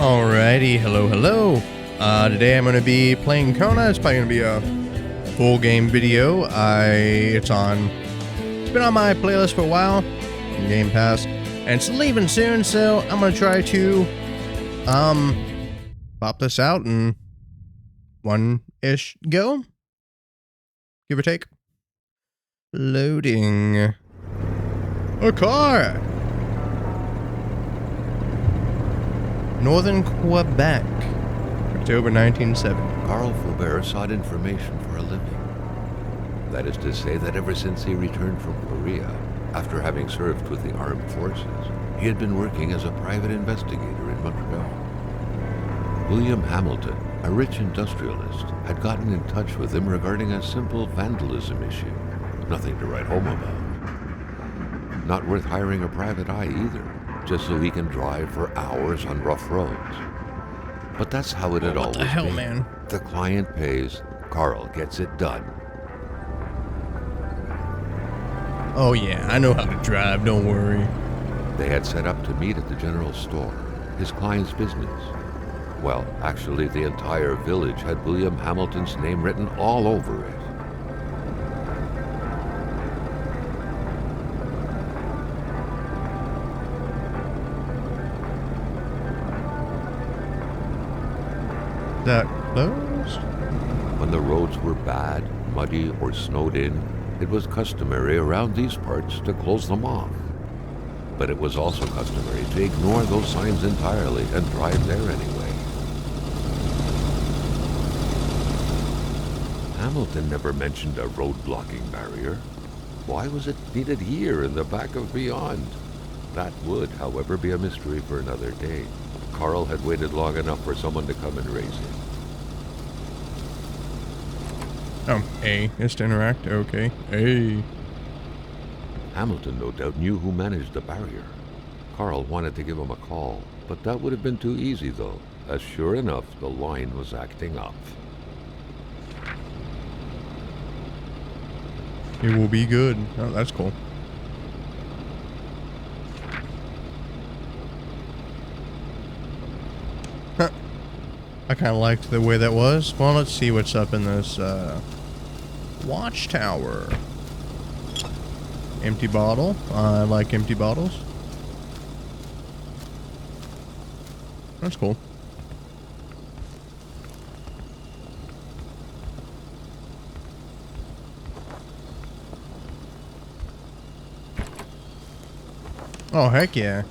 Alrighty, hello. Today I'm going to be playing Kona. It's probably going to be a full game video. It's been on my playlist for a while, in Game Pass, and it's leaving soon, so I'm going to try to, pop this out in one-ish go, give or take. Loading. A car! Northern Quebec, October 1970. Carl Faubert sought information for a living. That is to say that ever since he returned from Korea, after having served with the armed forces, he had been working as a private investigator in Montreal. William Hamilton, a rich industrialist, had gotten in touch with him regarding a simple vandalism issue. Nothing to write home about. Not worth hiring a private eye either, just so he can drive for hours on rough roads. But that's how it had always been. What the hell, man? The client pays, Carl gets it done. Oh yeah, I know how to drive, don't worry. They had set up to meet at the general store, his client's business. Well, actually, the entire village had William Hamilton's name written all over it. That closed? When the roads were bad, muddy, or snowed in, it was customary around these parts to close them off. But it was also customary to ignore those signs entirely and drive there anyway. Hamilton never mentioned a road-blocking barrier. Why was it needed here in the back of Beyond? That would, however, be a mystery for another day. Carl had waited long enough for someone to come and raise him. Oh, A is to interact? Okay. A. Hamilton no doubt knew who managed the barrier. Carl wanted to give him a call, but that would have been too easy though, as sure enough the line was acting up. It will be good. Oh, that's cool. I kind of liked the way that was. Well, let's see what's up in this watchtower. Empty bottle. I like empty bottles. That's cool. Oh, heck yeah.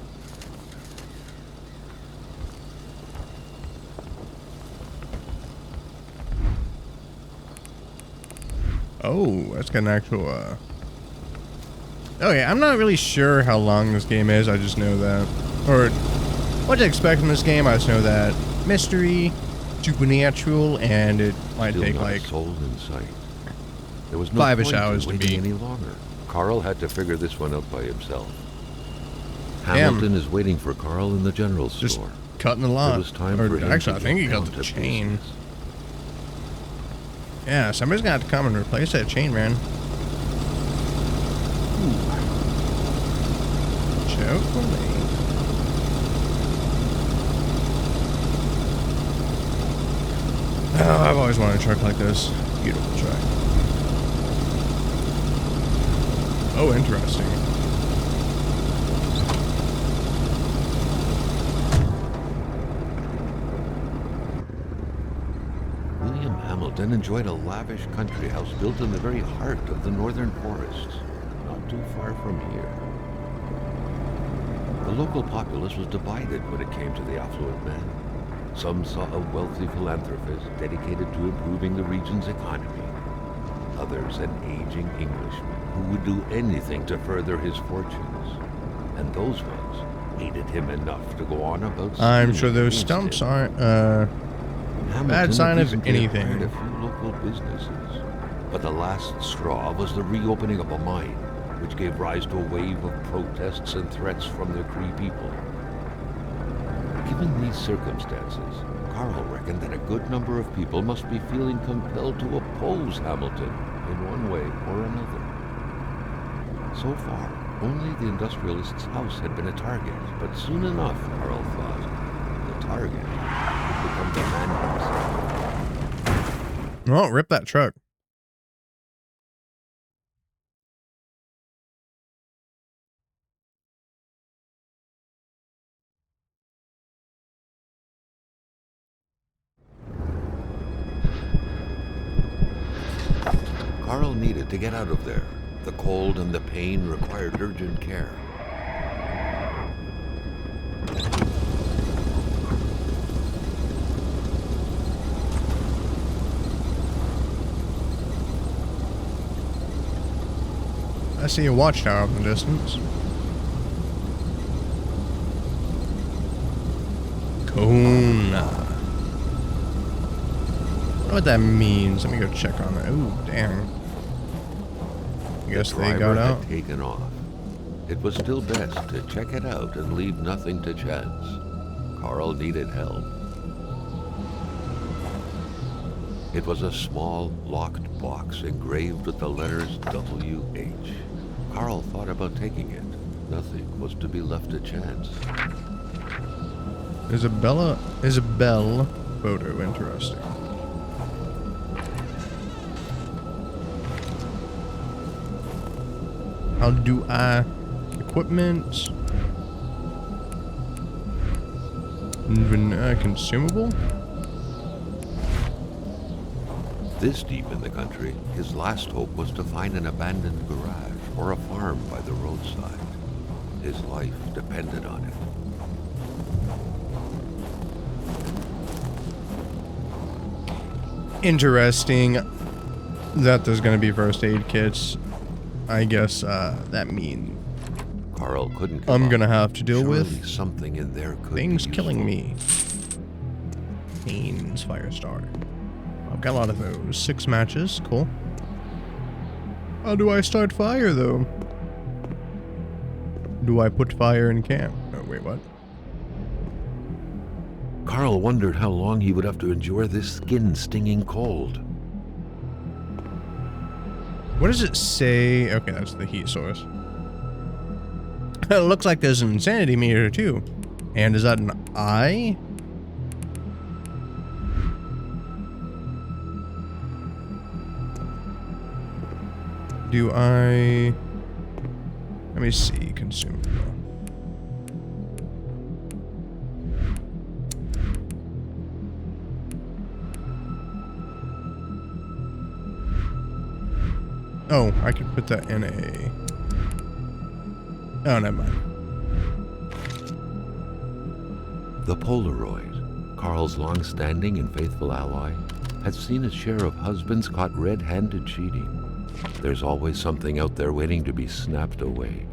Oh, that's got an actual, Oh yeah, I'm not really sure how long this game is, I just know that. Or, what to expect from this game, I just know that mystery, supernatural, and it might Still take not like a soul in sight. There was no 5-ish point hours in to waiting beat. any longer. Carl had to figure this one out by himself. Damn. Hamilton is waiting for Carl in the general Just store. cutting the lot. It was time or for him actually, to I think get he got down the to chain. business. Yeah, somebody's gonna have to come and replace that chain, man. Chocolate. Oh, I've always wanted a truck like this. Beautiful truck. Oh, interesting. William Hamilton enjoyed a lavish country house built in the very heart of the northern forests, not too far from here. The local populace was divided when it came to the affluent man. Some saw a wealthy philanthropist dedicated to improving the region's economy. Others an aging Englishman who would do anything to further his fortunes. And those ones hated him enough to go on about I'm sure those against stumps him. aren't, Hamilton bad sign had of recently acquired anything. a few local businesses, but the last straw was the reopening of a mine, which gave rise to a wave of protests and threats from the Cree people. Given these circumstances, Carl reckoned that a good number of people must be feeling compelled to oppose Hamilton in one way or another. So far, only the industrialist's house had been a target, but soon enough, Carl thought, the target would become the man himself. Oh, rip that truck. Carl needed to get out of there. The cold and the pain required urgent care. I see a watchtower in the distance. Kona. I don't know what that means. Let me go check on that. Ooh, damn. I guess they got out. Had taken off. It was still best to check it out and leave nothing to chance. Carl needed help. It was a small, locked box engraved with the letters W.H. Carl thought about taking it. Nothing was to be left to chance. Isabel photo, interesting. How do I equipment? Even consumable? This deep in the country, his last hope was to find an abandoned garage or a farm by the roadside. His life depended on it. Interesting that there's going to be first aid kits. I guess that means Carl couldn't. I'm going to have to deal Surely with something in there could things be killing useful. me. Haynes Firestar. I've got a lot of those. 6 matches. Cool. How do I start fire, though? Do I put fire in camp? Oh, wait, what? Carl wondered how long he would have to endure this skin-stinging cold. What does it say? Okay, that's the heat source. It looks like there's an insanity meter, too. And is that an eye? Do I... Let me see. Consumable. Oh, I could put that in a... Oh, never mind. The Polaroid, Carl's long-standing and faithful ally, had seen its share of husbands caught red-handed cheating. There's always something out there waiting to be snapped away.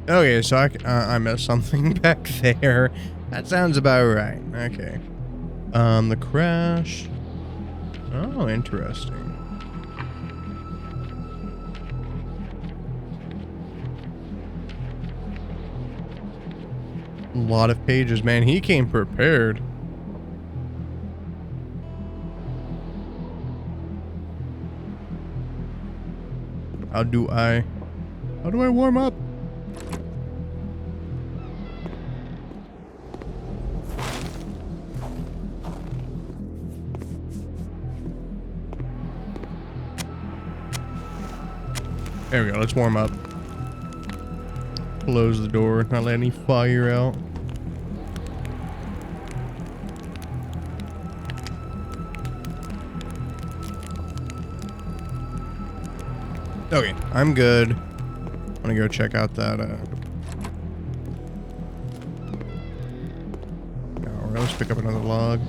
Okay, so I missed something back there. That sounds about right. Okay. The crash. Oh, interesting. A lot of pages, man. He came prepared. How do I warm up? There we go. Let's warm up. Close the door. Not let any fire out. Okay, I'm good. I'm gonna go check out that, let's pick up another log.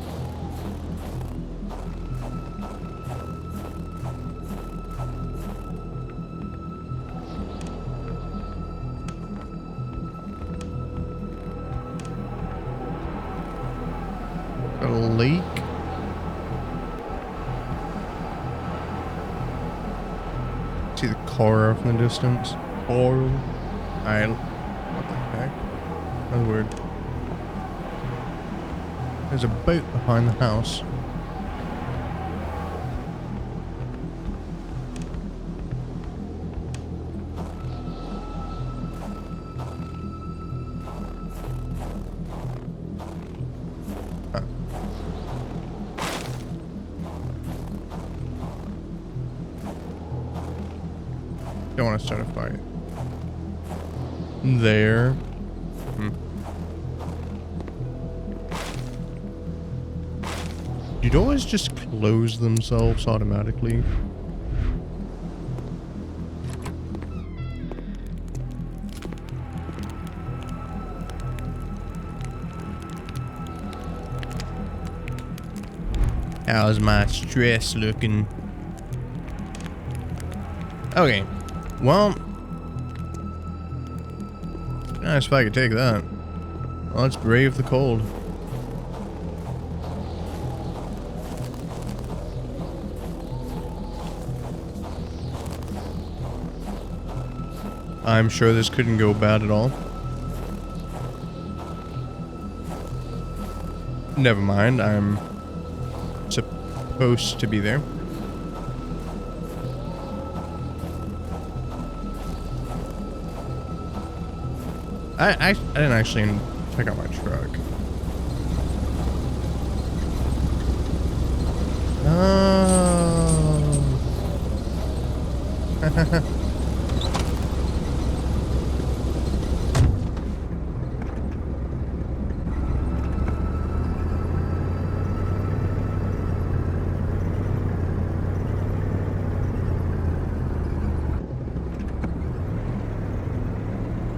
A lake. See the car off in the distance. Coral. Isle. What the heck? That's weird. There's a boat behind the house. Don't want to start a fight. There. Do doors just close themselves automatically? How's my stress looking? Okay. Well. Nice if I could take that. Well, let's brave the cold. I'm sure this couldn't go bad at all. Never mind, I'm supposed to be there. I didn't actually check out my truck. Oh.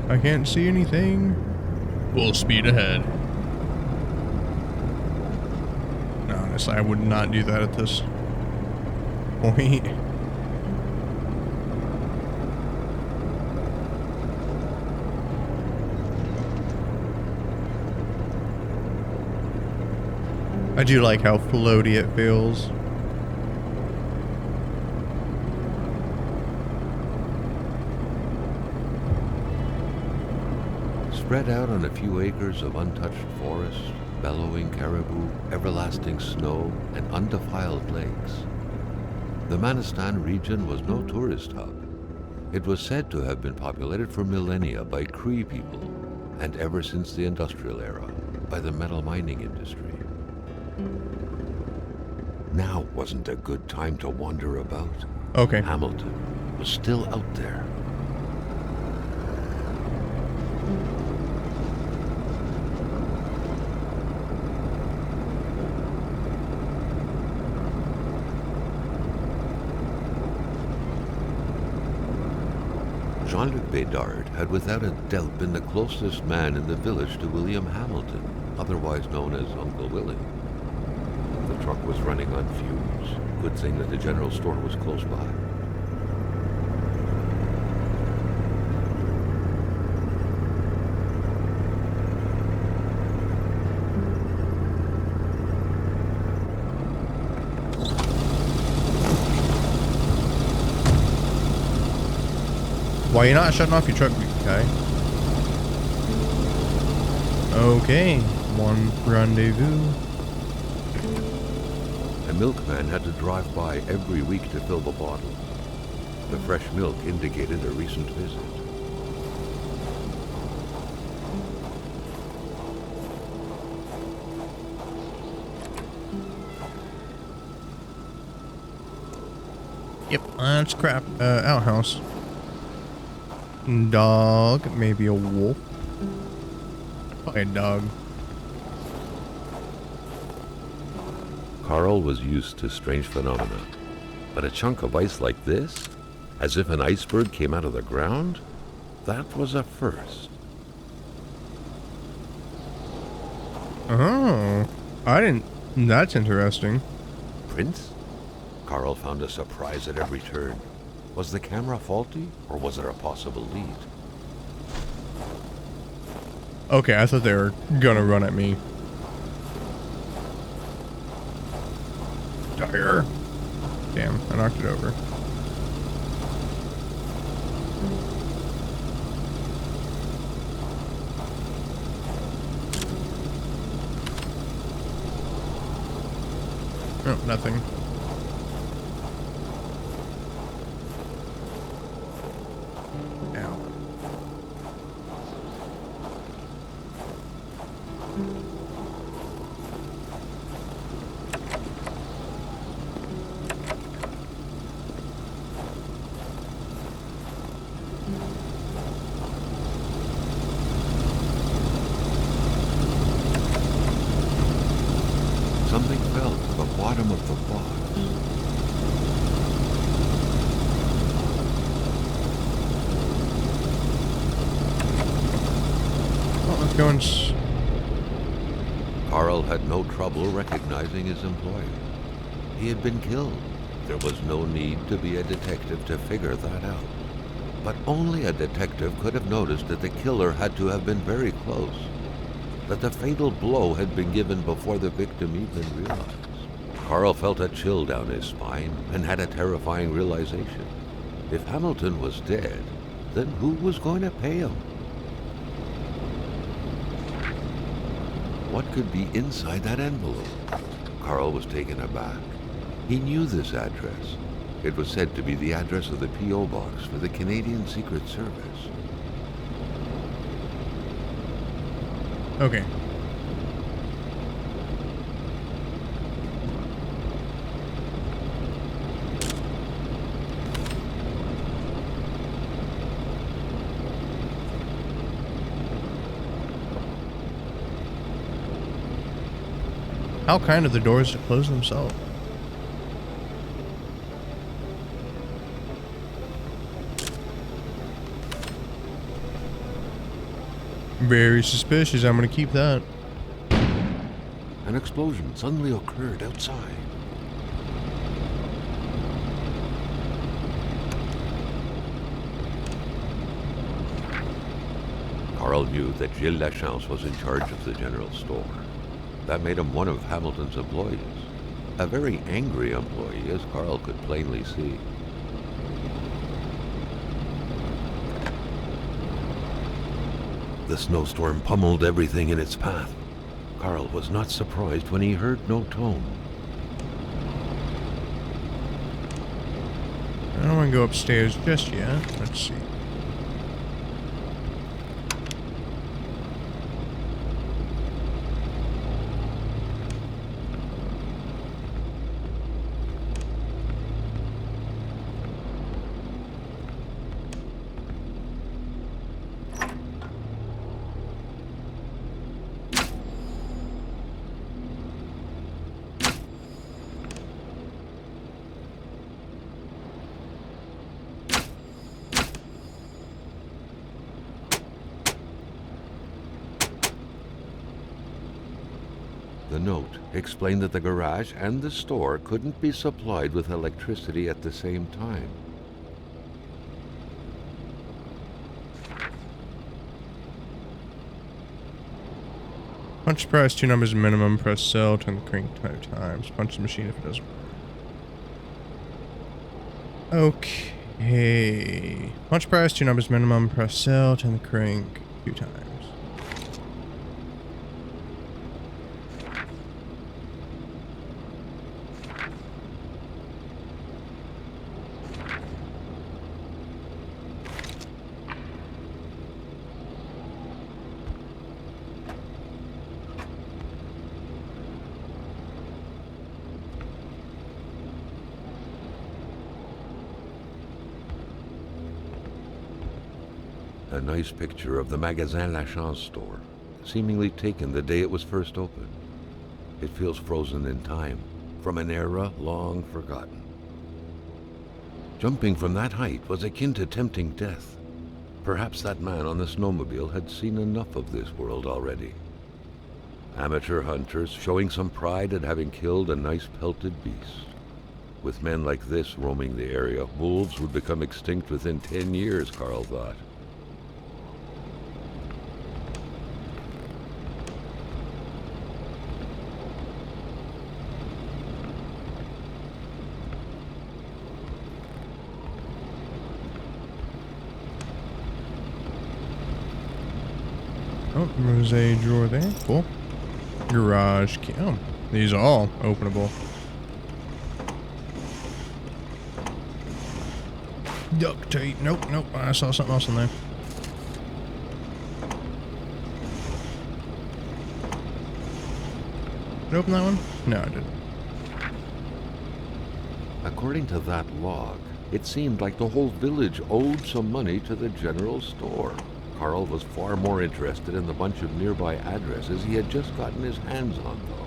I can't see anything. Full speed ahead. No, honestly, I would not do that at this point. I do like how floaty it feels. Spread out on a few acres of untouched forest, bellowing caribou, everlasting snow, and undefiled lakes, the Manistan region was no tourist hub. It was said to have been populated for millennia by Cree people, and ever since the industrial era, by the metal mining industry. Now wasn't a good time to wander about. Okay. Hamilton was still out there. Jean-Luc Bédard had without a doubt been the closest man in the village to William Hamilton, otherwise known as Uncle Willie. The truck was running on fumes. Good thing that the general store was close by. Why are you not shutting off your truck, guy? Okay, one rendezvous. A milkman had to drive by every week to fill the bottle. The fresh milk indicated a recent visit. Yep, that's crap. Outhouse. Dog, maybe a wolf. Probably a dog. Carl was used to strange phenomena, but a chunk of ice like this, as if an iceberg came out of the ground, that was a first. Oh, I didn't. That's interesting. Prince? Carl found a surprise at every turn. Was the camera faulty, or was there a possible lead? Okay, I thought they were gonna run at me. Tire. Damn, I knocked it over. Oh, nothing. Ow. bottom of the box. Well, let's go and Carl had no trouble recognizing his employer. He had been killed. There was no need to be a detective to figure that out. But only a detective could have noticed that the killer had to have been very close, that the fatal blow had been given before the victim even realized. Carl felt a chill down his spine and had a terrifying realization. If Hamilton was dead, then who was going to pay him? What could be inside that envelope? Carl was taken aback. He knew this address. It was said to be the address of the P.O. box for the Canadian Secret Service. Okay. How kind of the doors to close themselves. Very suspicious. I'm gonna keep that. An explosion suddenly occurred outside. Carl knew that Gilles Lachance was in charge of the general store. That made him one of Hamilton's employees. A very angry employee, as Carl could plainly see. The snowstorm pummeled everything in its path. Carl was not surprised when he heard no tone. I don't want to go upstairs just yet. Let's see. The note explained that the garage and the store couldn't be supplied with electricity at the same time. Punch price, 2 numbers minimum. Press cell, turn the crank 5 times. Punch the machine if it doesn't work. Okay. Punch price, 2 numbers minimum. Press cell, turn the crank 2 times. A nice picture of the Magasin Lachance store, seemingly taken the day it was first opened. It feels frozen in time, from an era long forgotten. Jumping from that height was akin to tempting death. Perhaps that man on the snowmobile had seen enough of this world already. Amateur hunters showing some pride at having killed a nice pelted beast. With men like this roaming the area, wolves would become extinct within 10 years, Carl thought. Oh, there's a drawer there. Cool. Garage key. Oh, these are all openable. Duct tape. Nope, nope. I saw something else in there. Did I open that one? No, I didn't. According to that log, it seemed like the whole village owed some money to the general store. Carl was far more interested in the bunch of nearby addresses he had just gotten his hands on, though.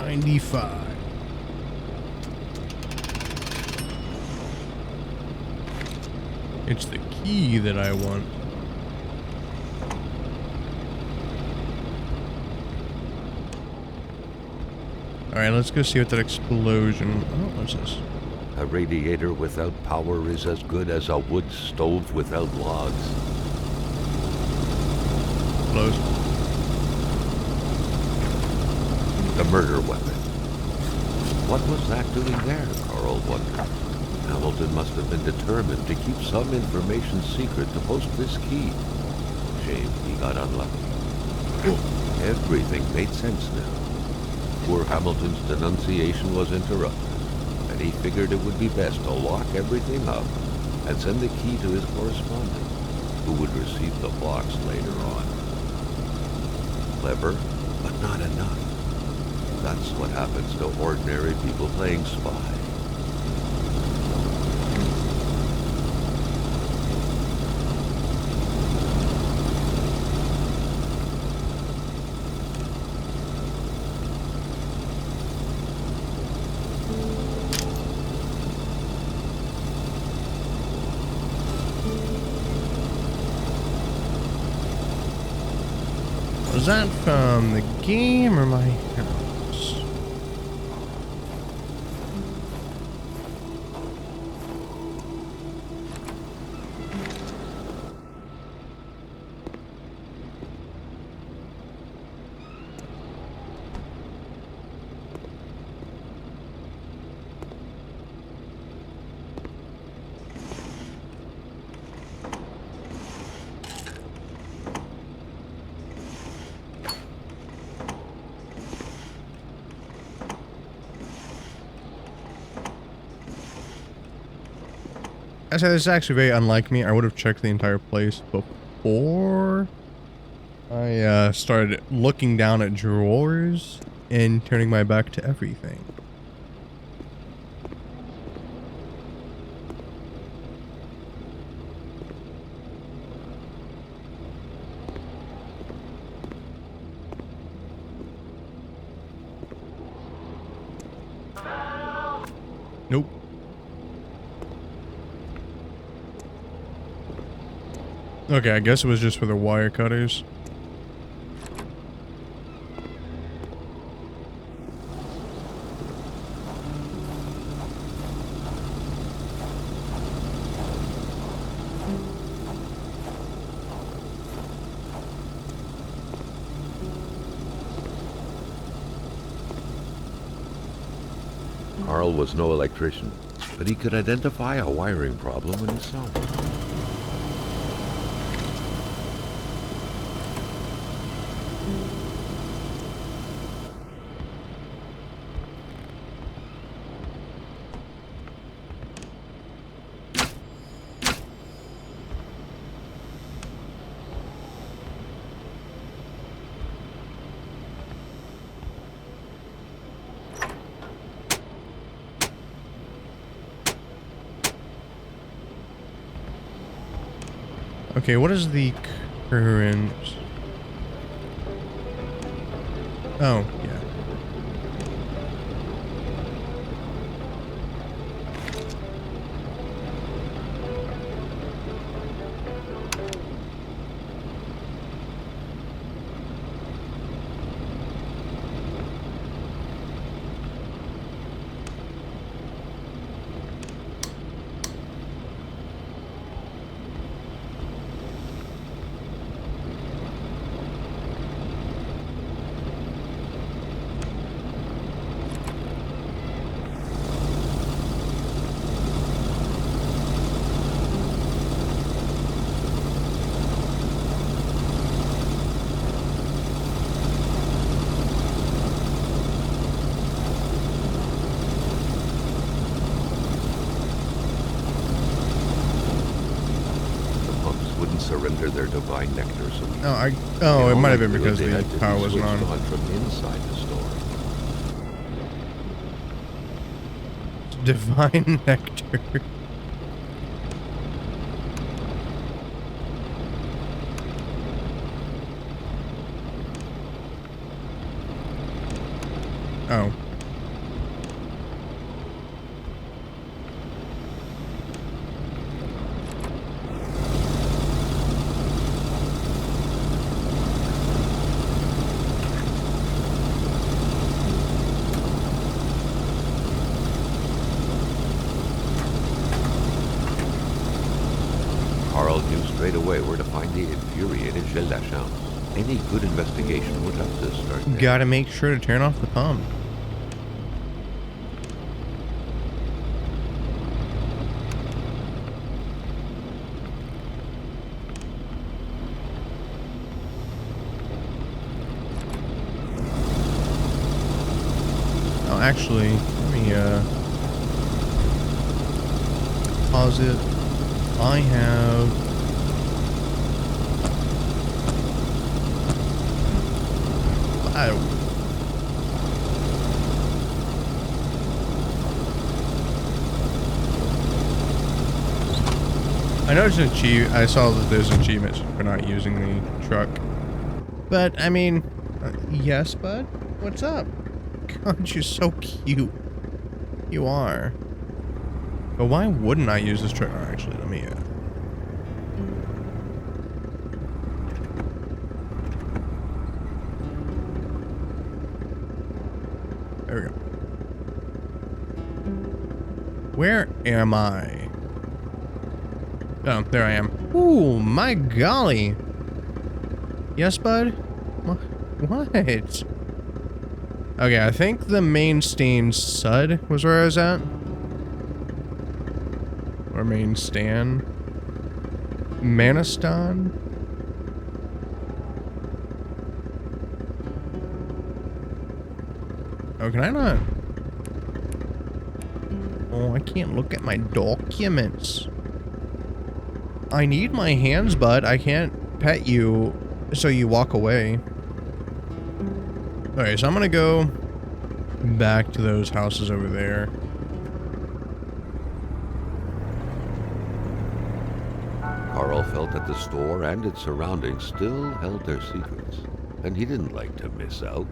95. It's the key that I want. Alright, let's go see what that explosion... Oh, what's this? A radiator without power is as good as a wood stove without logs. Close. The murder weapon. What was that doing there, Carl wondered. Hamilton must have been determined to keep some information secret to post this key. Shame he got unlucky. Everything made sense now. Poor Hamilton's denunciation was interrupted, and he figured it would be best to lock everything up and send the key to his correspondent, who would receive the box later on. Clever, but not enough. That's what happens to ordinary people playing spy. Was that from the game or my house? I say this is actually very unlike me. I would have checked the entire place before I started looking down at drawers and turning my back to everything. Nope. Okay, I guess it was just for the wire cutters. Carl was no electrician, but he could identify a wiring problem when he saw one. Okay, what is the current? Oh, yeah. Surrender their divine nectar, so it might have been because the power wasn't on. From inside the store. Divine nectar. Oh. Carl knew straight away where to find the infuriated Gilles Lachance. Any good investigation would have to start there. Gotta make sure to turn off the pump. Oh, actually, let me pause it. I have I noticed an achievement. I saw that there's achievements for not using the truck. But I mean, yes, bud. What's up? God, you're so cute. You are. But why wouldn't I use this truck? Oh, actually, let me. There we go. Where am I? Oh, there I am. Ooh, my golly. Yes, bud? What? Okay, I think the main stain sud was where I was at. Or main stand. Manistan? Oh, can I not? Oh, I can't look at my documents. I need my hands, bud. I can't pet you so you walk away. Okay, so I'm gonna go back to those houses over there. Carl felt that the store and its surroundings still held their secrets, and he didn't like to miss out.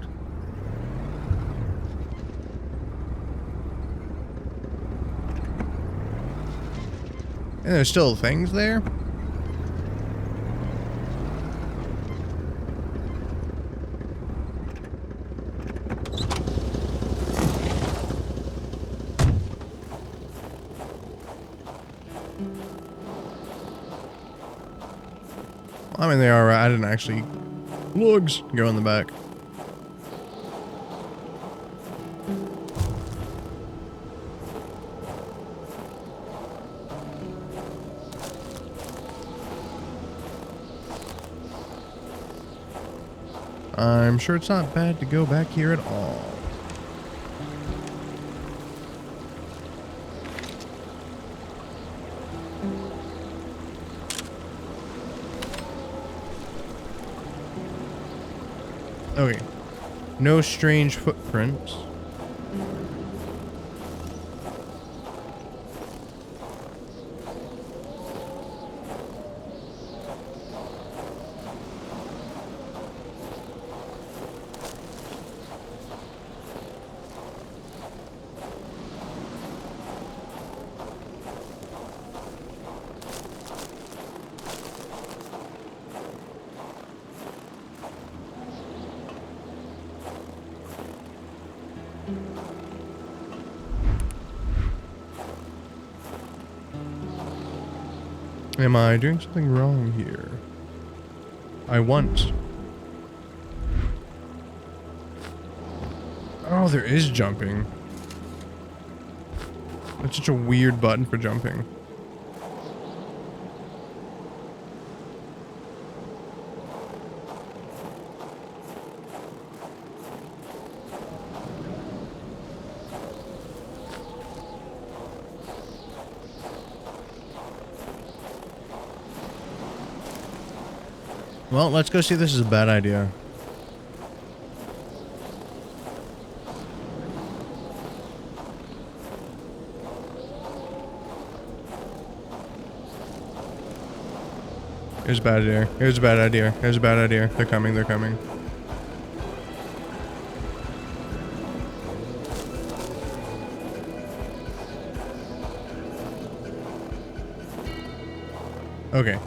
And there's still things there? I mean, they are right. I didn't actually... Lugs! Go in the back. I'm sure it's not bad to go back here at all. Okay. No strange footprints. Am I doing something wrong here? I want. Oh, there is jumping. That's such a weird button for jumping. Well, let's go see if this is a bad idea. Here's a bad idea. Here's a bad idea. Here's a bad idea. They're coming. They're coming. Okay.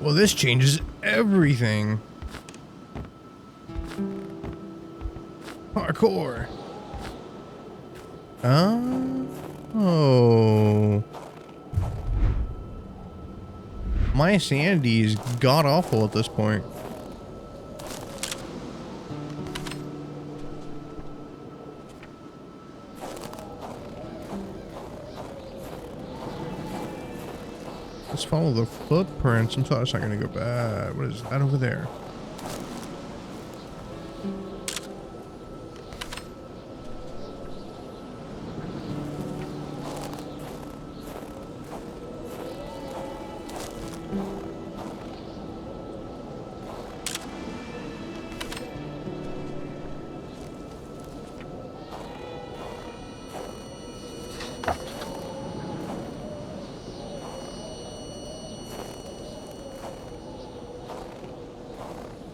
Well, this changes everything. Parkour. Oh. My sanity is god awful at this point. Let's follow the footprints. I'm sorry, it's not gonna go bad. What is that over there?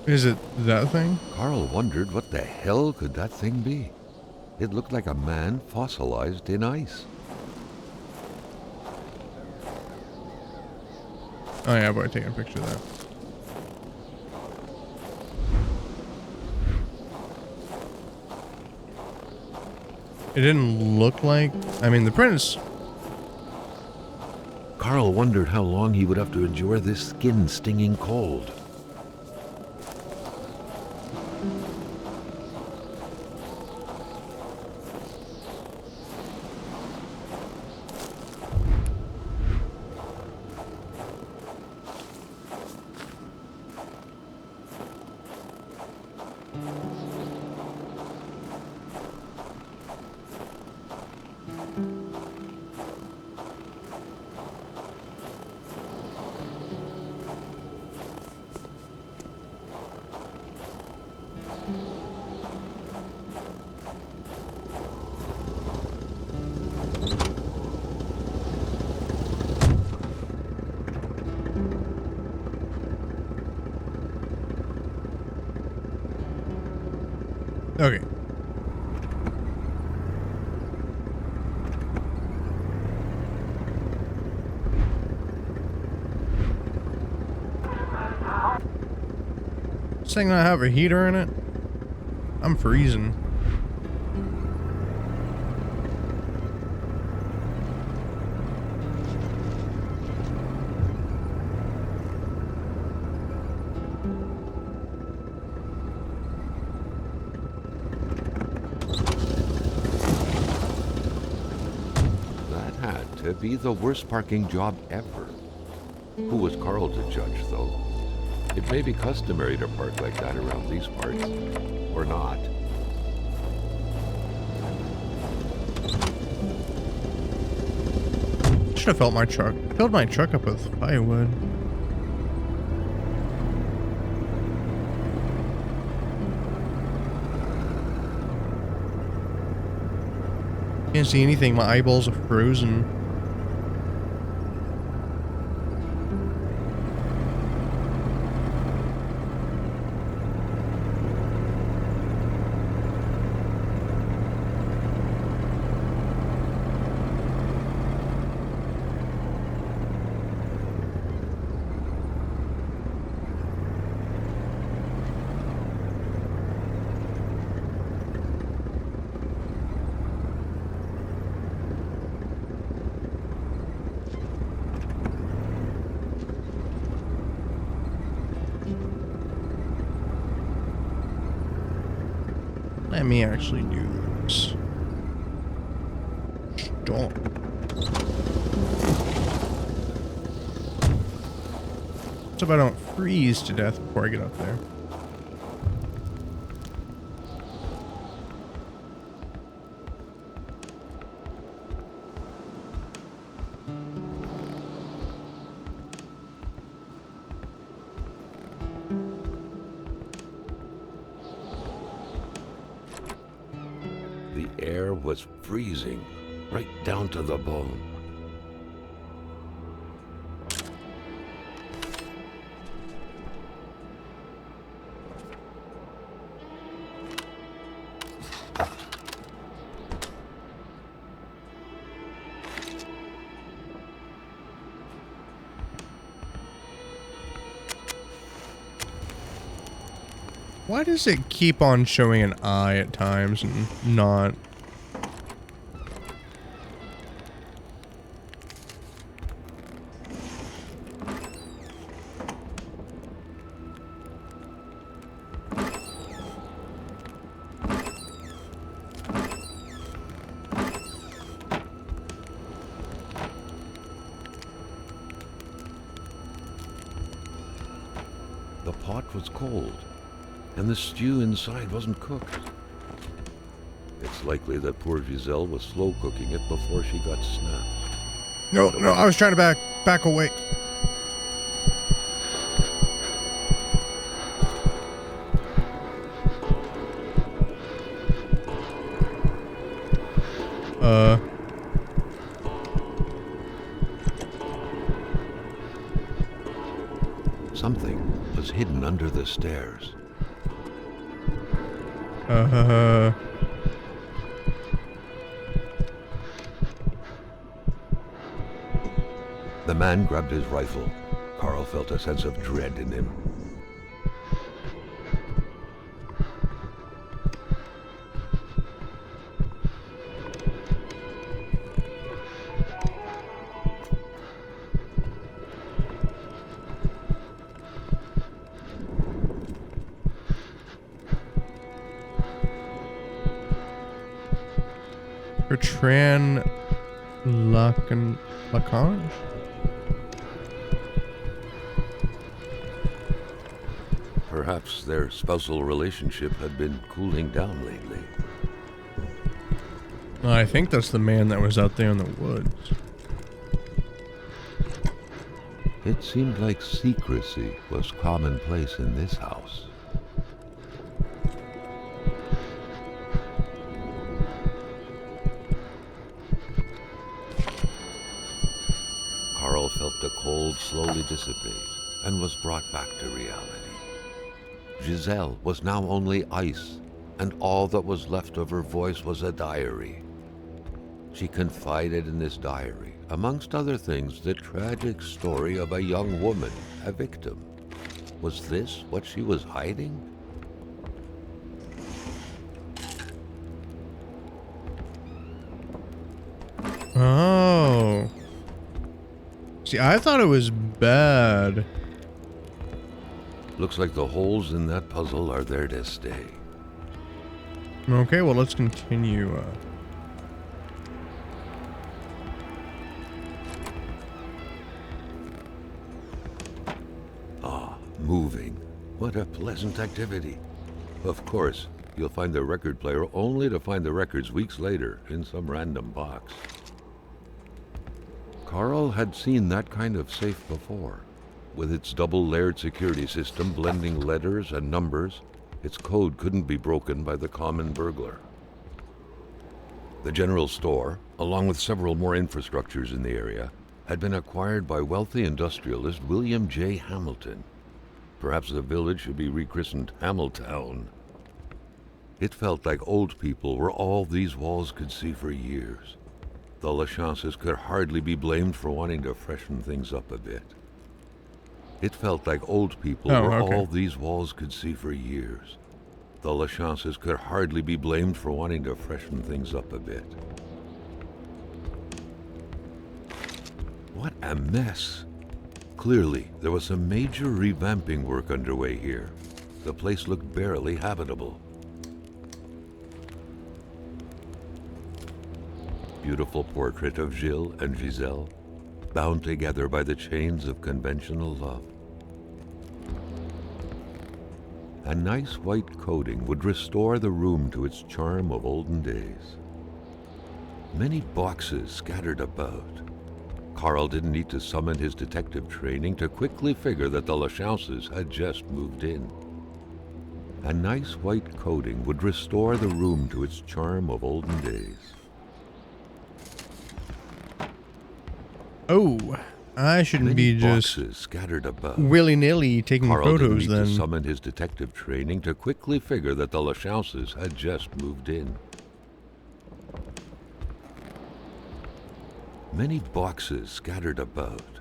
Is it that thing? Carl wondered what the hell could that thing be. It looked like a man fossilized in ice. Oh yeah, I've already taken a picture of that. It didn't look like... I mean, the prints... Carl wondered how long he would have to endure this skin-stinging cold. Okay. This thing not have a heater in it? I'm freezing. That had to be the worst parking job ever. Who was Carl to judge, though? It may be customary to park like that around these parts, or not. Should have filled my truck up with firewood. Can't see anything. My eyeballs are frozen. Let me actually do this. Stop. So if I don't freeze to death before I get up there. The air was freezing, right down to the bone. Why does it keep on showing an eye at times and not? The pot was cold, and the stew inside wasn't cooked. It's likely that poor Giselle was slow cooking it before she got snapped. No, I was trying to back away. Something was hidden under the stairs. The man grabbed his rifle. Carl felt a sense of dread in him. Bertrand Lacange? Perhaps their spousal relationship had been cooling down lately. I think that's the man that was out there in the woods. It seemed like secrecy was commonplace in this house. Carl felt the cold slowly dissipate and was brought back to reality. Giselle was now only ice, and all that was left of her voice was a diary. She confided in this diary, amongst other things, the tragic story of a young woman, a victim. Was this what she was hiding? Oh. See, I thought it was bad. Looks like the holes in that puzzle are there to stay. Okay, well, let's continue. Moving. What a pleasant activity. Of course, you'll find the record player only to find the records weeks later in some random box. Carl had seen that kind of safe before. With its double-layered security system blending letters and numbers, its code couldn't be broken by the common burglar. The general store, along with several more infrastructures in the area, had been acquired by wealthy industrialist William J. Hamilton. Perhaps the village should be rechristened Hamiltown. It felt like old people were all these walls could see for years. The Lachances could hardly be blamed for wanting to freshen things up a bit. It felt like old people were all these walls could see for years. The Lachances could hardly be blamed for wanting to freshen things up a bit. What a mess! Clearly, there was some major revamping work underway here. The place looked barely habitable. Beautiful portrait of Gilles and Giselle, bound together by the chains of conventional love. A nice white coating would restore the room to its charm of olden days. Many boxes scattered about. Carl didn't need to summon his detective training to quickly figure that the Lachances had just moved in. A nice white coating would restore the room to its charm of olden days. Oh, I shouldn't be just scattered about. Willy-nilly taking Carl photos didn't need then. to summon his detective training to quickly figure that the Lachances had just moved in. Many boxes scattered about.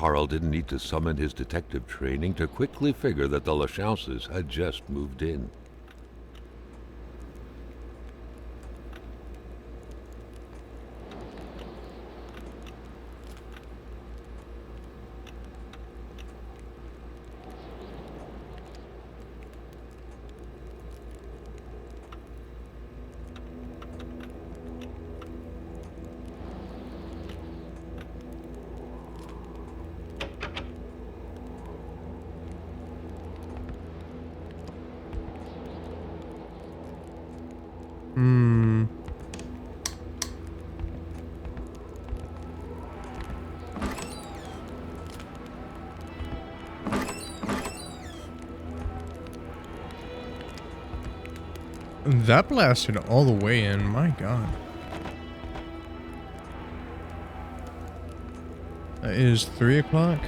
Carl didn't need to summon his detective training to quickly figure that the Lachauses had just moved in. That blasted all the way in. My God. That is 3 o'clock.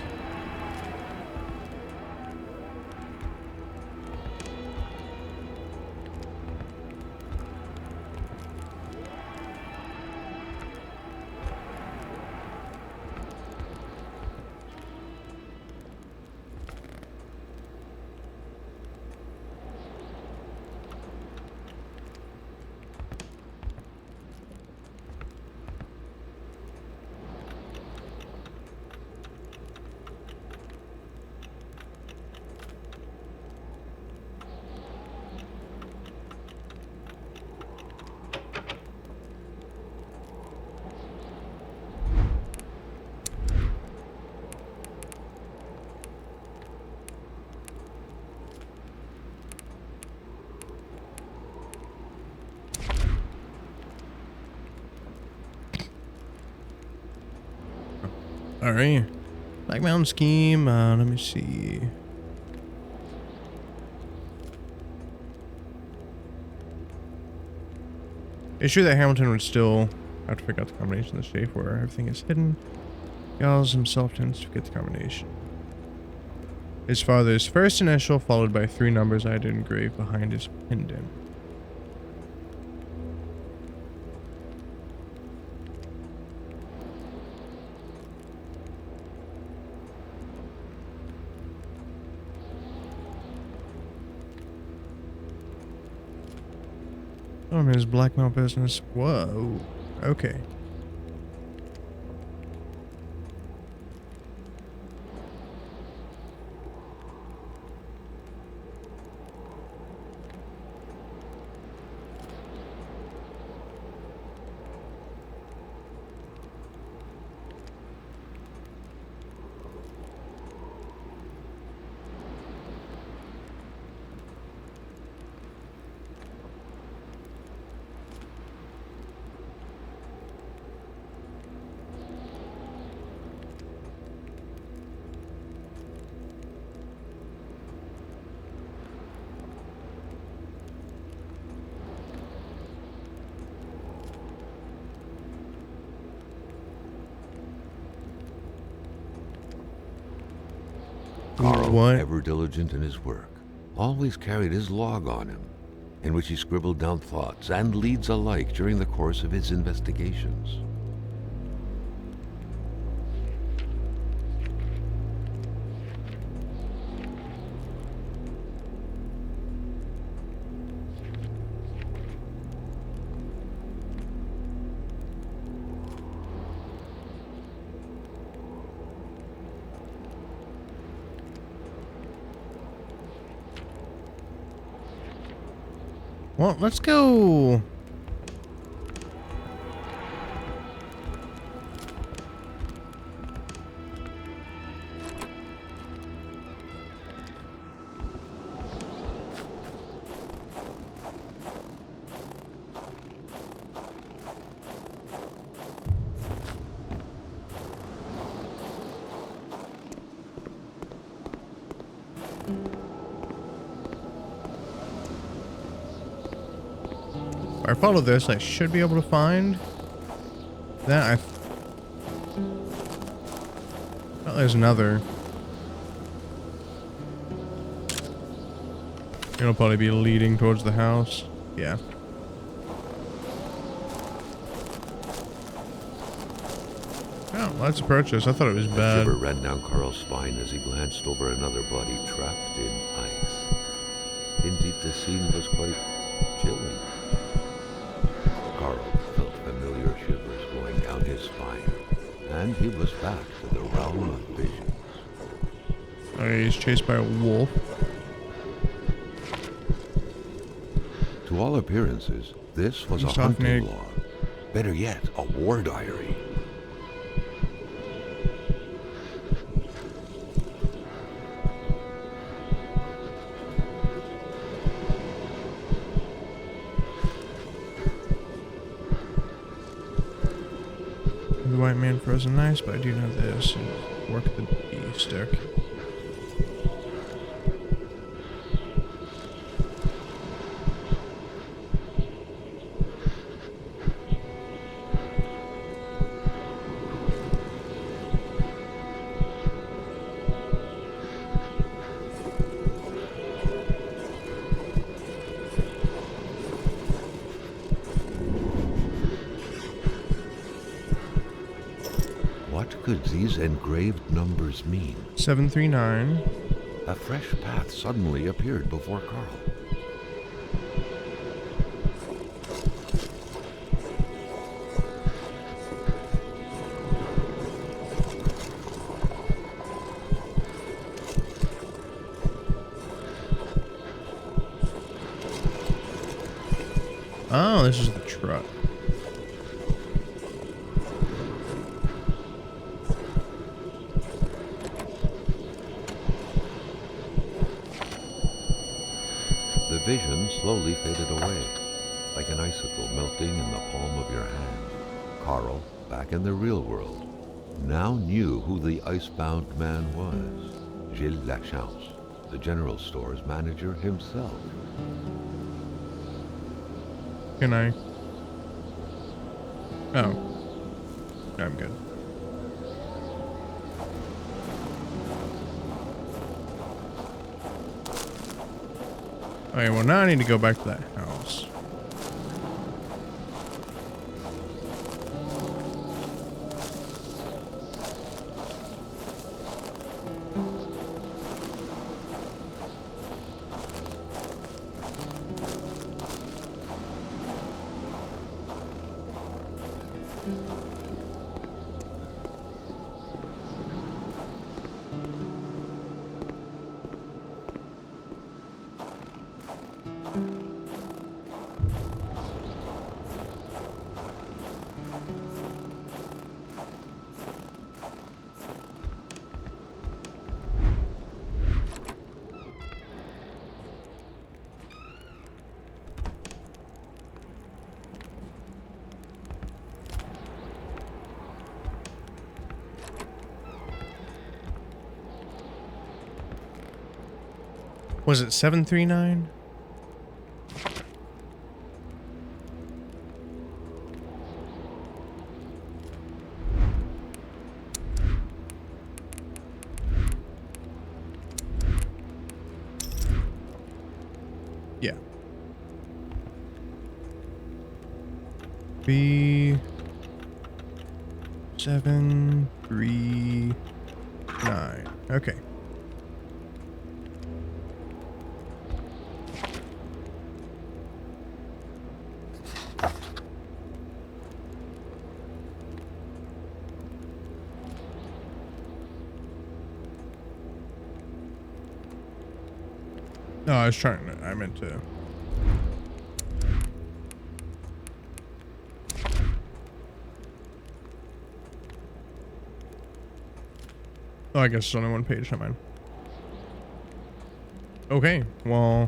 Alright. Black Mountain Scheme. Let me see. It's true that Hamilton would still have to figure out the combination of the safe where everything is hidden. Giles himself tends to forget the combination. His father's first initial, followed by 3 numbers I had engraved behind his pendant. His blackmail business. Whoa. Okay. Carl, ever diligent in his work, always carried his log on him, in which he scribbled down thoughts and leads alike during the course of his investigations. Well, let's go. If I follow this, I should be able to find that. Oh, there's another. It'll probably be leading towards the house. Yeah. Oh, let's approach this. I thought it was A bad. shiver ran down Carl's spine as he glanced over another body trapped in ice. Indeed, the scene was quite chilling. Carl felt familiar shivers going down his spine, and he was back to the realm of visions. Oh, he's chased by a wolf. To all appearances, this was a hunting log. Better yet, a war diary. The white man frozen ice, but I do know this. Work the beast. Okay. What could these engraved numbers mean? 739. A fresh path suddenly appeared before Carl. Oh, this is the truck. The vision slowly faded away, like an icicle melting in the palm of your hand. Carl, back in the real world, now knew who the icebound man was. Gilles Lachance, the general store's manager himself. Can I? Oh. I'm good. Okay, well now I need to go back to that house. Was it 739? Yeah. B739. Okay. No, I was trying to, I meant to. Oh, I guess it's only one page, never mind. Okay, well,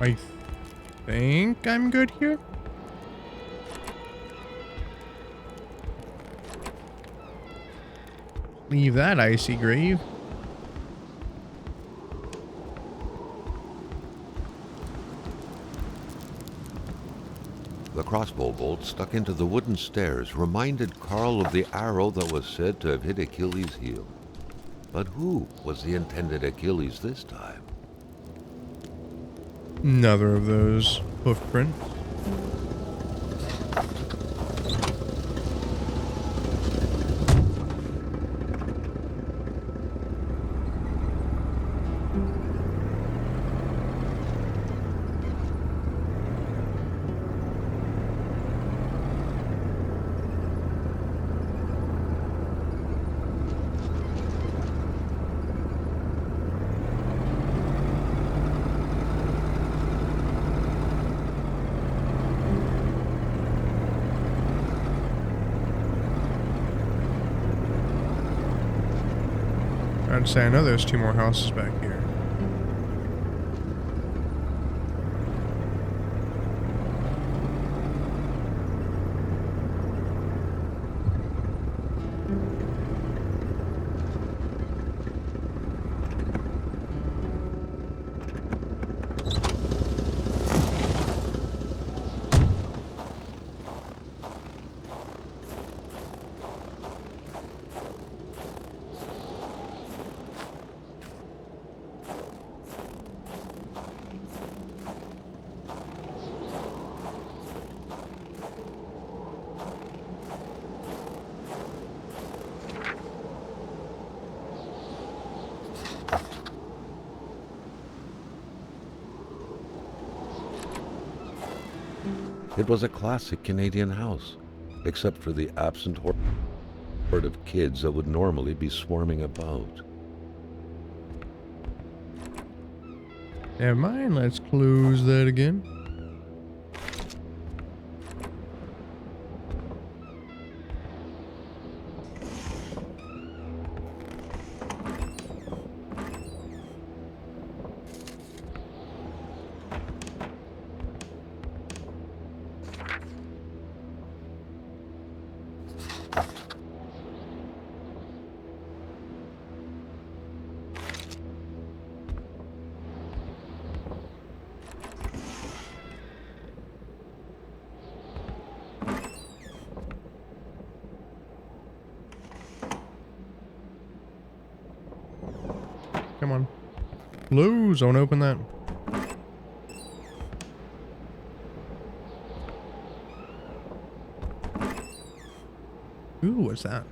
I think I'm good here. Leave that icy grave. The crossbow bolt stuck into the wooden stairs reminded Carl of the arrow that was said to have hit Achilles' heel. But who was the intended Achilles this time? Another of those hoof prints. I'd say I know there's 2 more houses back here. It was a classic Canadian house, except for the absent horde of kids that would normally be swarming about. Never mind, let's close that again. Come on. Close. I want to open that. Ooh, what's that?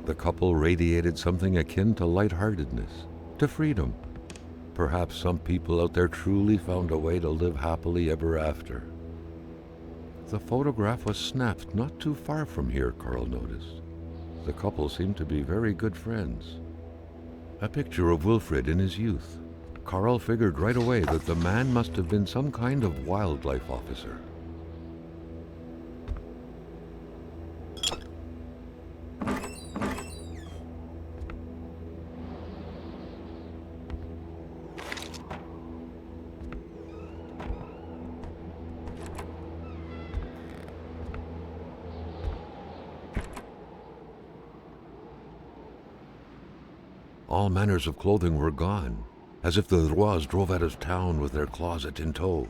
The couple radiated something akin to lightheartedness, to freedom. Perhaps some people out there truly found a way to live happily ever after. The photograph was snapped not too far from here, Carl noticed. The couple seemed to be very good friends. A picture of Wilfred in his youth. Carl figured right away that the man must have been some kind of wildlife officer. All manners of clothing were gone, as if the Rois drove out of town with their closet in tow.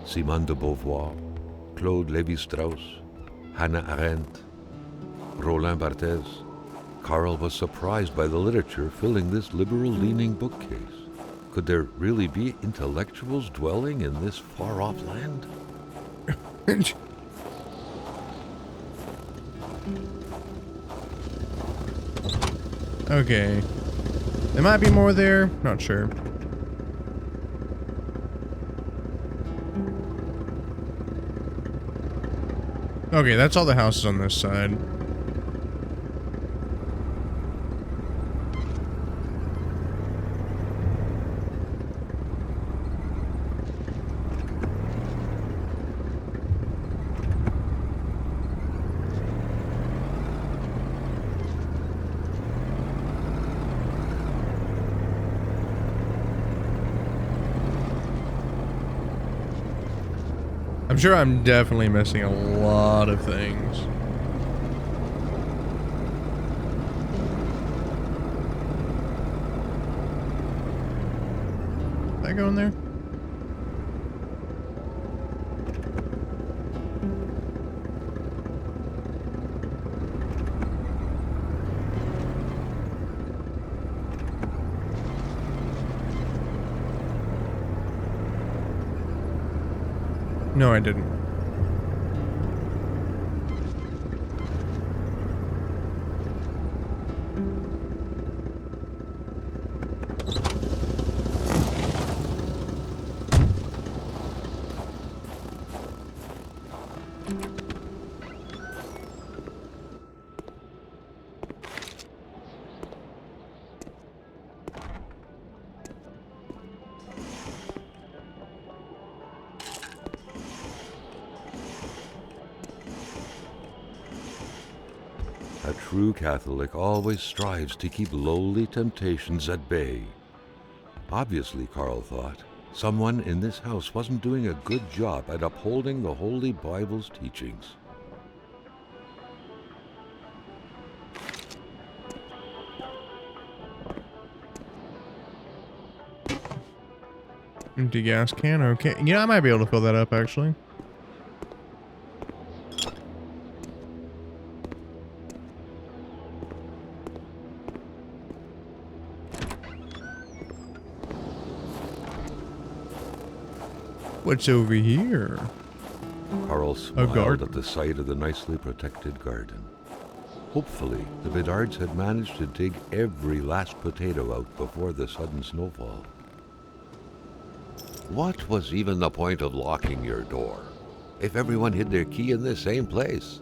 Simone de Beauvoir, Claude Lévi-Strauss, Hannah Arendt, Roland Barthes. Carl was surprised by the literature filling this liberal-leaning bookcase. Could there really be intellectuals dwelling in this far-off land? Okay. There might be more there. Not sure. Okay, that's all the houses on this side. I'm sure I'm definitely missing a lot of things. Did I go in there? No, I didn't. A true Catholic always strives to keep lowly temptations at bay. Obviously, Carl thought, someone in this house wasn't doing a good job at upholding the Holy Bible's teachings. Empty gas can, okay. You know, I might be able to fill that up, actually. What's over here? Carl smiled garden. at the sight of the nicely protected garden. Hopefully, the Bedards had managed to dig every last potato out before the sudden snowfall. What was even the point of locking your door if everyone hid their key in the same place?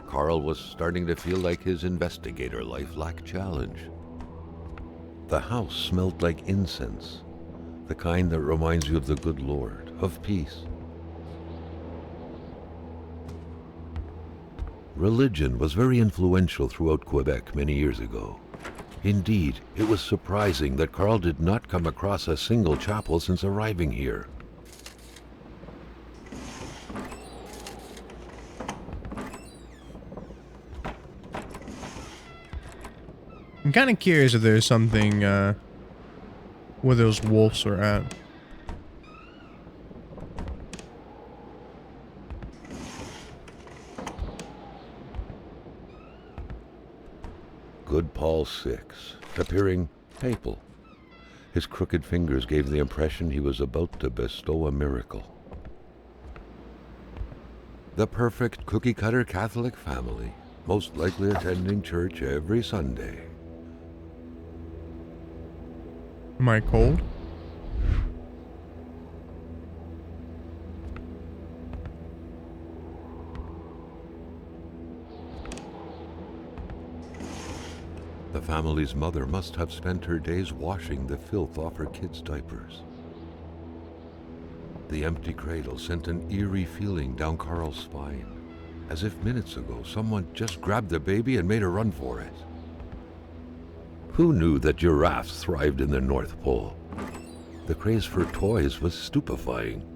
Carl was starting to feel like his investigator life lacked challenge. The house smelled like incense, the kind that reminds you of the good Lord, of peace. Religion was very influential throughout Quebec many years ago. Indeed, it was surprising that Carl did not come across a single chapel since arriving here. I'm kind of curious if there's something where those wolves are at. Good Paul VI, appearing papal. His crooked fingers gave the impression he was about to bestow a miracle. The perfect cookie-cutter Catholic family, most likely attending church every Sunday. Am I cold? The family's mother must have spent her days washing the filth off her kids' diapers. The empty cradle sent an eerie feeling down Carl's spine, as if minutes ago someone just grabbed the baby and made a run for it. Who knew that giraffes thrived in the North Pole? The craze for toys was stupefying.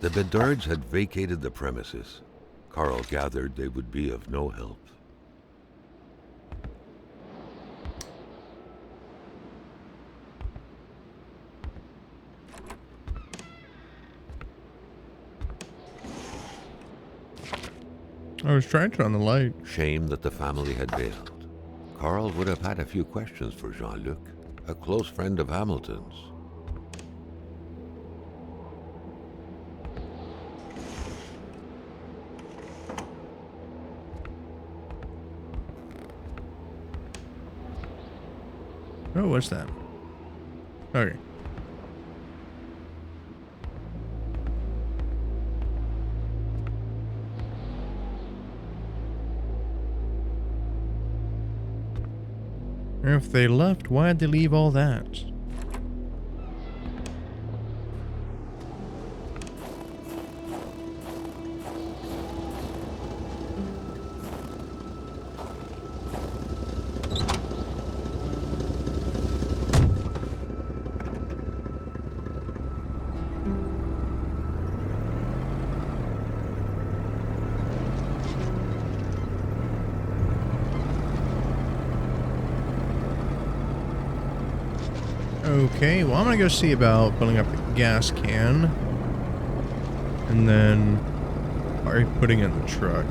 The Bedards had vacated the premises. Carl gathered they would be of no help. I was trying to turn on the light. Shame that the family had bailed. Carl would have had a few questions for Jean-Luc, a close friend of Hamilton's. Oh, what's that? Okay. If they left, why'd they leave all that? Okay, well, I'm gonna go see about filling up the gas can. And then probably putting it in the truck.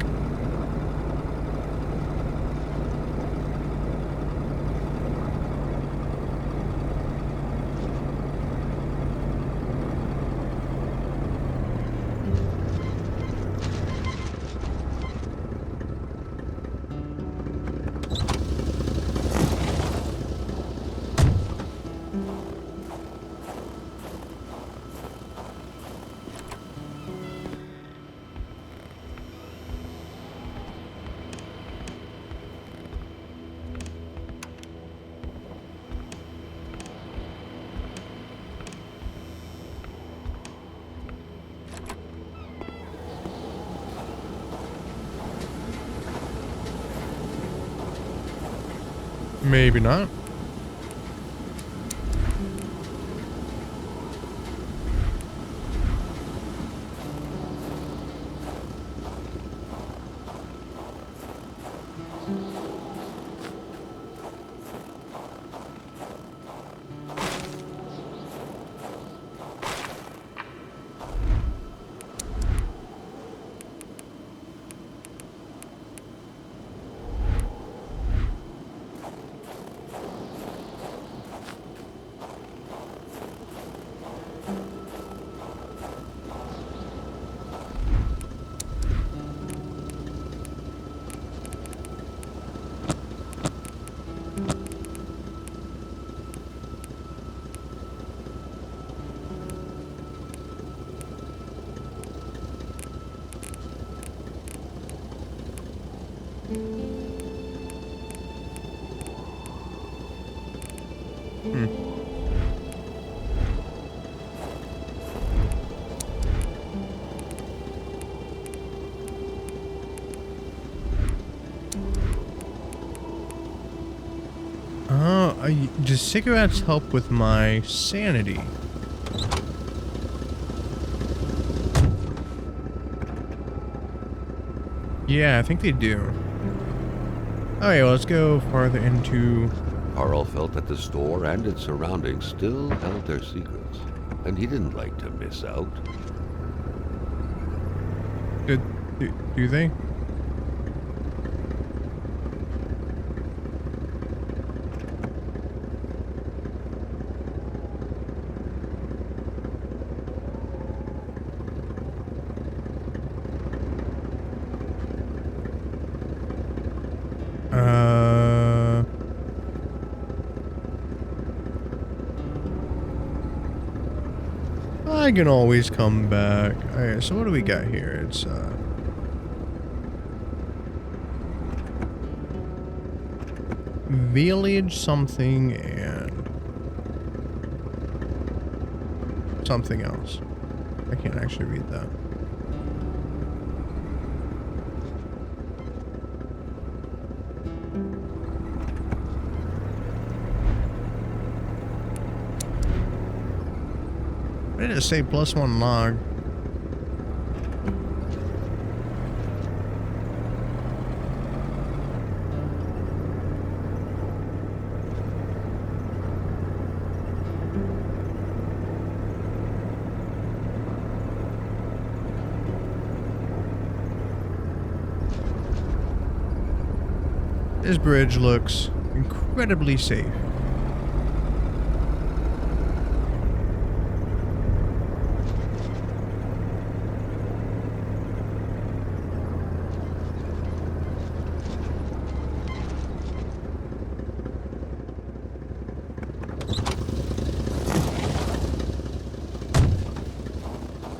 Maybe not. Does cigarettes help with my sanity? Yeah, I think they do. Okay, well, let's go farther into... Carl felt that the store and its surroundings still held their secrets, and he didn't like to miss out. Do they? I can always come back. Alright, so what do we got here? It's, village something and something else. I can't actually read that. Why did it say +1 log? This bridge looks incredibly safe.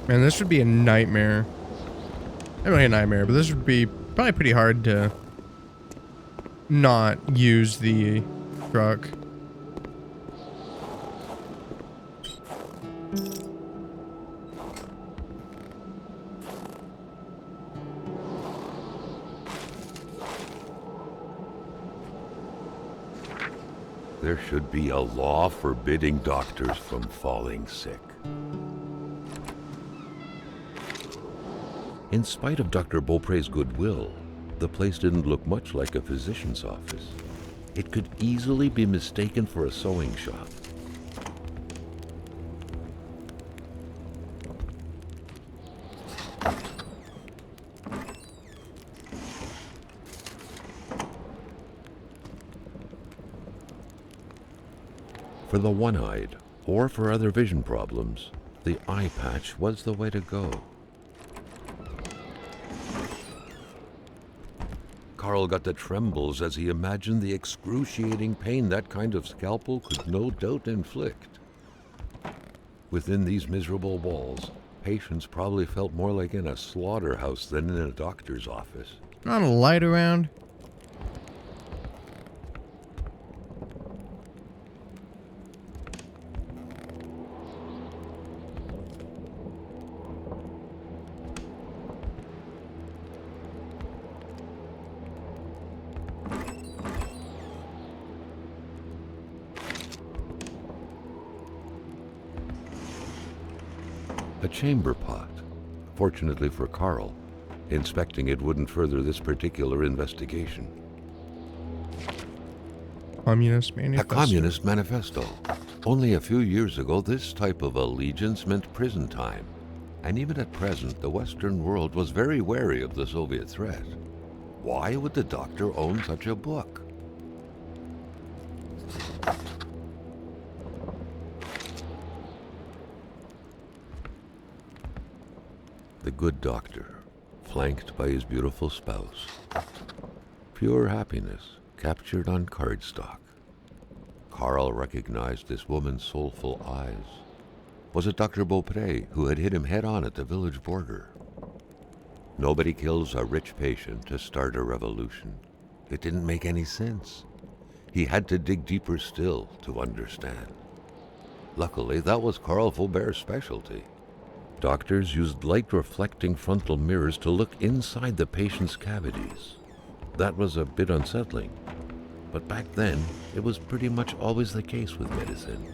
Man, this would be a nightmare. Not really a nightmare, but this would be probably pretty hard to not use the truck. There should be a law forbidding doctors from falling sick. In spite of Dr. Beaupre's goodwill, the place didn't look much like a physician's office. It could easily be mistaken for a sewing shop. For the one-eyed, or for other vision problems, the eye patch was the way to go. Carl got the trembles as he imagined the excruciating pain that kind of scalpel could no doubt inflict. Within these miserable walls, patients probably felt more like in a slaughterhouse than in a doctor's office. Not a light around. A chamber pot. Fortunately for Carl, inspecting it wouldn't further this particular investigation. Communist manifesto. A communist manifesto. Only a few years ago, this type of allegiance meant prison time. And even at present, the Western world was very wary of the Soviet threat. Why would the doctor own such a book? The good doctor, flanked by his beautiful spouse. Pure happiness, captured on cardstock. Carl recognized this woman's soulful eyes. Was it Dr. Beaupre who had hit him head-on at the village border? Nobody kills a rich patient to start a revolution. It didn't make any sense. He had to dig deeper still to understand. Luckily, that was Carl Faubert's specialty. Doctors used light-reflecting frontal mirrors to look inside the patient's cavities. That was a bit unsettling, but back then, it was pretty much always the case with medicine.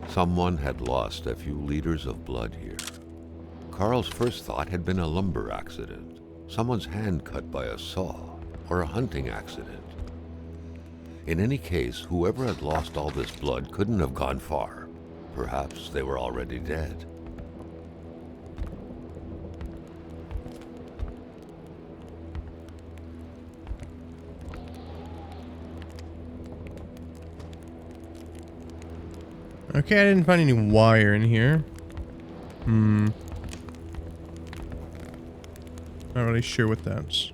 Someone had lost a few liters of blood here. Carl's first thought had been a lumber accident, someone's hand cut by a saw, or a hunting accident. In any case, whoever had lost all this blood couldn't have gone far. Perhaps they were already dead. Okay, I didn't find any wire in here. Not really sure what that's.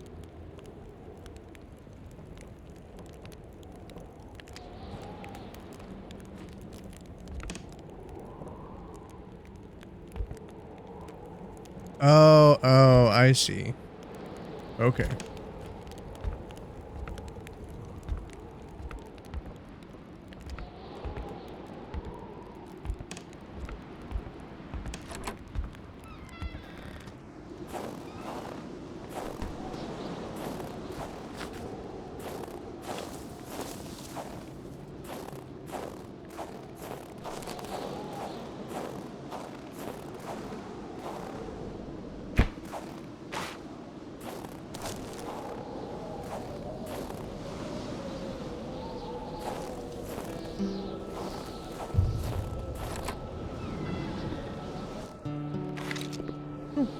Oh, I see. Okay.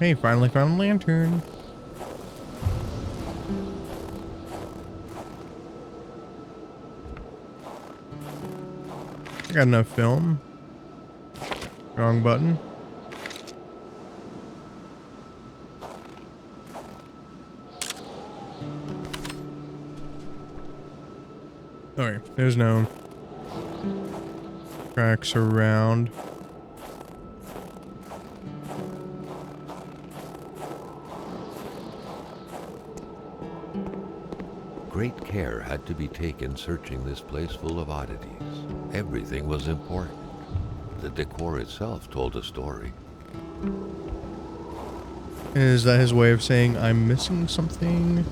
Hey, finally found a lantern. I got enough film. Wrong button. Okay, there's no cracks around. Great care had to be taken searching this place full of oddities. Everything was important. The decor itself told a story. Is that his way of saying I'm missing something?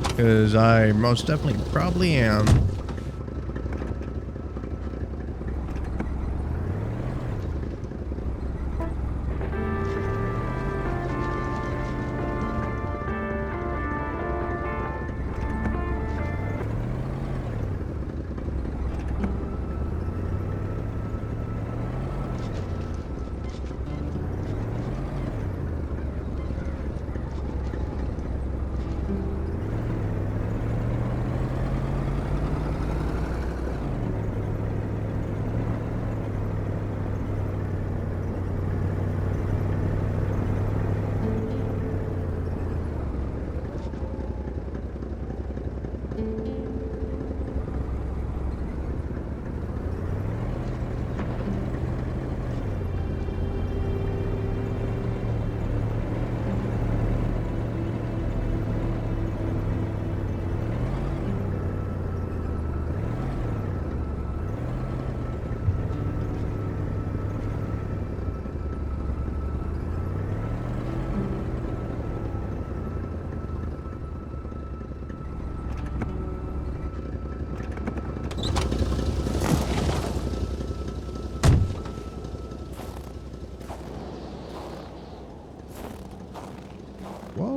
Because I most definitely probably am.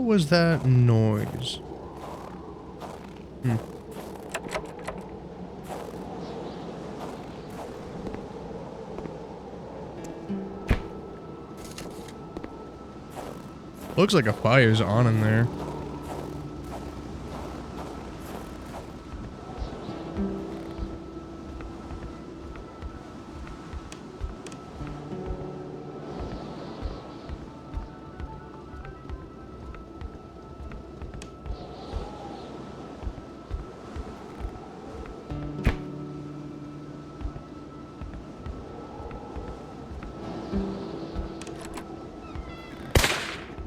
What was that noise? Looks like a fire's on in there.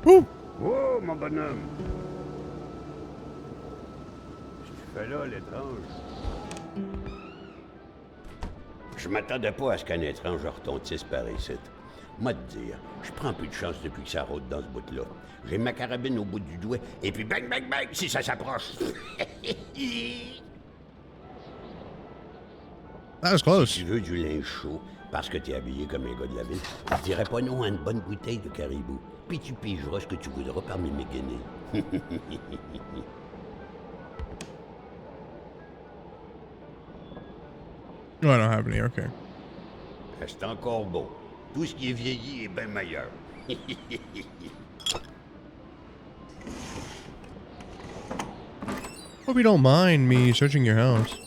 Woo! Oh, mon bonhomme! Qu'est-ce que tu fais là, l'étrange? Je m'attendais pas à ce qu'un étrange retontisse par ici. Moi te dire, je prends plus de chance depuis que ça rôde dans ce bout-là. J'ai ma carabine au bout du doigt, et puis bang, bang, bang, si ça s'approche. That was close. Si tu veux du linge chaud, parce que t'es habillé comme un gars de la ville, je dirais pas non à une bonne bouteille de caribou. Puis tu pigeras ce que tu voudras parmi mes guinées. No, I don't have any. Okay. C'est encore beau. Tout ce qui est vieilli est bien meilleur. Hope you don't mind me searching your house.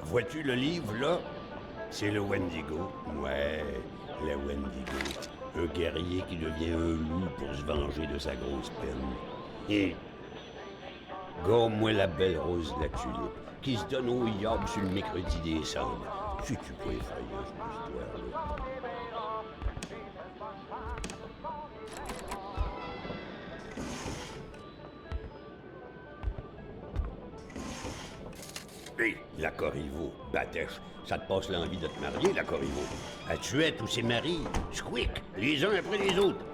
Vois-tu le livre, là? C'est le Wendigo. Ouais, le Wendigo. Un guerrier qui devient un loup pour se venger de sa grosse peine. Et... gomme-moi la belle rose de la tulipe, qui se donne au yob sur le mercredi des cendres. C'est-tu pas effrayant, cette histoire-là? Hé, la Corriveau, Batèche, ça te passe l'envie de te marier, la Corriveau. Elle tuait tous ses maris, squick, les uns après les autres.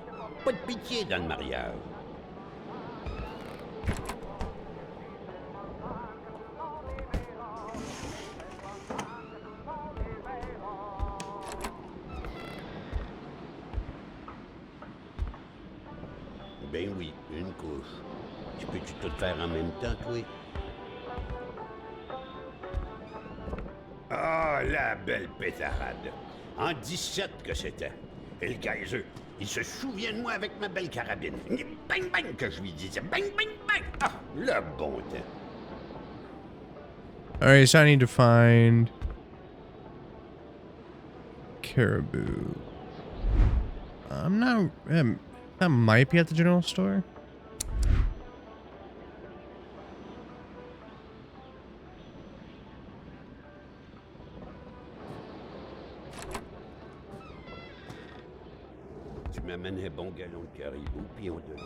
Pas de pitié dans le mariage. Ben oui, une couche. Tu peux-tu tout faire en même temps, toi? Ah, la belle pétarade. En 17 que c'était. Et le Kaiser, il se souvient de moi avec ma belle carabine. Bang, bang, que je lui disais. Bang, bang, bang. Ah, le bon temps. Alright, so I need to find caribou. I'm not... that might be at the general store. Tu m'amènes un bon galon de caribou, puis on devient...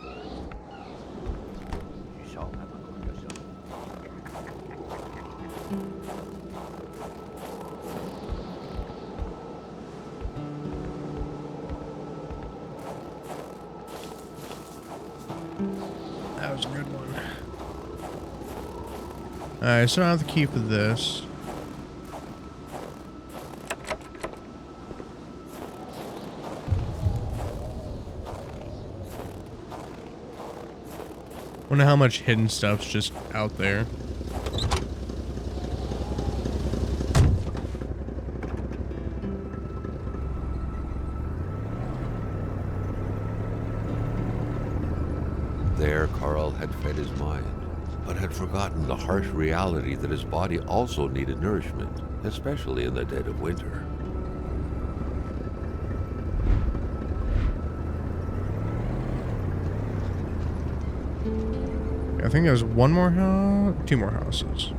Tu sors avant qu'on le sorte. That was a good one. Alright, so I have the key for this. Wonder how much hidden stuff's just out there. There, Carl had fed his mind, but had forgotten the harsh reality that his body also needed nourishment, especially in the dead of winter. I think there's one more house, two more houses.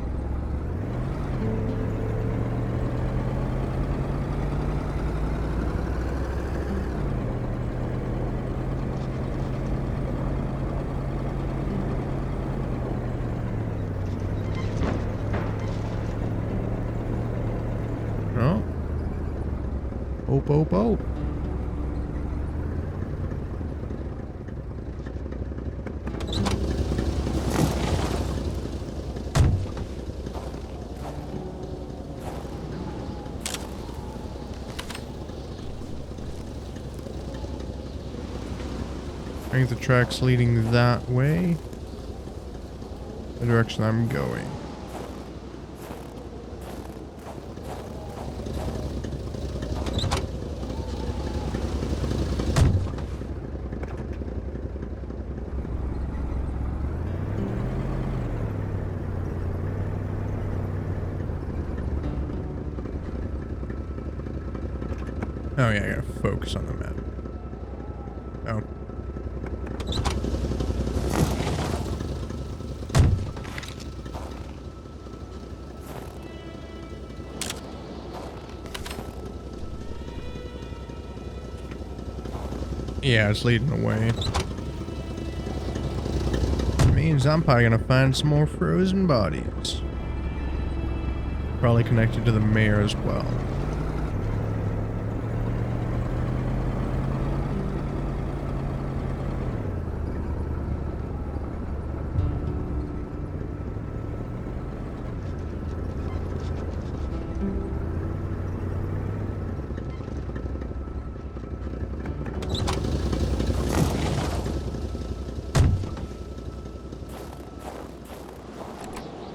No. Ope, ope, ope. I think the track's leading that way. The direction I'm going. Oh yeah, I gotta focus on the map. Oh. Yeah, it's leading the way. Means I'm probably gonna find some more frozen bodies. Probably connected to the mayor as well.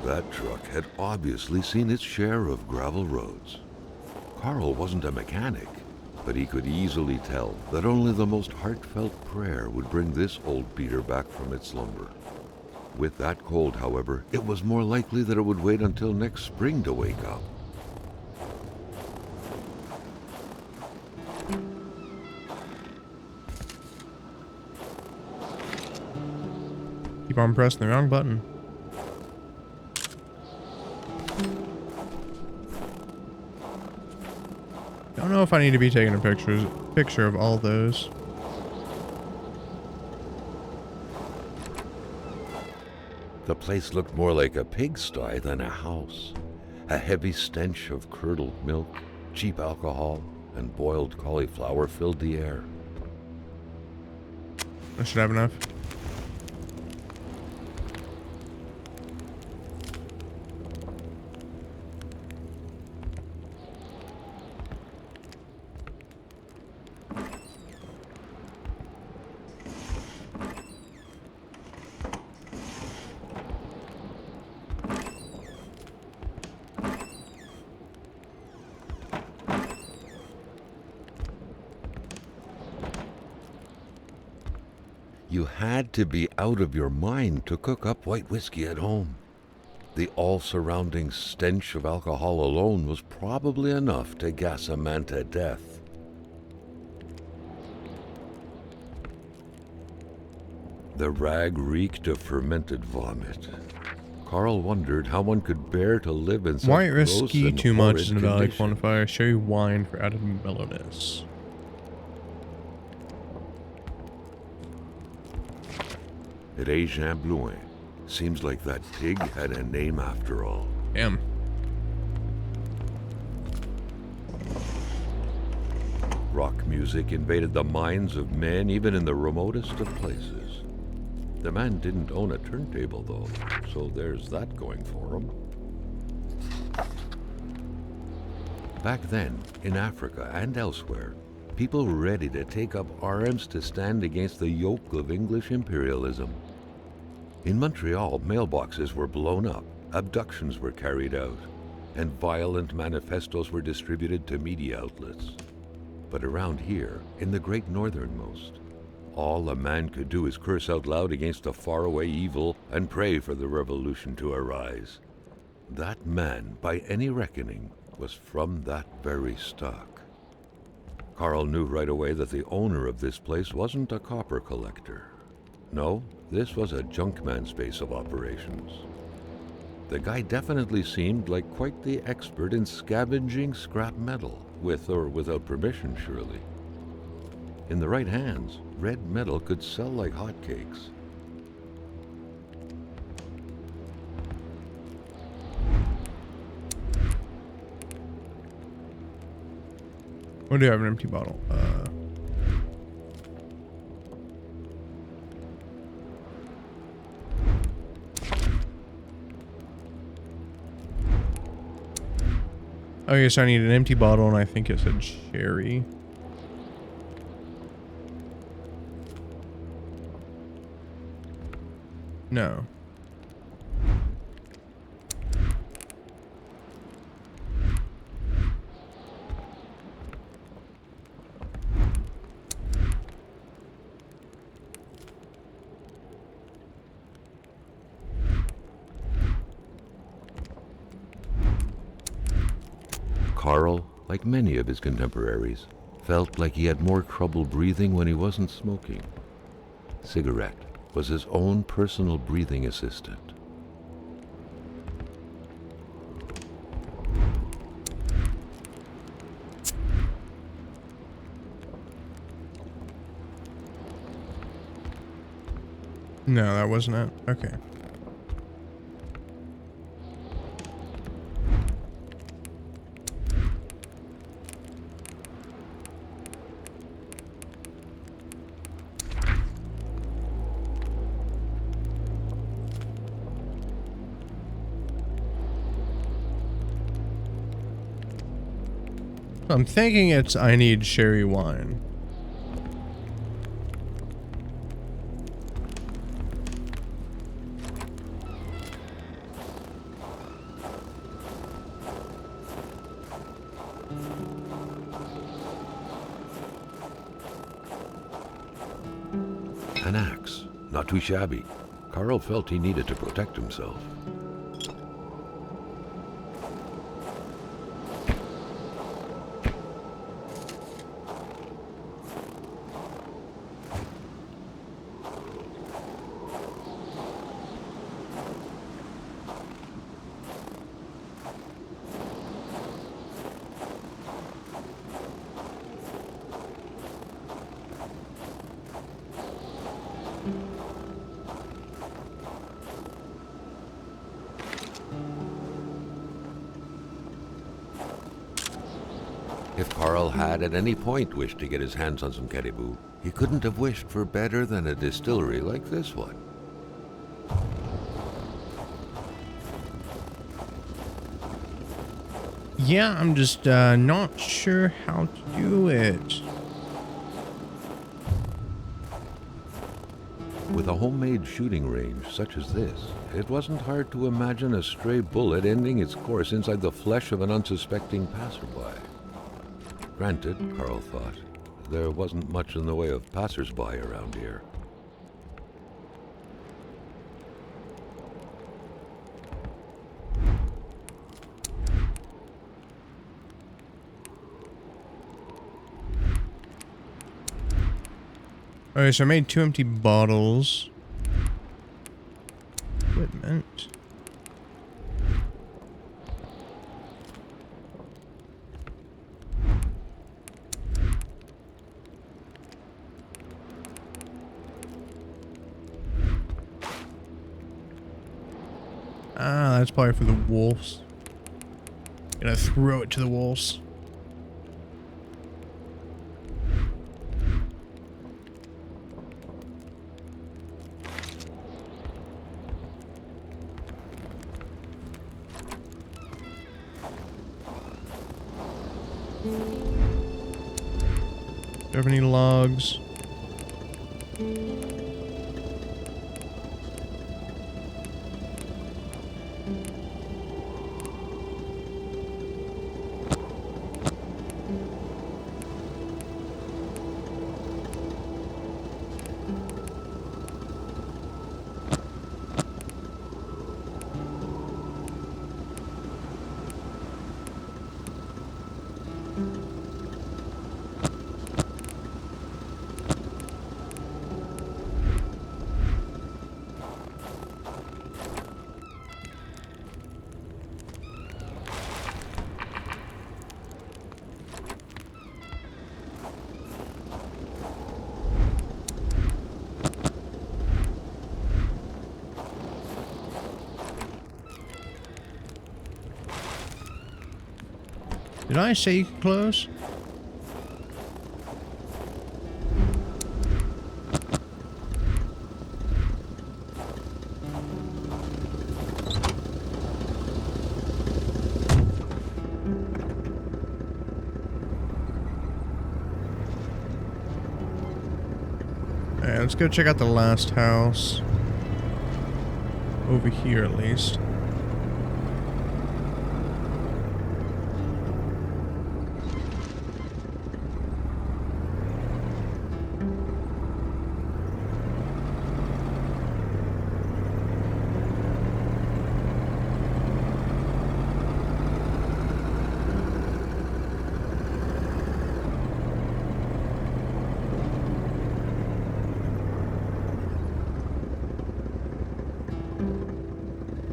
That truck had obviously seen its share of gravel roads. Carl wasn't a mechanic, but he could easily tell that only the most heartfelt prayer would bring this old beater back from its slumber. With that cold, however, it was more likely that it would wait until next spring to wake up. Keep on pressing the wrong button. Don't know if I need to be taking a picture of all those. The place looked more like a pigsty than a house. A heavy stench of curdled milk, cheap alcohol, and boiled cauliflower filled the air. I should have enough. You had to be out of your mind to cook up white whiskey at home. The all-surrounding stench of alcohol alone was probably enough to gas a man to death. The rag reeked of fermented vomit. Carl wondered how one could bear to live in such White gross whiskey and too much horrid is an invalid condition. quantifier. Sherry wine for added mellowness. At Jean Blouin. Seems like that pig had a name after all. Damn. Rock music invaded the minds of men even in the remotest of places. The man didn't own a turntable though, so there's that going for him. Back then, in Africa and elsewhere, people were ready to take up arms to stand against the yoke of English imperialism. In Montreal, mailboxes were blown up, abductions were carried out, and violent manifestos were distributed to media outlets. But around here, in the great northernmost, all a man could do is curse out loud against a faraway evil and pray for the revolution to arise. That man, by any reckoning, was from that very stock. Carl knew right away that the owner of this place wasn't a copper collector. No, this was a junkman's base of operations. The guy definitely seemed like quite the expert in scavenging scrap metal, with or without permission, surely. In the right hands, red metal could sell like hotcakes. What do you have? An empty bottle? Oh, yes, I need an empty bottle, and I think it said sherry. No. Carl, like many of his contemporaries, felt like he had more trouble breathing when he wasn't smoking. Cigarette was his own personal breathing assistant. No, that wasn't it. Okay. I'm thinking it's I need sherry wine. An axe, not too shabby. Carl felt he needed to protect himself. If Carl had at any point wished to get his hands on some caribou, he couldn't have wished for better than a distillery like this one. Yeah, I'm just not sure how to do it. With a homemade shooting range such as this, it wasn't hard to imagine a stray bullet ending its course inside the flesh of an unsuspecting passerby. Granted, Carl thought, there wasn't much in the way of passers-by around here. Okay, so I made 2 empty bottles. Equipment. Ah, that's probably for the wolves. Gonna throw it to the wolves. Do you have any logs? Did I say you could close? Alright, let's go check out the last house. over here at least.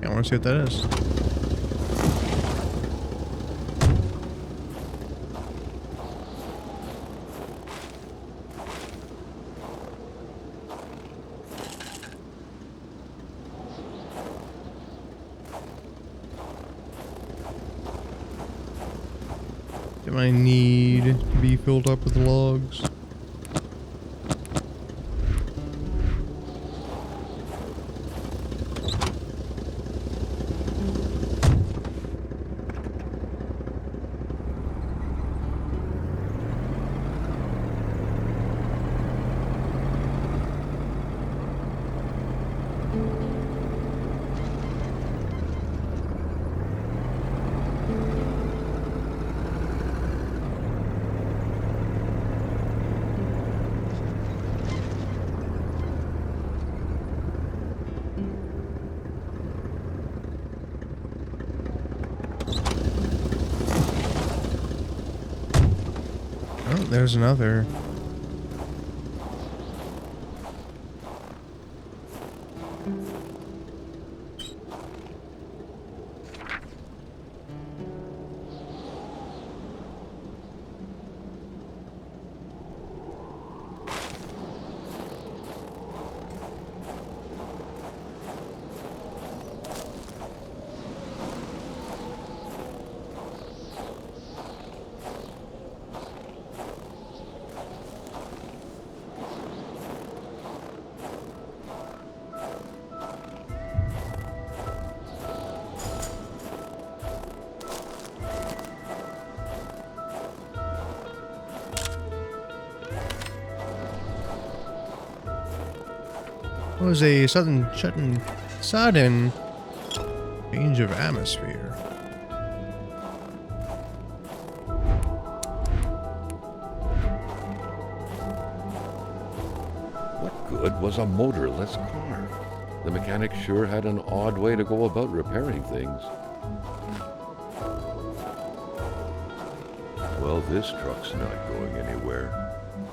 I want to see what that is. Do I need to be filled up with logs? Oh, there's another. What was a sudden change of atmosphere? What good was a motorless car? The mechanic sure had an odd way to go about repairing things. Well, this truck's not going anywhere.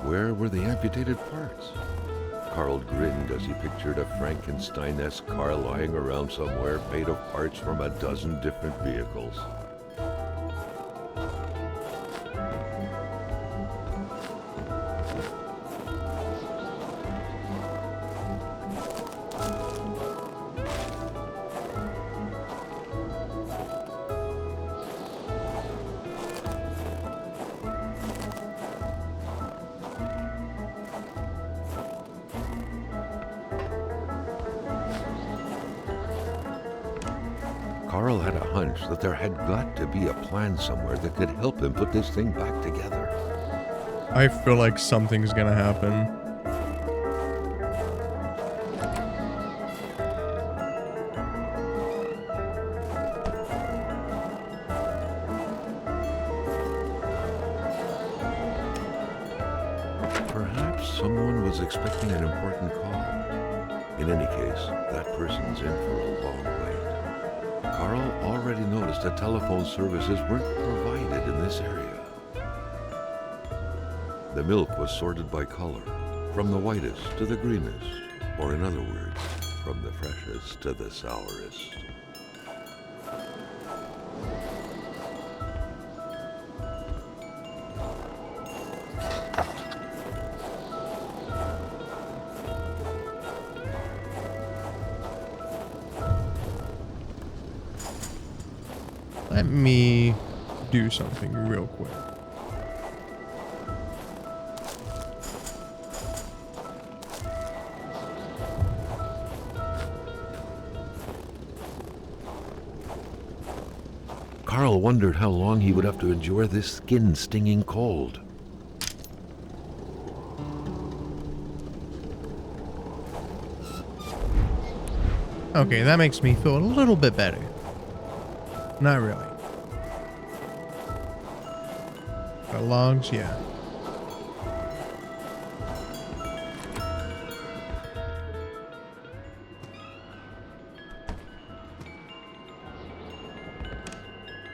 Where were the amputated parts? Carl grinned as he pictured a Frankenstein-esque car lying around somewhere made of parts from a dozen different vehicles. Carl had a hunch that there had got to be a plan somewhere that could help him put this thing back together. I feel like something's gonna happen. Perhaps someone was expecting an important call. In any case, that person's in for a long wait. Carl already noticed that telephone services weren't provided in this area. The milk was sorted by color, from the whitest to the greenest, or in other words, from the freshest to the sourest. Let me do something real quick. Carl wondered how long he would have to endure this skin-stinging cold. Okay, that makes me feel a little bit better. Not really. Got logs, yeah.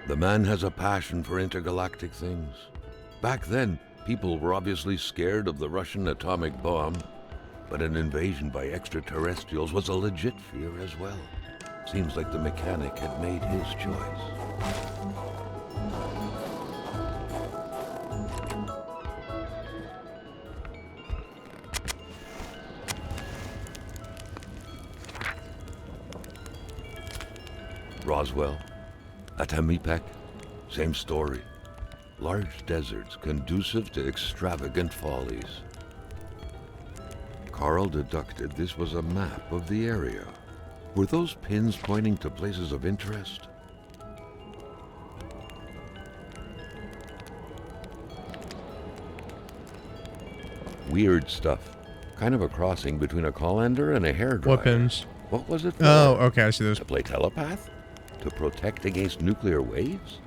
The man has a passion for intergalactic things. Back then, people were obviously scared of the Russian atomic bomb, but an invasion by extraterrestrials was a legit fear as well. Seems like the mechanic had made his choice. Roswell, Atamipek, same story. Large deserts conducive to extravagant follies. Carl deducted this was a map of the area. Were those pins pointing to places of interest? Weird stuff. Kind of a crossing between a colander and a hairdryer. What pins? What was it for? Oh, okay, I see those. To play telepath? To protect against nuclear waves?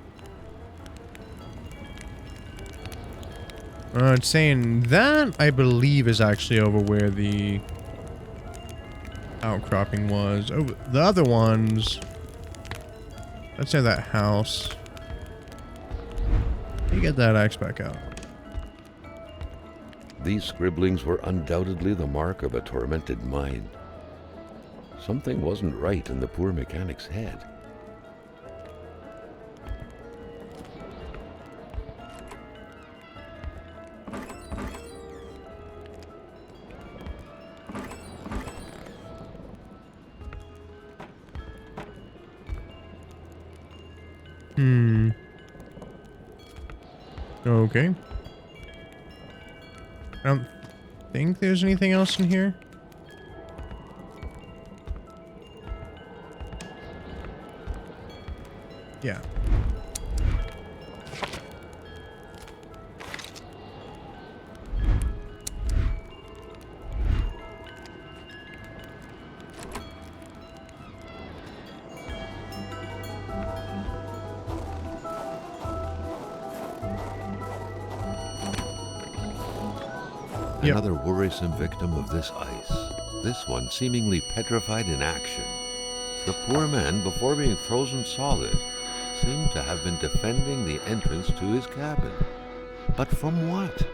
It's saying that, I believe, is actually over where the outcropping was. Oh, the other ones. Let's say that house. You get that axe back out. These scribblings were undoubtedly the mark of a tormented mind. Something wasn't right in the poor mechanic's head. Okay. I don't think there's anything else in here. Yeah. Another worrisome victim of this ice. This one seemingly petrified in action. The poor man, before being frozen solid, seemed to have been defending the entrance to his cabin. But from what?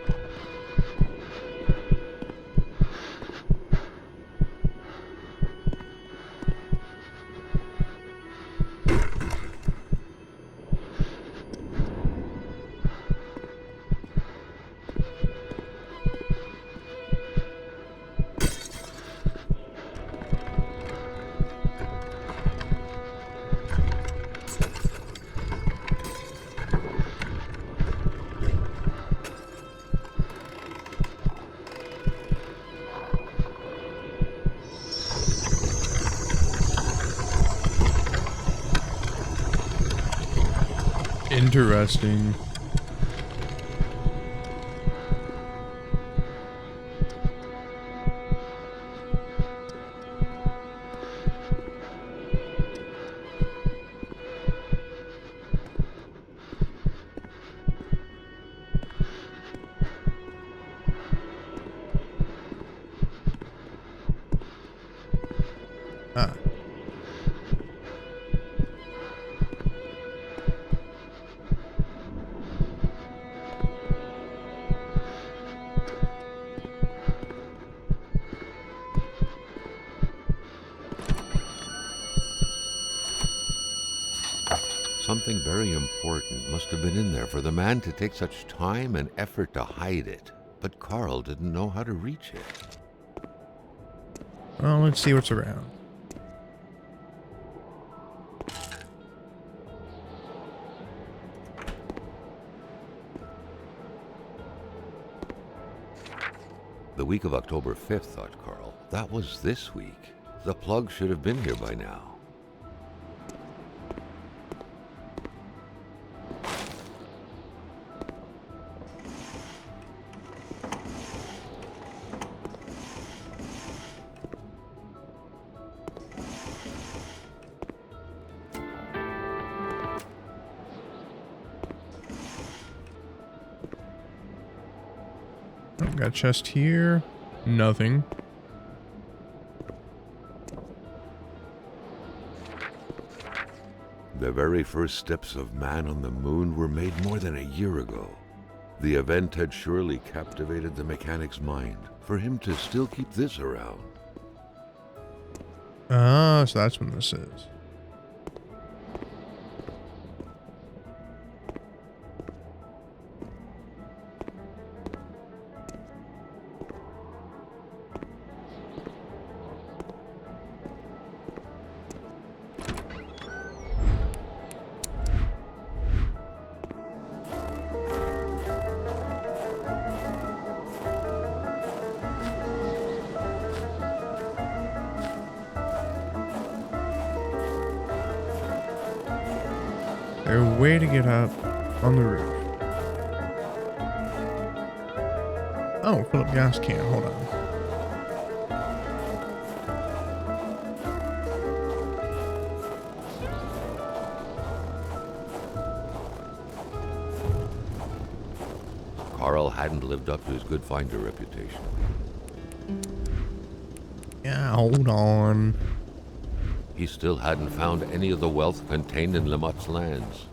Interesting. Ah. Something very important must have been in there for the man to take such time and effort to hide it. But Carl didn't know how to reach it. Well, let's see what's around. The week of October 5th, thought Carl. That was this week. The plug should have been here by now. Got a chest here. Nothing. The very first steps of man on the moon were made more than a year ago. The event had surely captivated the mechanic's mind for him to still keep this around. Ah, so that's when this is. There's a way to get up on the roof. Oh, fill up gas can. Hold on. Carl hadn't lived up to his good finder reputation. Yeah, hold on. He still hadn't found any of the wealth contained in Lamotte's lands.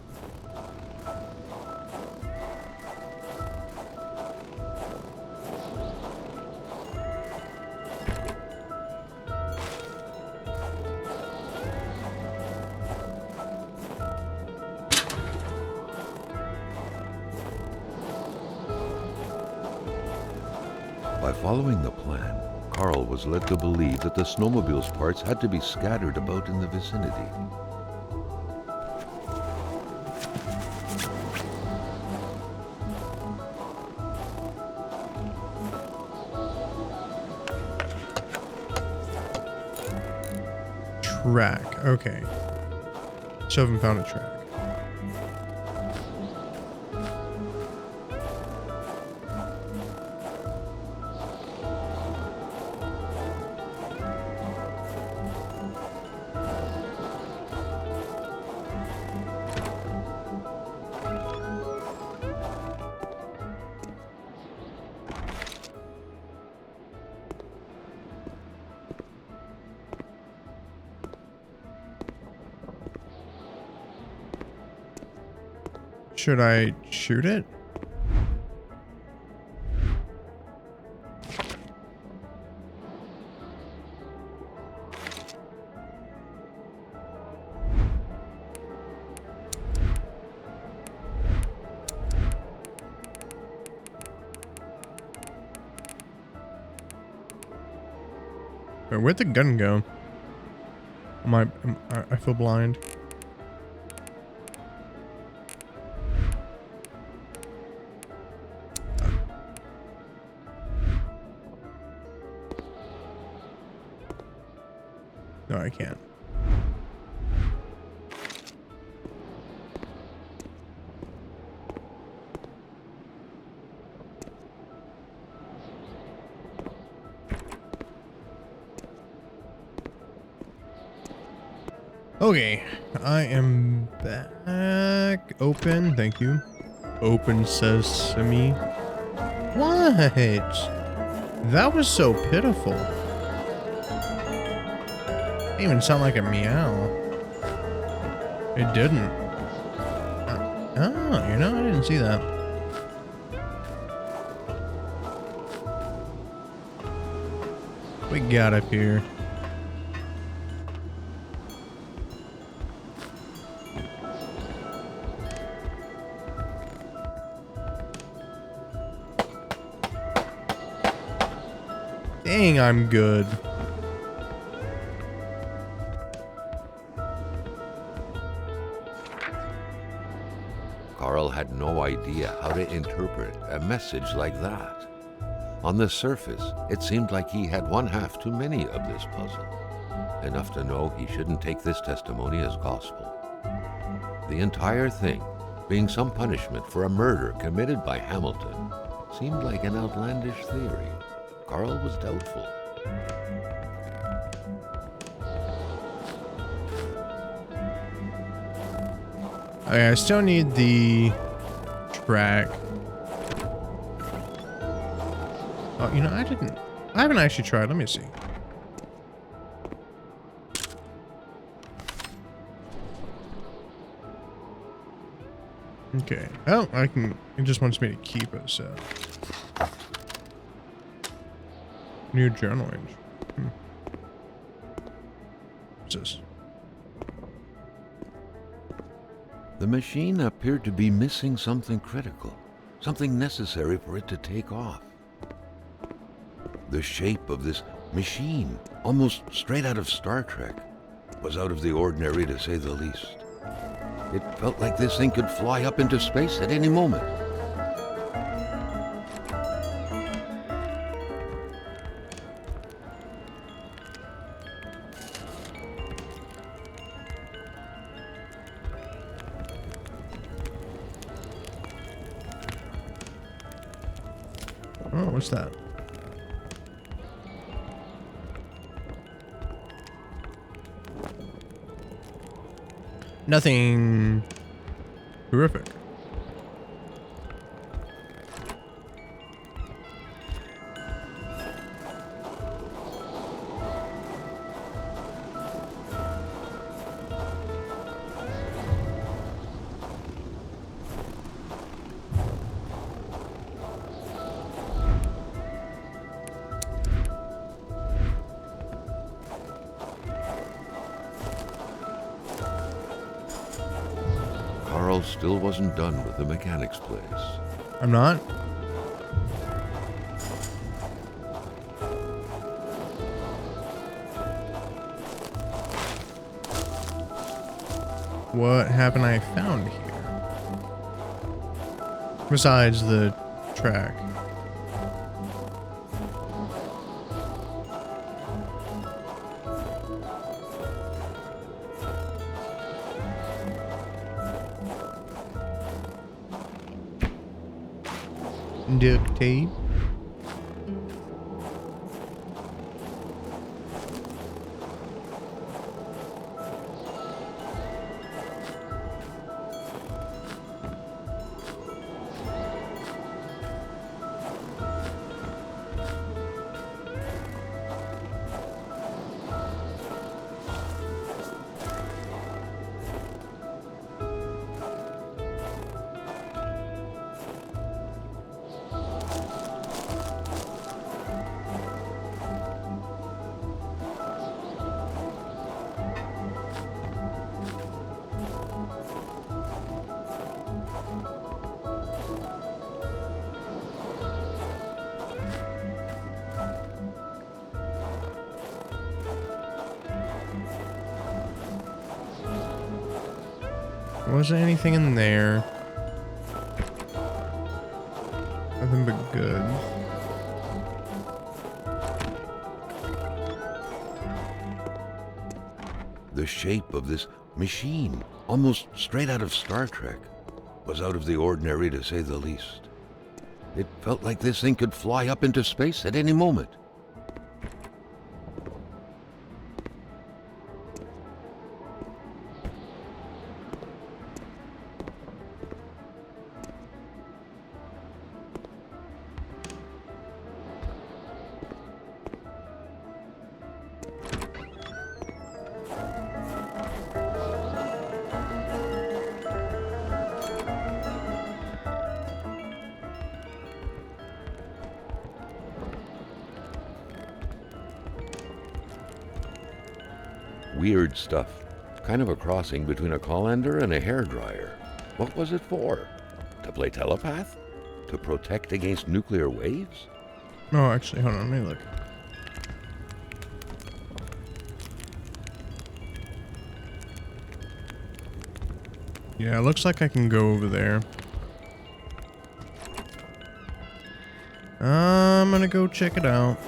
By following the plan, Carl was led to believe that the snowmobile's parts had to be scattered about in the vicinity. Track. Okay. So I haven't found a track. Should I shoot it? Wait, where'd the gun go? I feel blind. No, I can't. Okay, I am back. Open, thank you. Open sesame. What? That was so pitiful. It didn't even sound like a meow. It didn't. Oh, you know, I didn't see that. What we got up here? Dang, I'm good. Carl had no idea how to interpret a message like that. On the surface, it seemed like he had one half too many of this puzzle. Enough to know he shouldn't take this testimony as gospel. The entire thing, being some punishment for a murder committed by Hamilton, seemed like an outlandish theory. Carl was doubtful. Okay, I still need the track. Oh, you know, I haven't actually tried. Let me see. Okay. Oh, it just wants me to keep it, so. New journal entry. What's this? The machine appeared to be missing something critical, something necessary for it to take off. The shape of this machine, almost straight out of Star Trek, was out of the ordinary to say the least. It felt like this thing could fly up into space at any moment. Oh, what's that? Nothing horrific. Carl still wasn't done with the mechanic's place. I'm not? What haven't I found here? Besides the track. Duct tape. Wasn't anything in there. Nothing but good. The shape of this machine, almost straight out of Star Trek, was out of the ordinary to say the least. It felt like this thing could fly up into space at any moment. Weird stuff. Kind of a crossing between a colander and a hairdryer. What was it for? To play telepath? To protect against nuclear waves? Oh, actually, hold on, let me look. Yeah, it looks like I can go over there. I'm gonna go check it out.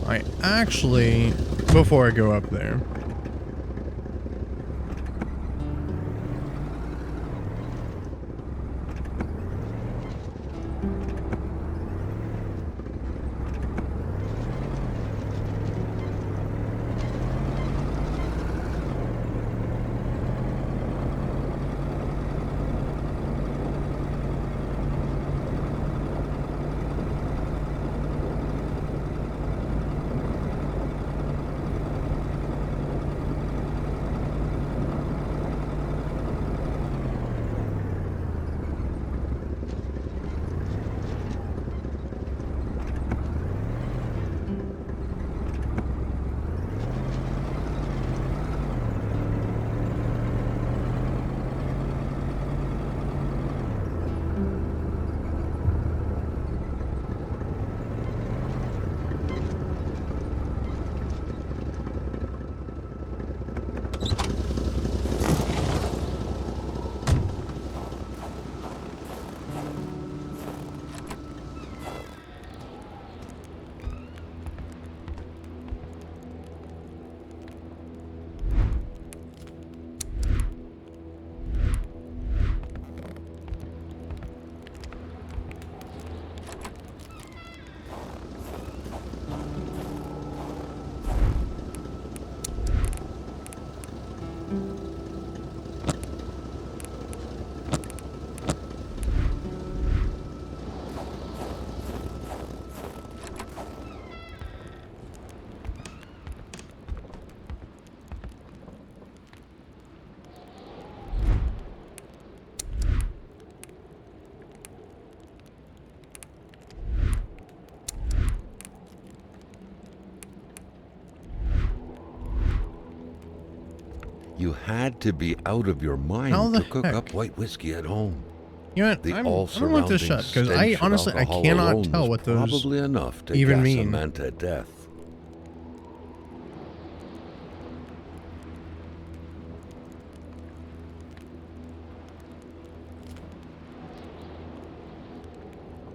I actually, before I go up there, You had to be out of your How mind the to cook heck? up white whiskey at home. You know what? The I'm gonna want this all-surrounding shut because I stench of honestly I alcohol cannot alone tell was what those probably enough to even gas mean. a man to death.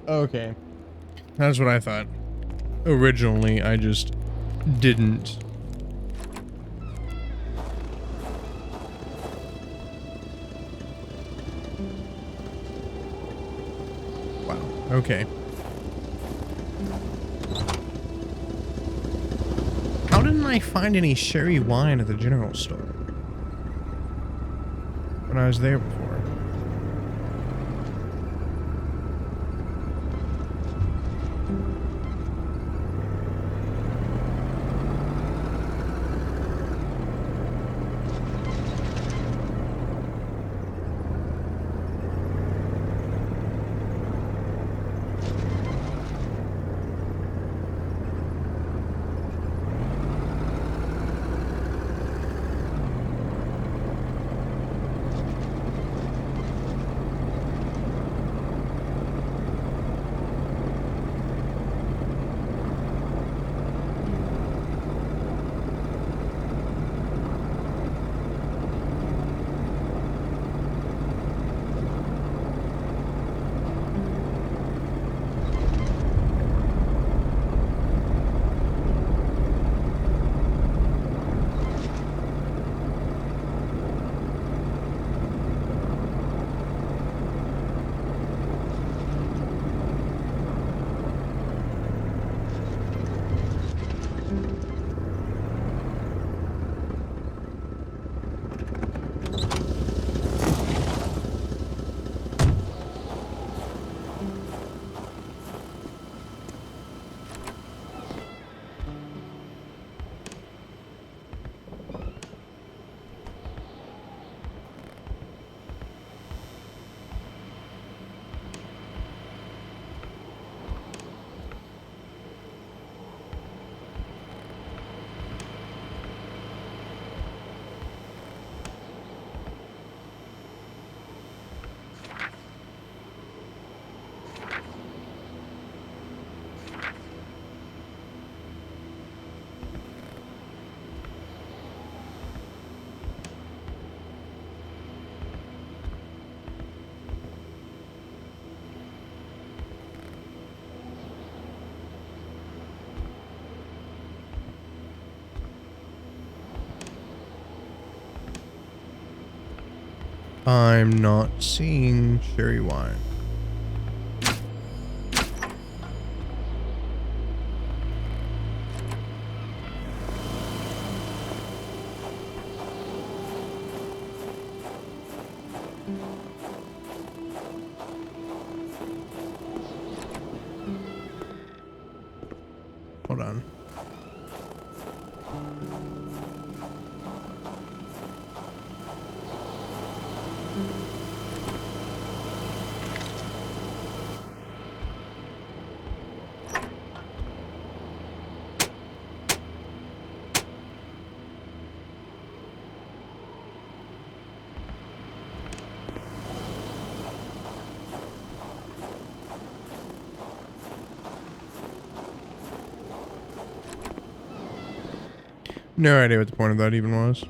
Okay, that's what I thought. Originally, I just didn't. Wow. Okay. How didn't I find any sherry wine at the general store when I was there before? I'm not seeing sherry wine. Hold on. No idea what the point of that even was.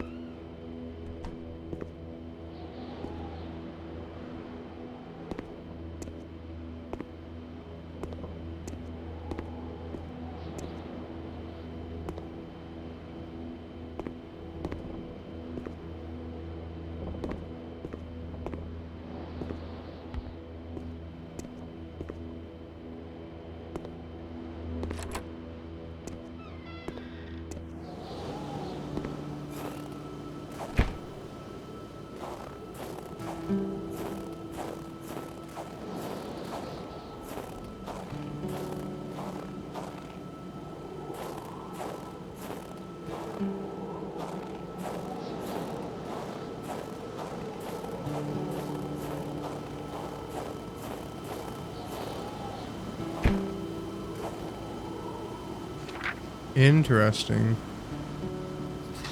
Interesting.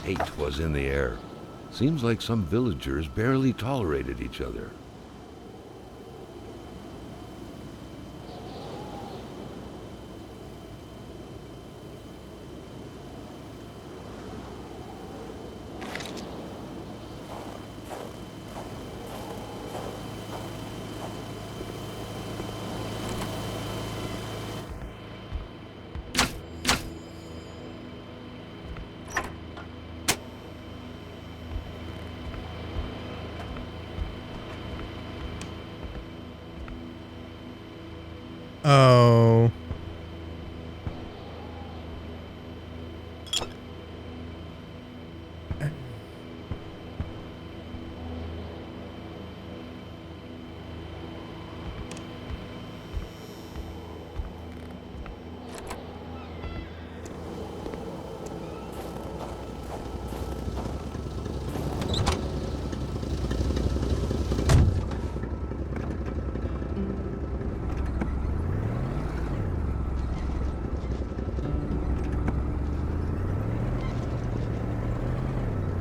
Hate was in the air. Seems like some villagers barely tolerated each other. Oh.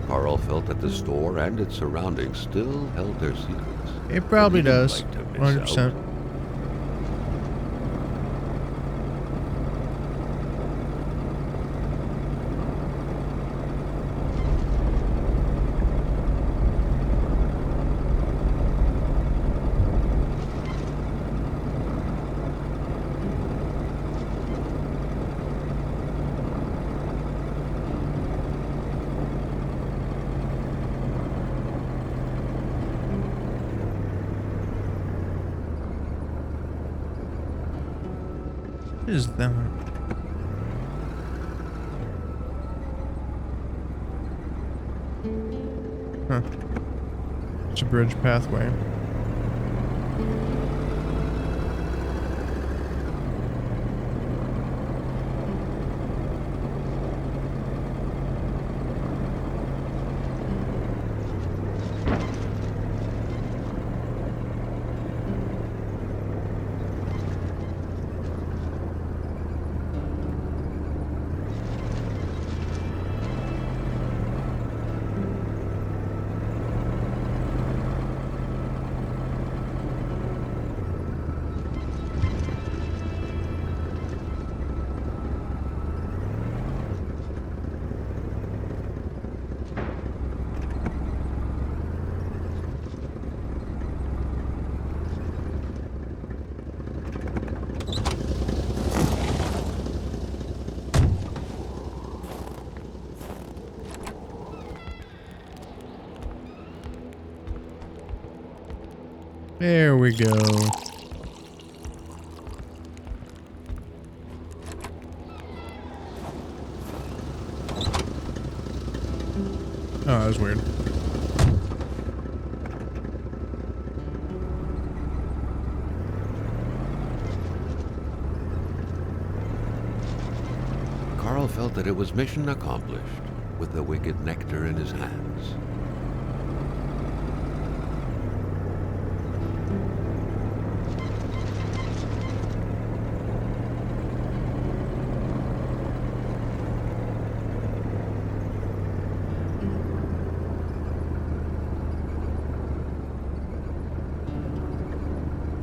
Carl felt that the store and its surroundings still held their secrets. It probably He didn't does. like to miss 100%. out. What is that? Huh. It's a bridge pathway. There we go. Oh, that was weird. Carl felt that it was mission accomplished with the wicked nectar in his hands.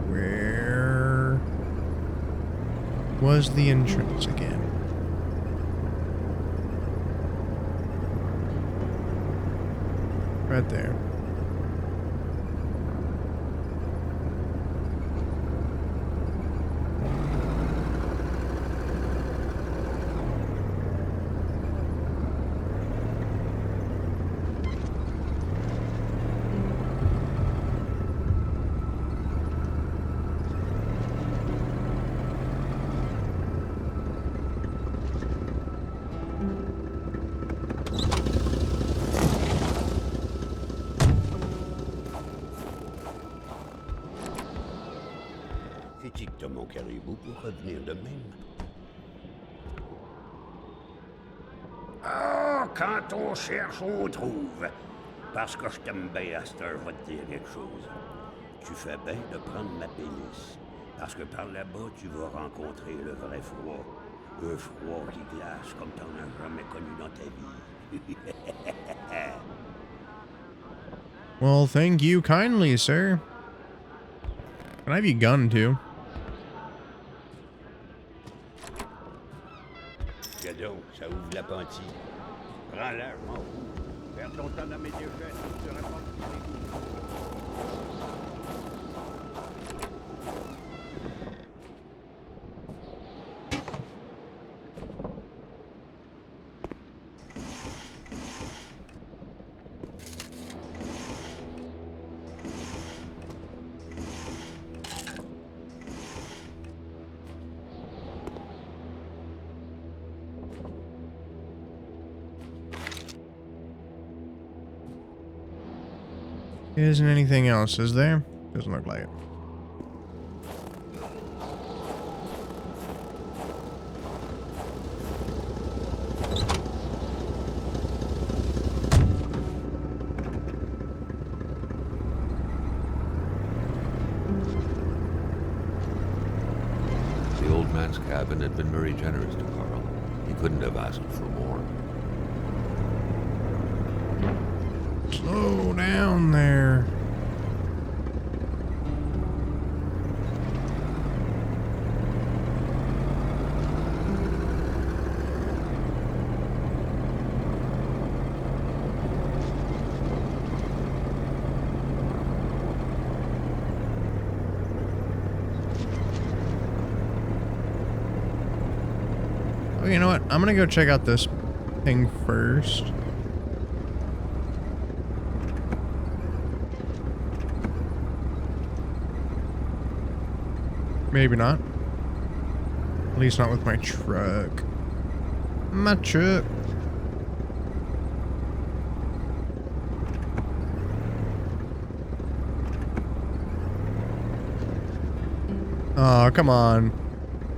Where was the entrance again? Right there. C'est-tu que t'as mon caribou pour revenir de même? Ah, quand on cherche, on trouve. Parce que je t'aime bien, à cette heure, je vais te dire quelque chose. Tu fais bien de prendre ma pénis. Parce que par là-bas, tu vas rencontrer le vrai froid. Un froid qui glace comme t'en as jamais connu dans ta vie. Well, thank you kindly, sir. Can I have your gun, too? Cadeau, ça ouvre l'appentis. Prends-la, je m'en fous. Perds ton temps dans mes deux gestes, tu seras pas Isn't anything else, is there? Doesn't look like it. The old man's cabin had been very generous to Carl. He couldn't have asked for more. Slow down there. Oh, you know what? I'm gonna go check out this thing first. Maybe not. At least not with my truck. My truck. Oh, come on.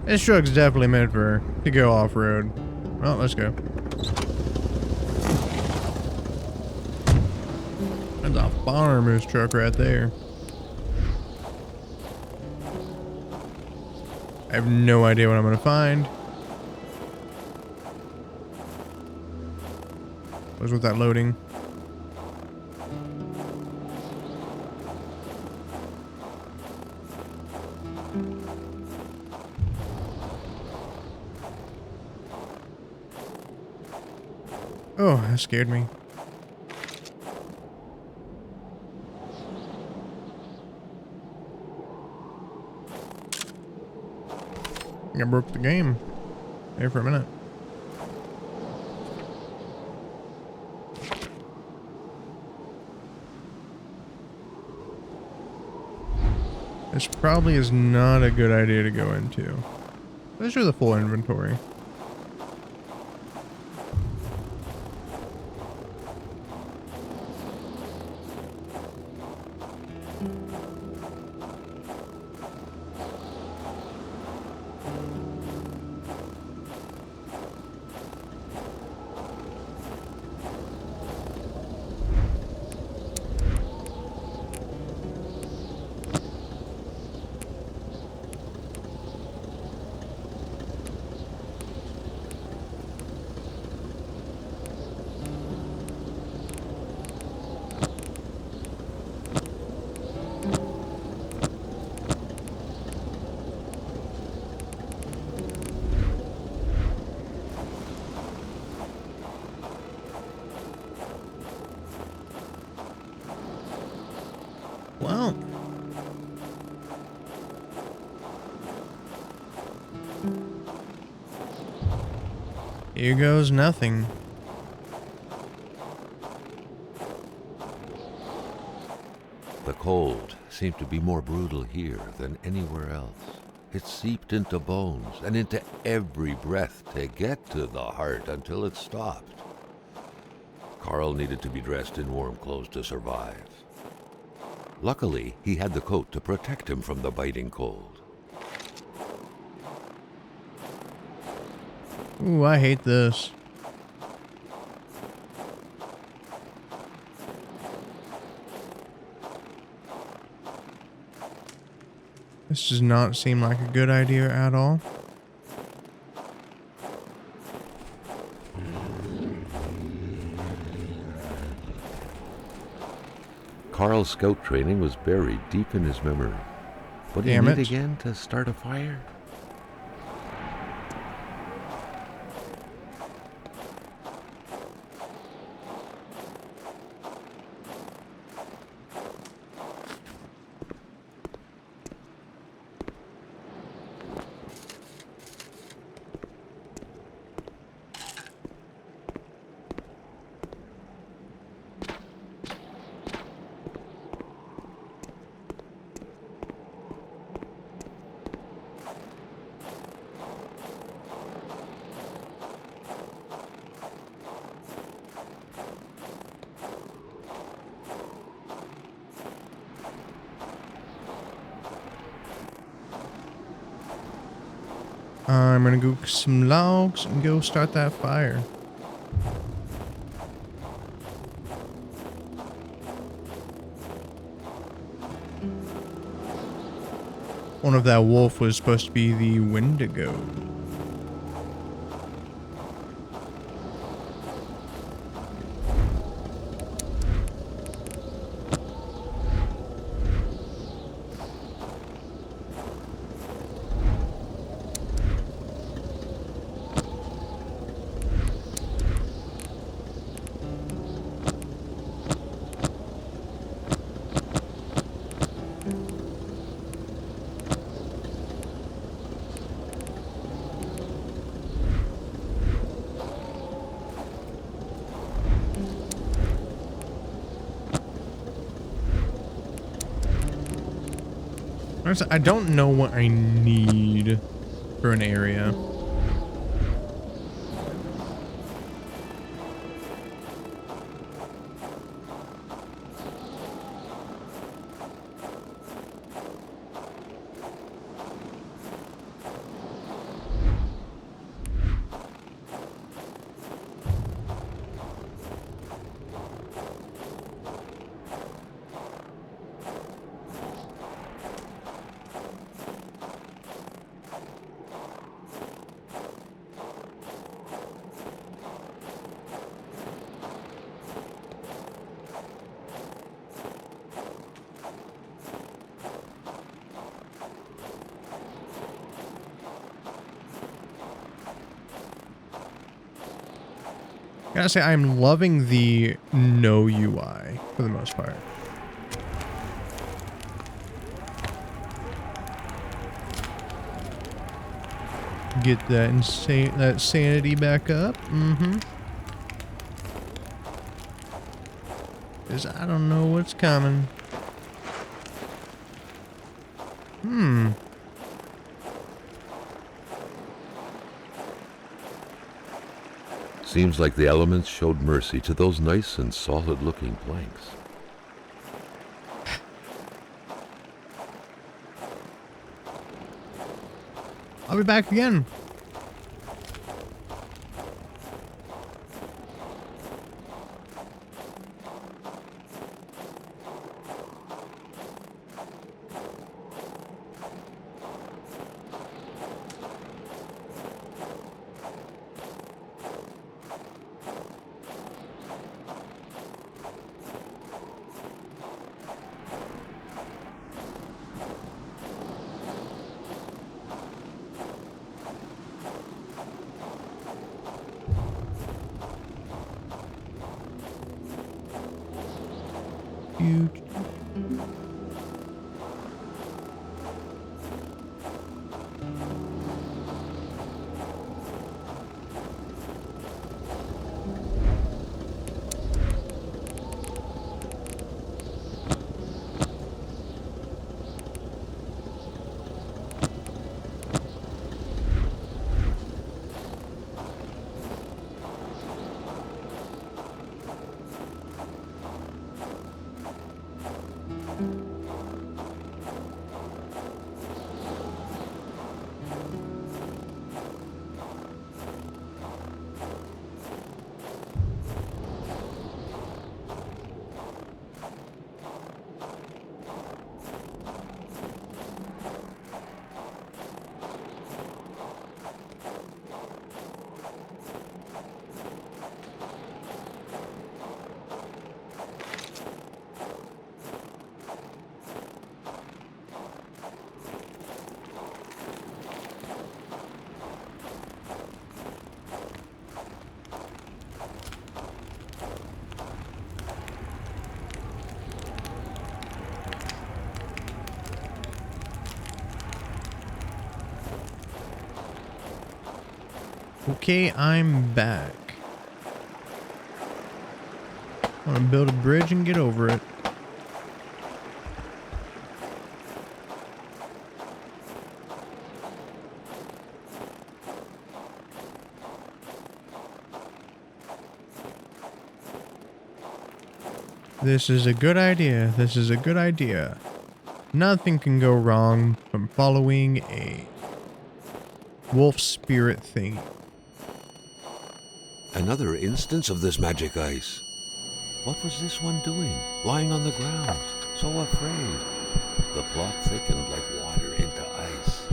This truck's definitely meant to go off-road. Well, let's go. That's a farmer's truck right there. I have no idea what I'm gonna find. What's with that loading? Oh, that scared me. I broke the game there for a minute. This probably is not a good idea to go into. Those are the full inventory. Well, here goes nothing. The cold seemed to be more brutal here than anywhere else. It seeped into bones and into every breath to get to the heart until it stopped. Carl needed to be dressed in warm clothes to survive. Luckily, he had the coat to protect him from the biting cold. Ooh, I hate this. This does not seem like a good idea at all. Carl's scout training was buried deep in his memory. Would he need again to start a fire? I'm gonna go get some logs and go start that fire. One of that wolf was supposed to be the Wendigo. I don't know what I need for an area. I gotta say, I'm loving the no UI for the most part. Get that sanity back up. Because I don't know what's coming. Hmm. Seems like the elements showed mercy to those nice and solid-looking planks. I'll be back again. Huge. Okay, I'm back. I want to build a bridge and get over it. This is a good idea. This is a good idea. Nothing can go wrong from following a wolf spirit thing. Another instance of this magic ice. What was this one doing, lying on the ground, so afraid? The plot thickened like water into ice.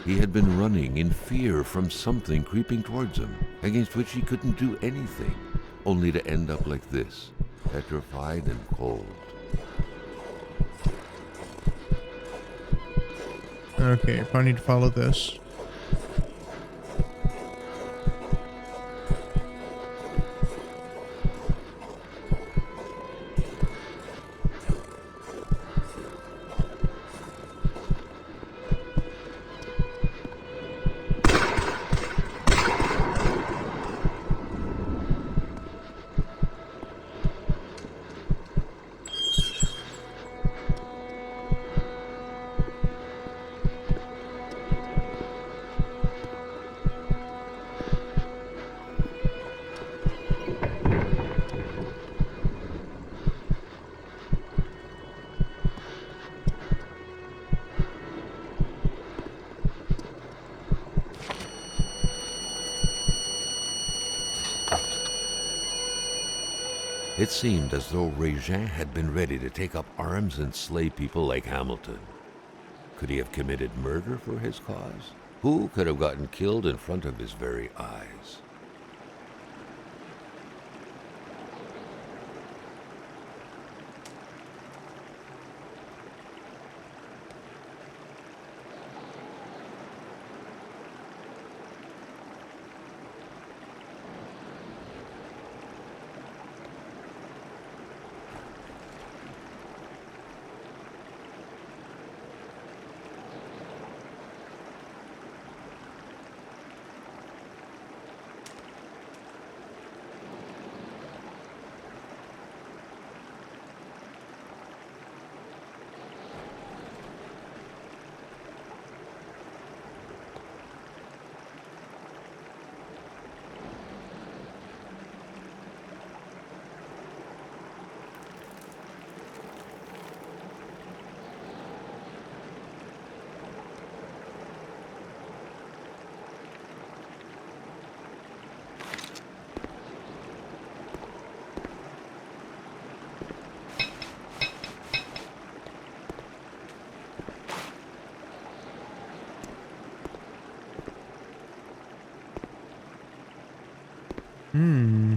He had been running in fear from something creeping towards him, against which he couldn't do anything, only to end up like this, petrified and cold. Okay, I need to follow this. It seemed as though Régin had been ready to take up arms and slay people like Hamilton. Could he have committed murder for his cause? Who could have gotten killed in front of his very eyes? Hmm.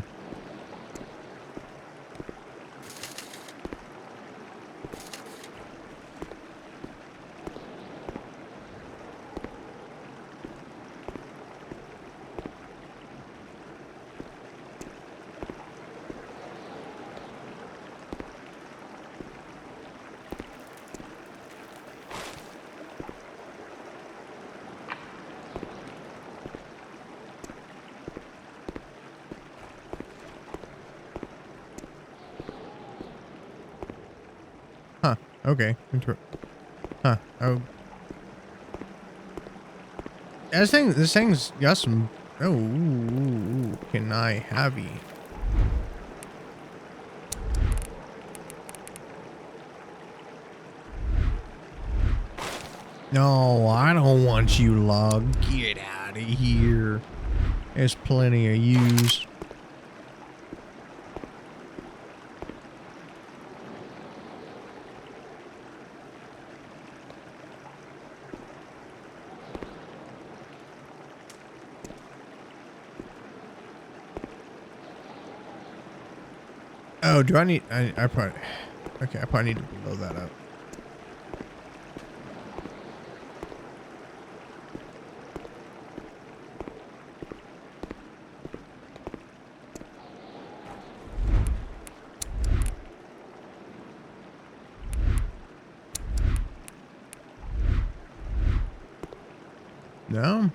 Huh. Okay. Huh. Oh. This thing's got some. Oh. Ooh, can I have ye? No, I don't want you, log. Get out of here. There's plenty of use. Oh, do I need? I probably. Okay, I probably need to blow that up. No.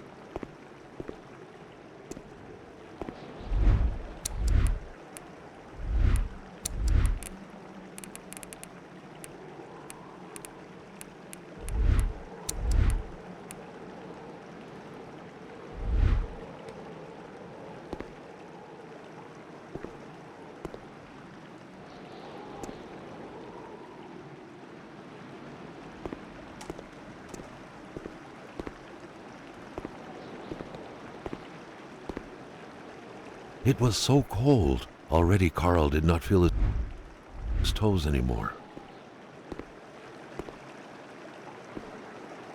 It was so cold. Already Carl did not feel his toes anymore.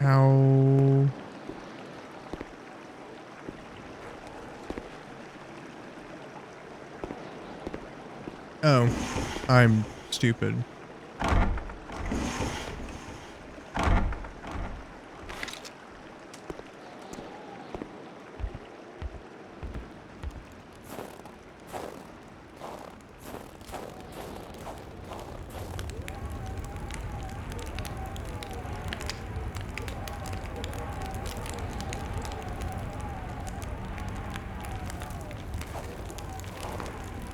How? Oh, I'm stupid.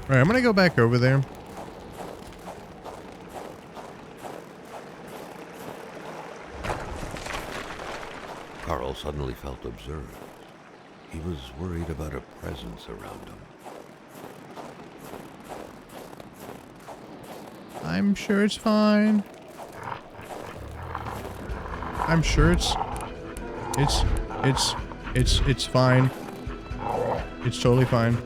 All right, I'm gonna go back over there. Carl suddenly felt observed. He was worried about a presence around him. I'm sure it's fine. I'm sure it's fine. It's totally fine.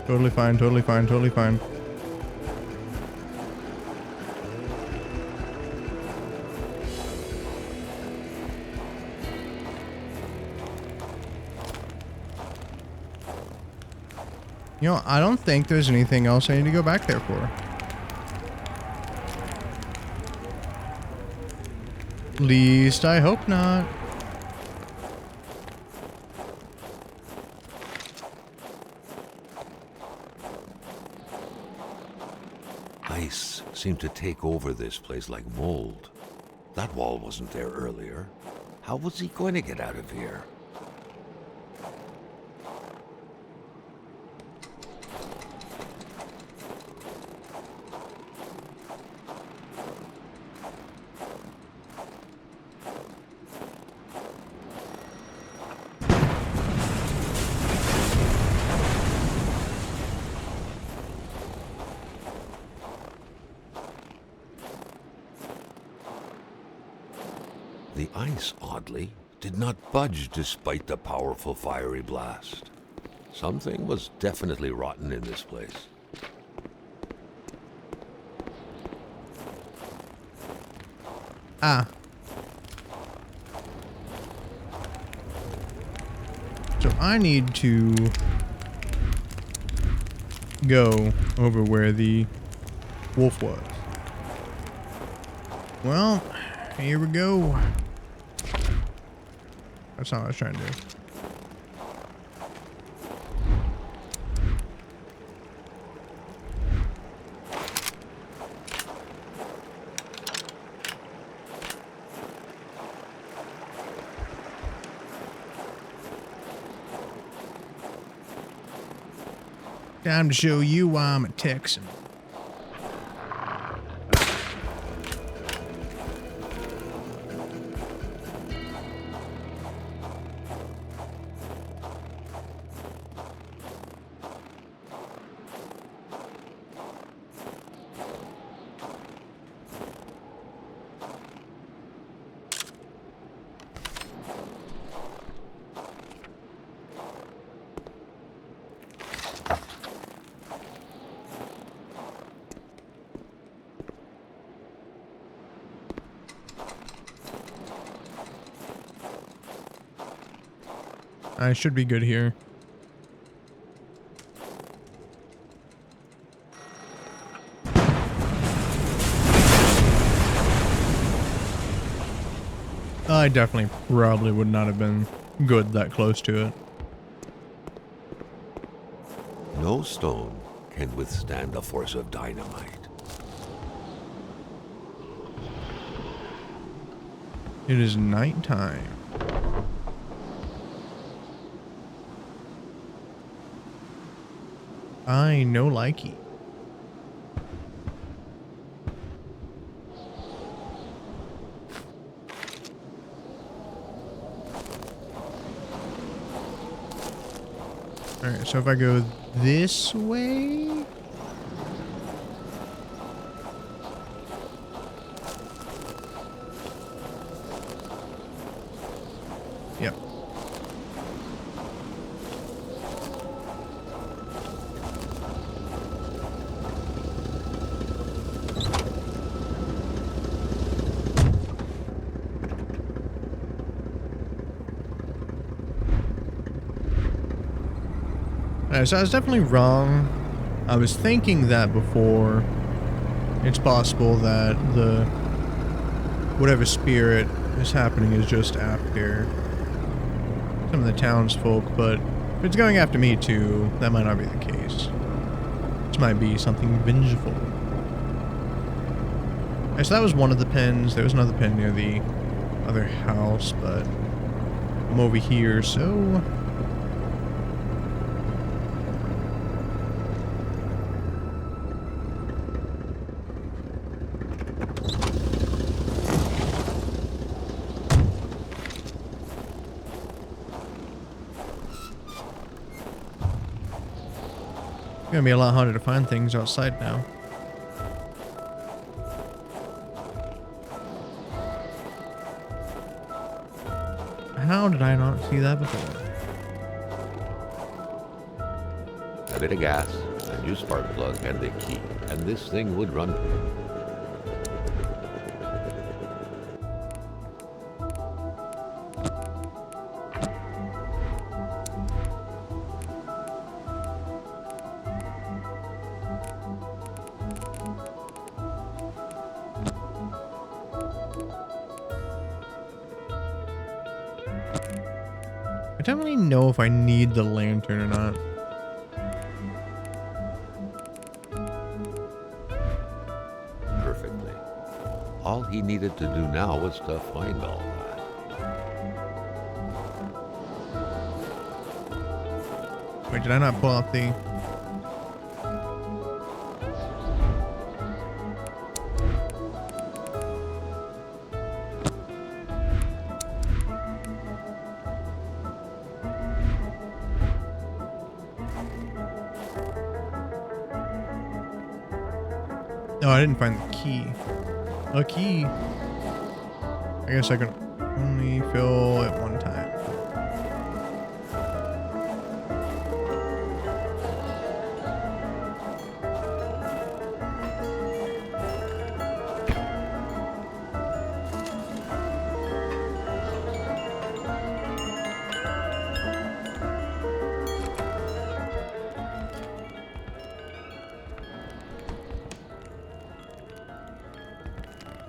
Totally fine, totally fine, totally fine. You know, I don't think there's anything else I need to go back there for. Least I hope not. Ice seemed to take over this place like mold. That wall wasn't there earlier. How was he going to get out of here? The ice, oddly, did not budge despite the powerful fiery blast. Something was definitely rotten in this place. Ah. I need to go over where the wolf was. Well, here we go. That's not what I was trying to do. Time to show you why I'm a Texan. I should be good here. I definitely probably would not have been good that close to it. No stone can withstand the force of dynamite. It is nighttime. I no likey. Alright, so if I go this way... Yep. So I was definitely wrong. I was thinking that before. It's possible that the whatever spirit is happening is just after some of the townsfolk, but if it's going after me too, that might not be the case. This might be something vengeful. Alright, so that was one of the pens. There was another pen near the other house, but I'm over here, so... It's gonna be a lot harder to find things outside now. How did I not see that before? A bit of gas, a new spark plug, and a key, and this thing would run. I don't really know if I need the lantern or not. Perfectly. All he needed to do now was to find all that. Wait, did I not pull out the... No, I didn't find the key. A key. I guess I can only fill at one time.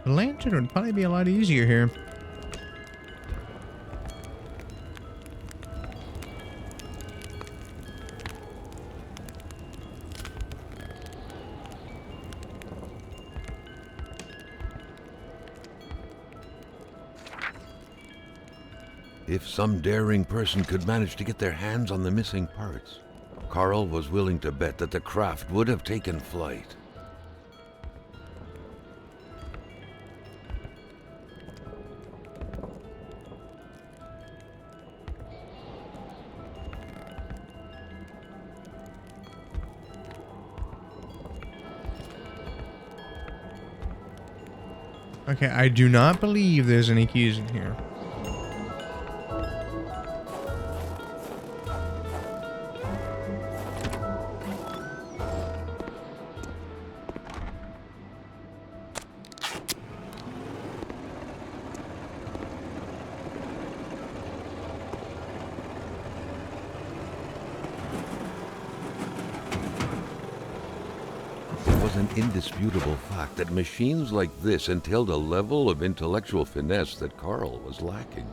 The lantern would probably be a lot easier here. If some daring person could manage to get their hands on the missing parts, Carl was willing to bet that the craft would have taken flight. Okay, I do not believe there's any keys in here. It was an indisputable fact that machines like this entailed a level of intellectual finesse that Carl was lacking.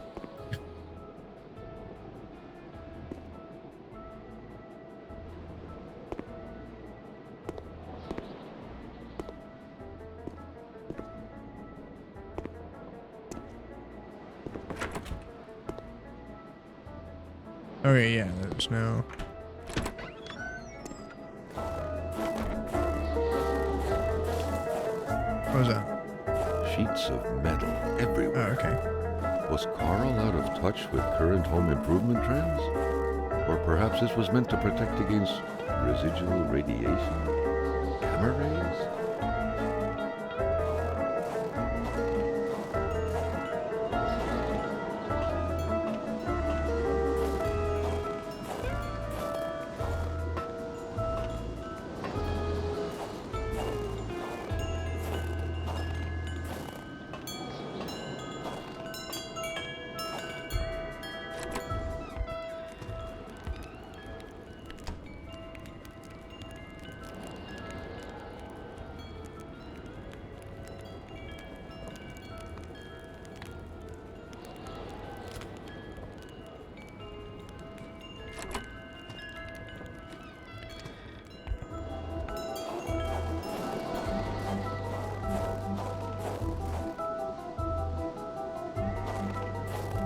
Okay, yeah, there's no... What was that? Sheets of metal everywhere. Oh, okay. Was Carl out of touch with current home improvement trends? Or perhaps this was meant to protect against residual radiation? Gamma rays?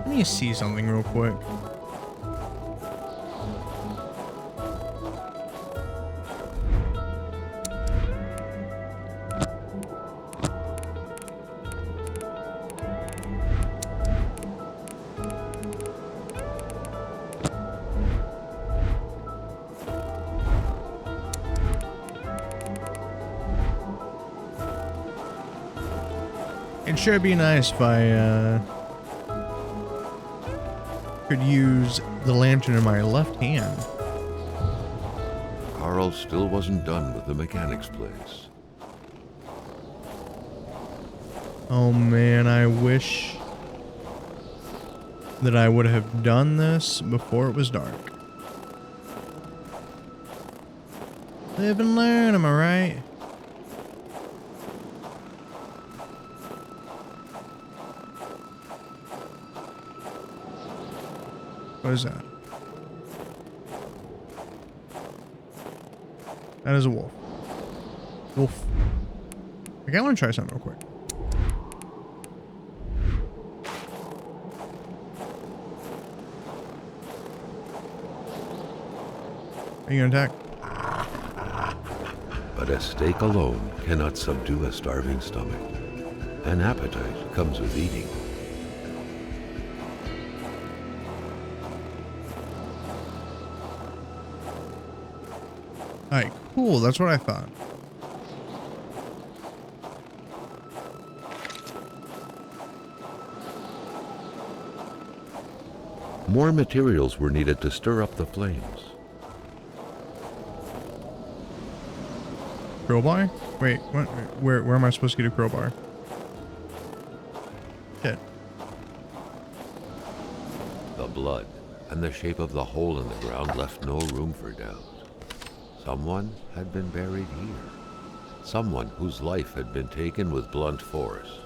Let me see something real quick. It'd sure be nice if I could use the lantern in my left hand. Carl still wasn't done with the mechanic's place. Oh man, I wish that I would have done this before it was dark. Live and learn, am I right? What is that? That is a wolf. Wolf. Okay, I want to try something real quick. Are you gonna attack? But a steak alone cannot subdue a starving stomach. An appetite comes with eating. Alright, cool. That's what I thought. More materials were needed to stir up the flames. Crowbar? Wait, what? Where am I supposed to get a crowbar? Shit. The blood and the shape of the hole in the ground left no room for doubt. Someone had been buried here. Someone whose life had been taken with blunt force.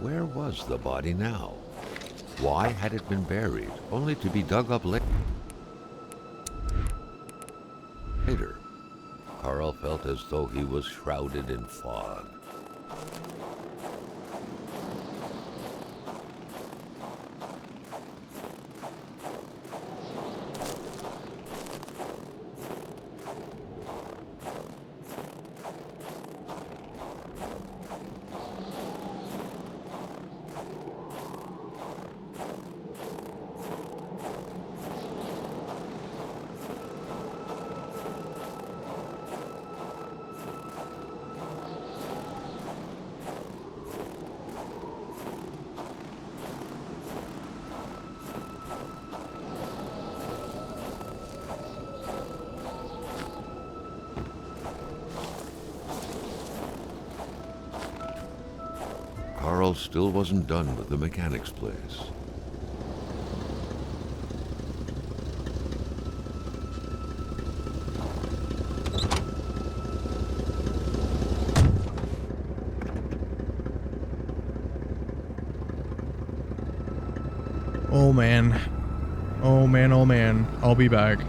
Where was the body now? Why had it been buried, only to be dug up later? Carl felt as though he was shrouded in fog. Carl still wasn't done with the mechanic's place. Oh man. Oh man, oh man. I'll be back.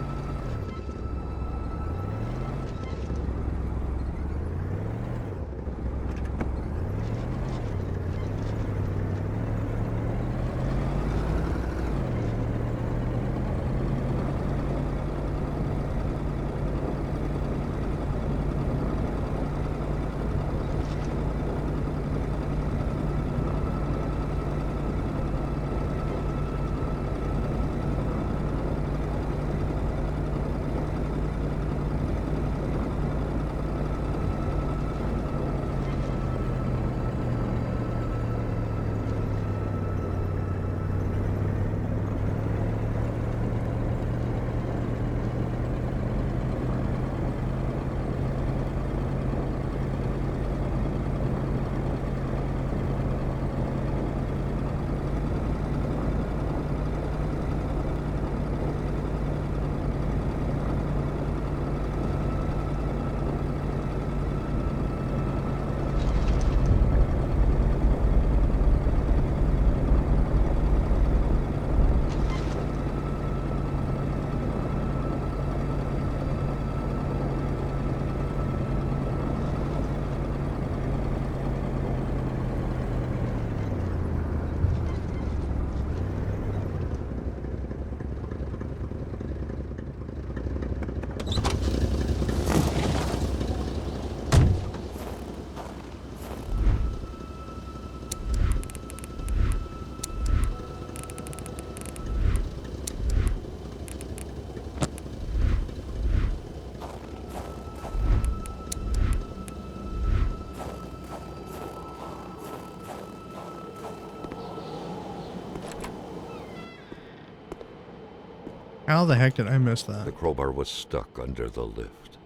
How the heck did I miss that? The crowbar was stuck under the lift.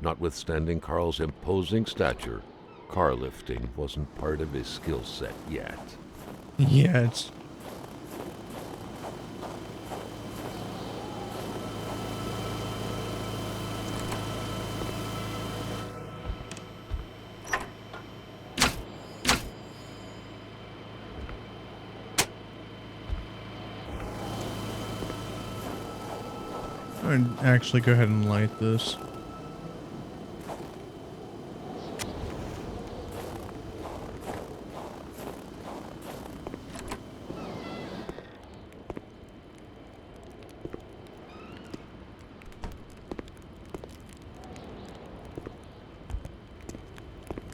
Notwithstanding Carl's imposing stature, car lifting wasn't part of his skill set yet. Yeah, it's... I'm gonna actually go ahead and light this.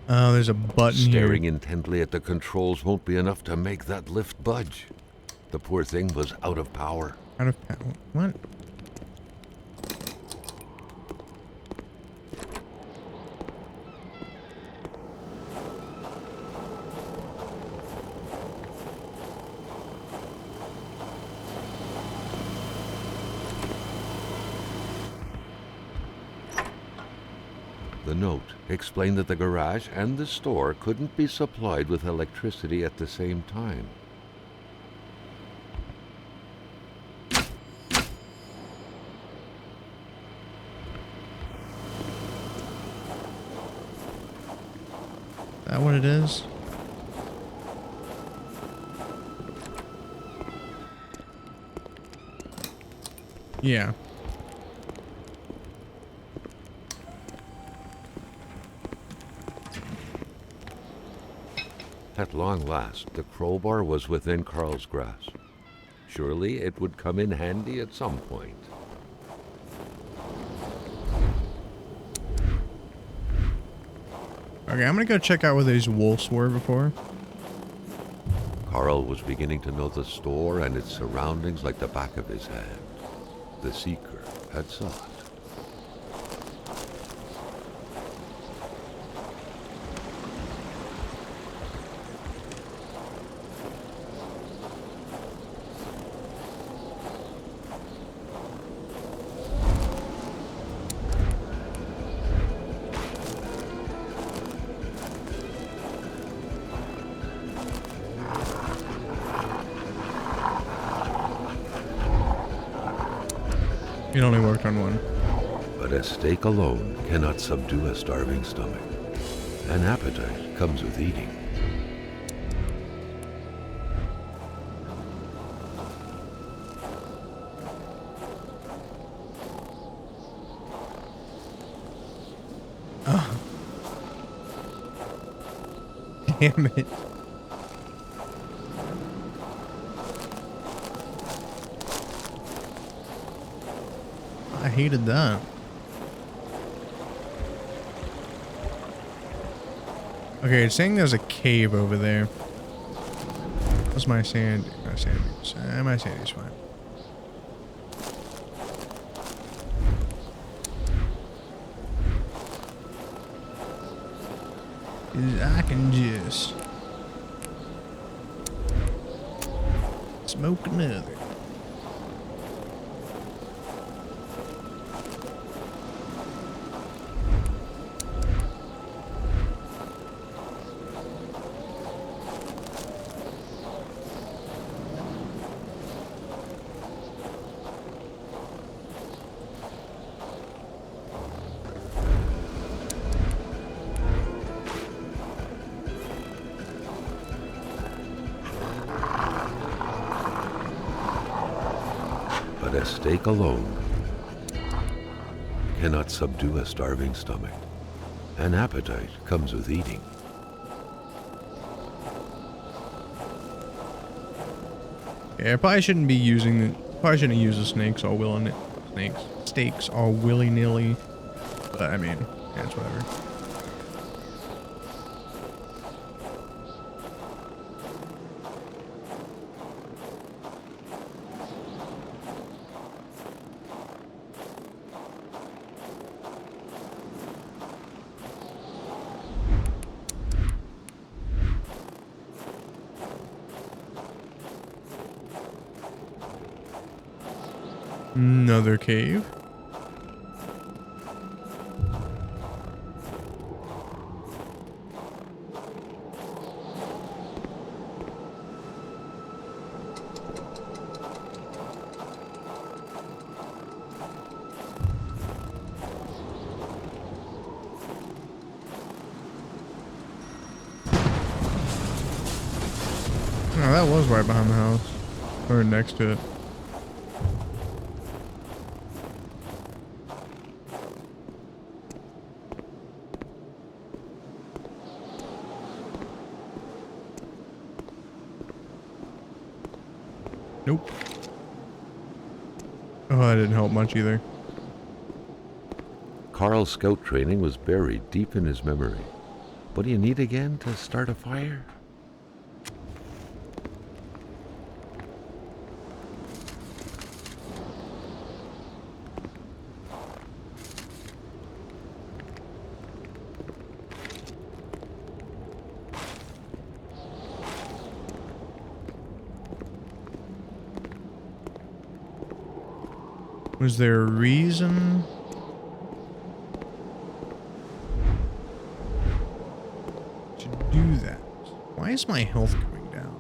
Oh, there's a button here. Staring intently at the controls won't be enough to make that lift budge. The poor thing was out of power. Out of power. What? The note explained that the garage and the store couldn't be supplied with electricity at the same time. Is that what it is? Yeah. At long last, the crowbar was within Carl's grasp. Surely it would come in handy at some point. Okay, I'm gonna go check out where these wolves were before. Carl was beginning to know the store and its surroundings like the back of his hand. The seeker had sought. It only worked on one. But a steak alone cannot subdue a starving stomach. An appetite comes with eating. Oh. Damn it. I hated that. Okay, it's saying there's a cave over there. What's my sand? My sandy's fine. I can just smoke another. But a steak alone cannot subdue a starving stomach. An appetite comes with eating. Yeah, I probably shouldn't be using the. Probably shouldn't use the snakes all steaks all willy nilly. But I mean, yeah, it's whatever. Another cave. Oh, that was right behind the house. Or next to it. Nope. Oh, that didn't help much either. Carl's scout training was buried deep in his memory. What do you need again to start a fire? Was there a reason? To do that? Why is my health going down?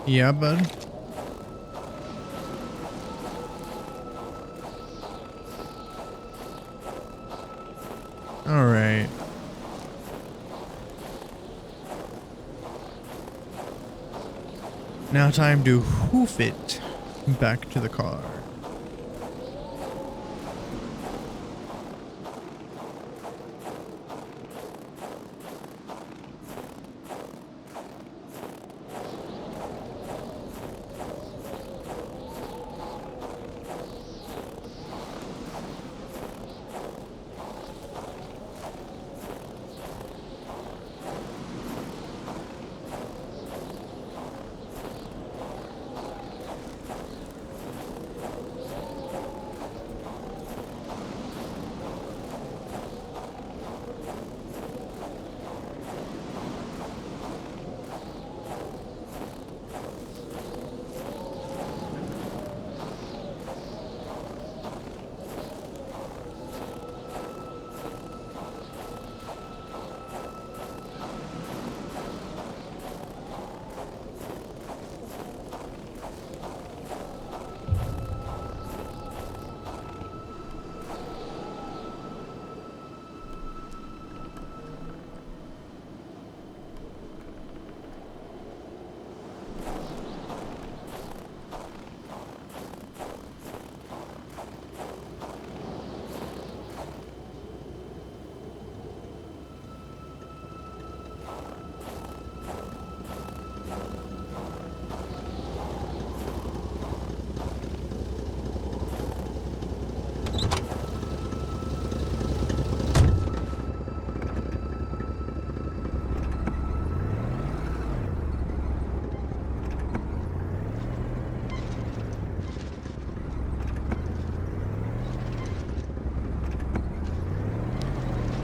Yeah, bud. All right. Now time to hoof it back to the car.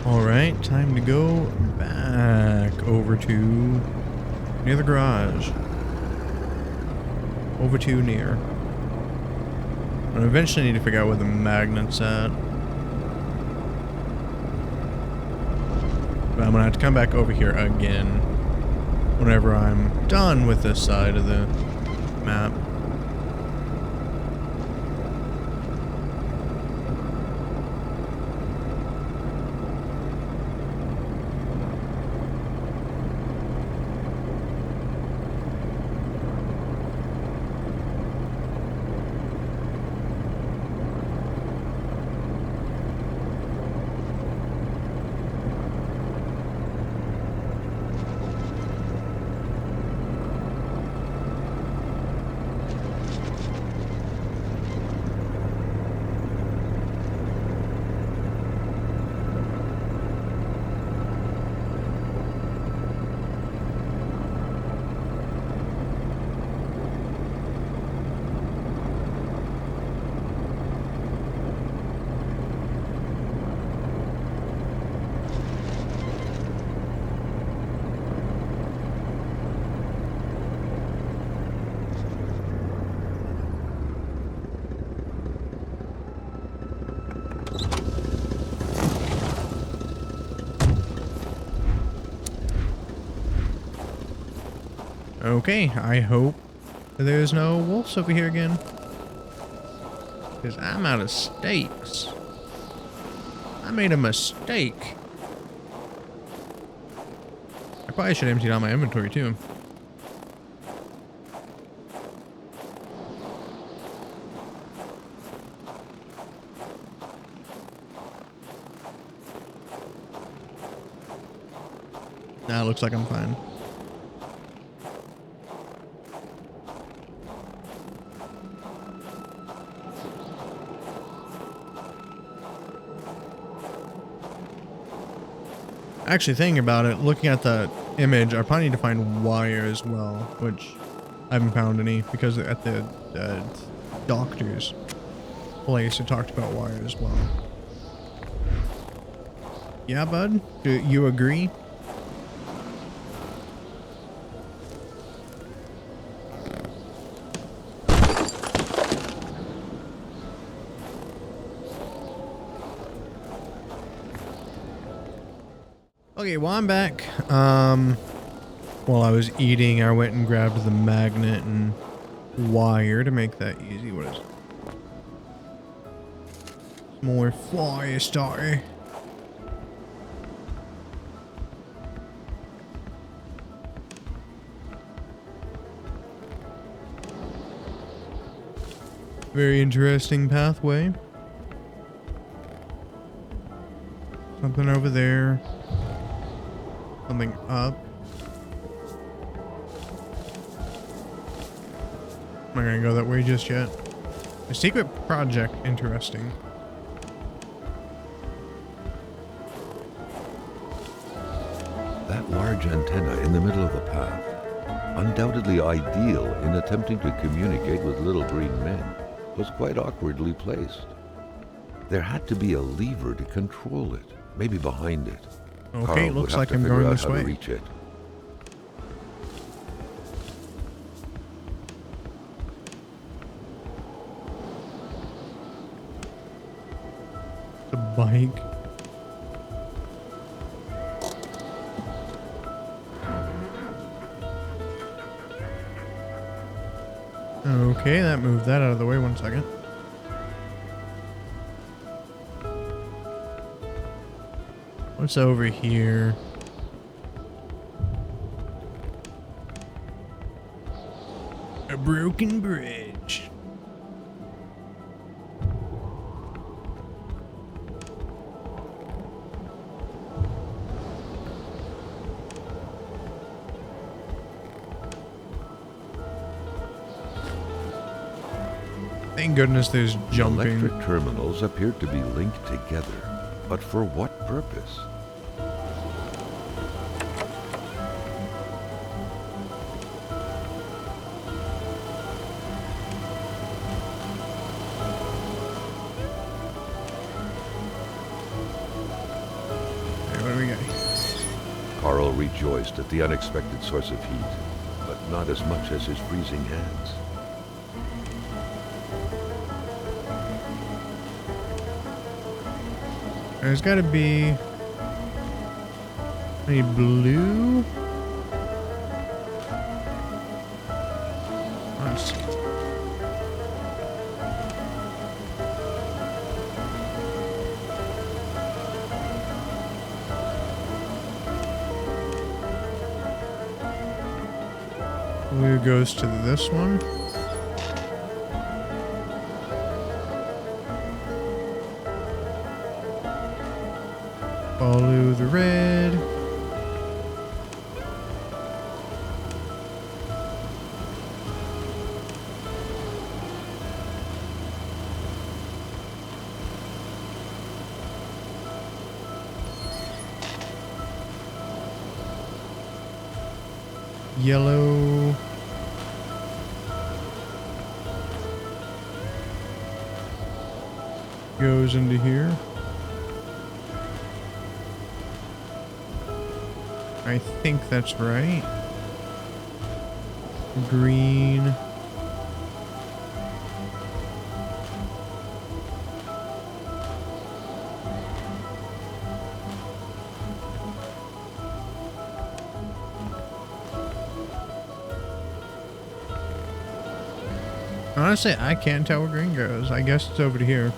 Alright, time to go back over to near the garage. Over to near. I eventually need to figure out where the magnet's at. But I'm gonna have to come back over here again whenever I'm done with this side of the map. Okay, I hope there's no wolves over here again. Because I'm out of steaks. I made a mistake. I probably should empty out my inventory too. Nah, looks like I'm fine. Actually, thinking about it, looking at the image, I probably need to find wire as well, which I haven't found any because at the doctor's place it talked about wire as well. Yeah, bud? Do you agree? Okay, well, I'm back. While I was eating, I went and grabbed the magnet and wire to make that easy. What is it? More fire starter. Very interesting pathway. Something over there. Something up. I'm not gonna go that way just yet. A secret project, interesting. That large antenna in the middle of the path, undoubtedly ideal in attempting to communicate with little green men, was quite awkwardly placed. There had to be a lever to control it, maybe behind it. Okay, Carl it looks would have like to I'm figure going out this how to way. reach it. The bike. Okay, that moved that out of the way. 1 second. What's over here? A broken bridge. Thank goodness there's jumping. Electric terminals appeared to be linked together, but for what purpose? Okay, what do we got here? Carl rejoiced at the unexpected source of heat, but not as much as his freezing hands. There's gotta be any blue. Let's see. Blue goes to this one. Follow the red. Yellow. Goes into here. I think that's right. Green. Honestly, I can't tell where green goes. I guess it's over to here.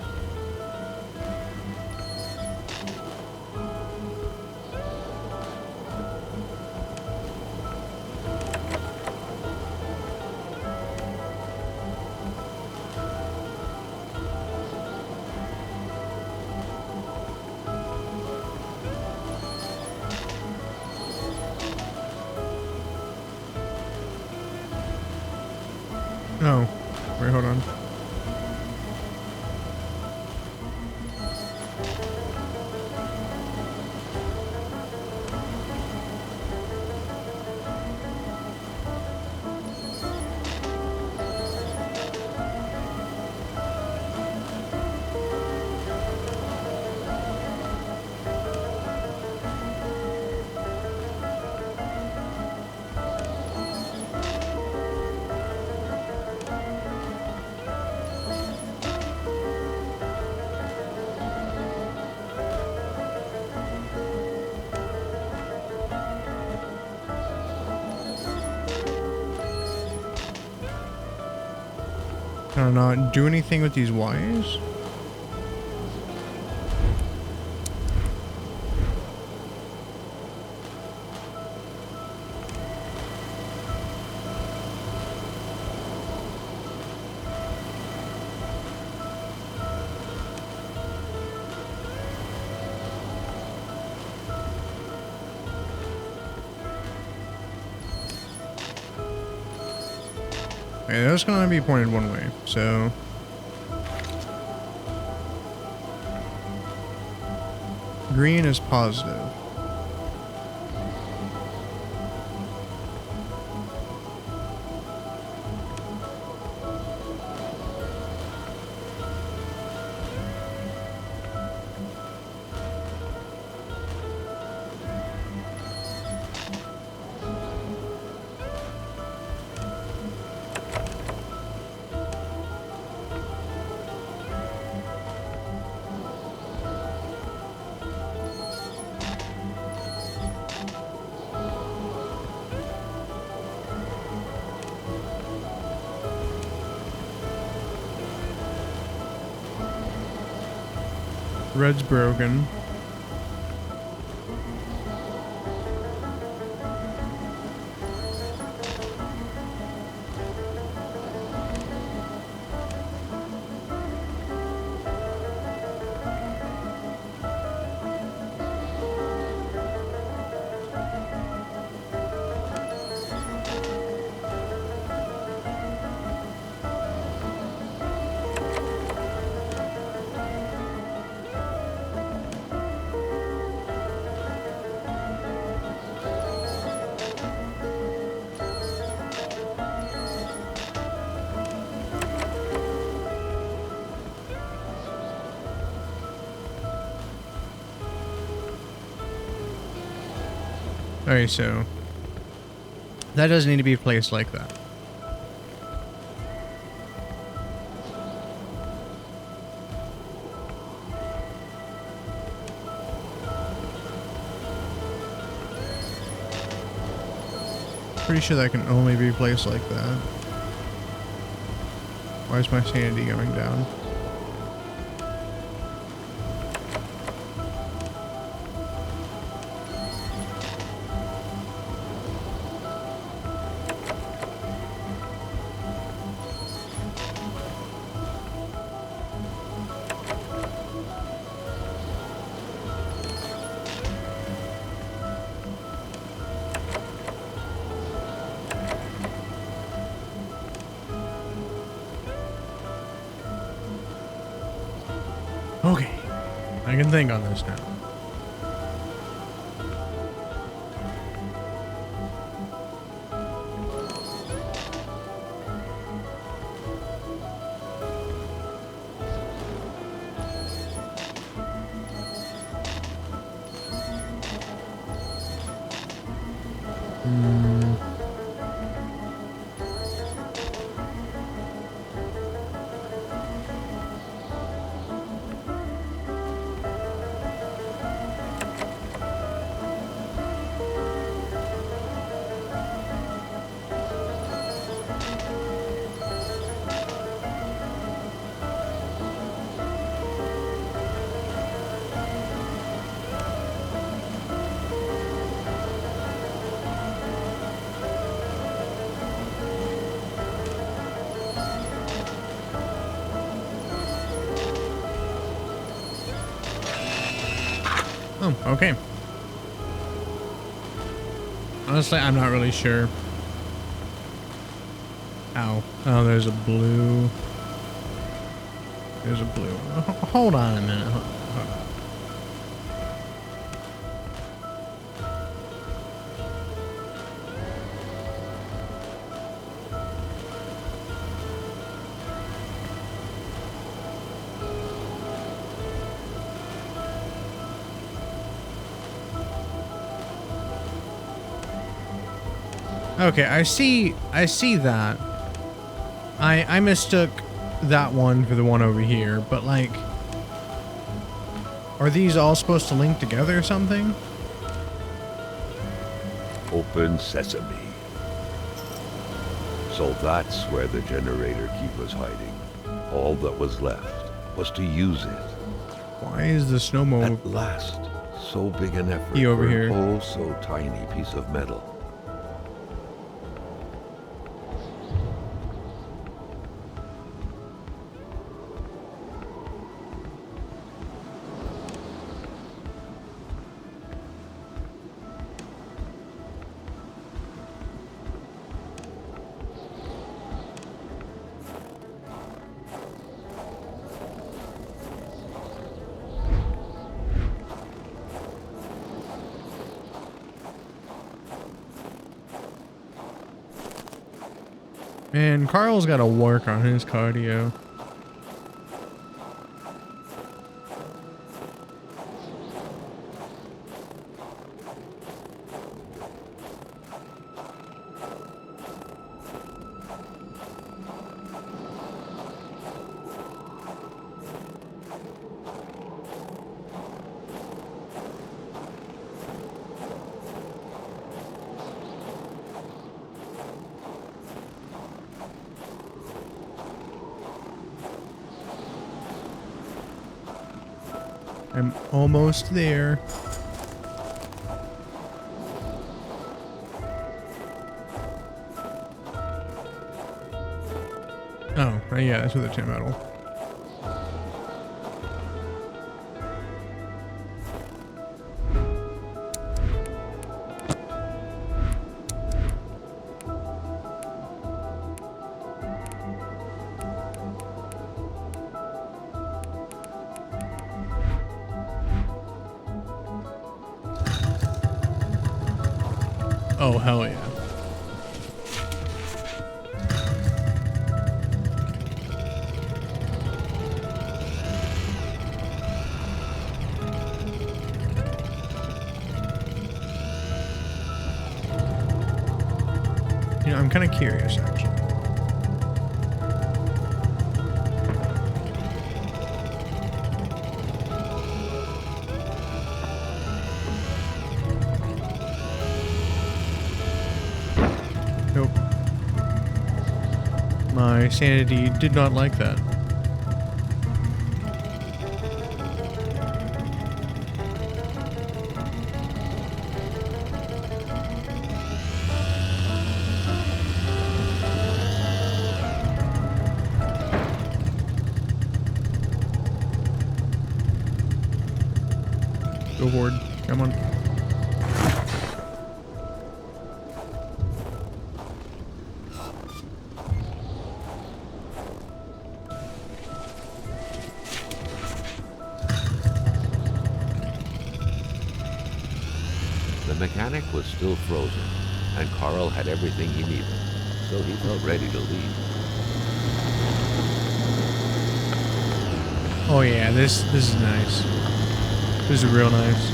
Oh, wait, hold on. don't know, do anything with these wires? Okay, that's gonna be pointed one way, so green is positive. Red's broken. Alright, so that doesn't need to be placed like that. Pretty sure that can only be placed like that. Why is my sanity going down? Okay, I can think on this now. Oh, okay. Honestly, I'm not really sure. Ow. Oh, there's a blue. There's a blue. Hold on a minute. Hold on. Okay, I see that. I mistook that one for the one over here, but like, are these all supposed to link together or something? Open sesame. So that's where the generator keep was hiding. All that was left was to use it. Why is the snowmobile At last, so big an effort He over for here. an oh so tiny piece of metal. Man, Carl's got to work on his cardio. I'm almost there. Oh, yeah, that's with the tin metal. Oh, hell yeah. You know, I'm kind of curious, actually. Nope. My sanity did not like that. Go forward. Come on. The mechanic was still frozen, and Carl had everything he needed, so he felt ready to leave. Oh yeah, this is nice. This is real nice.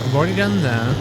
I've already done that.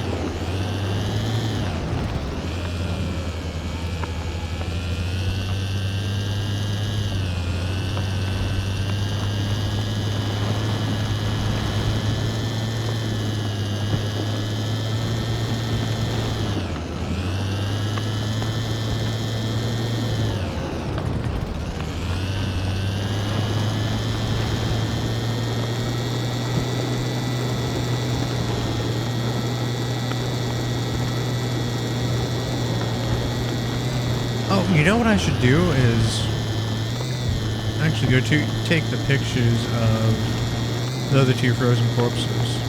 Oh, you know what I should do is actually go to take the pictures of the other two frozen corpses.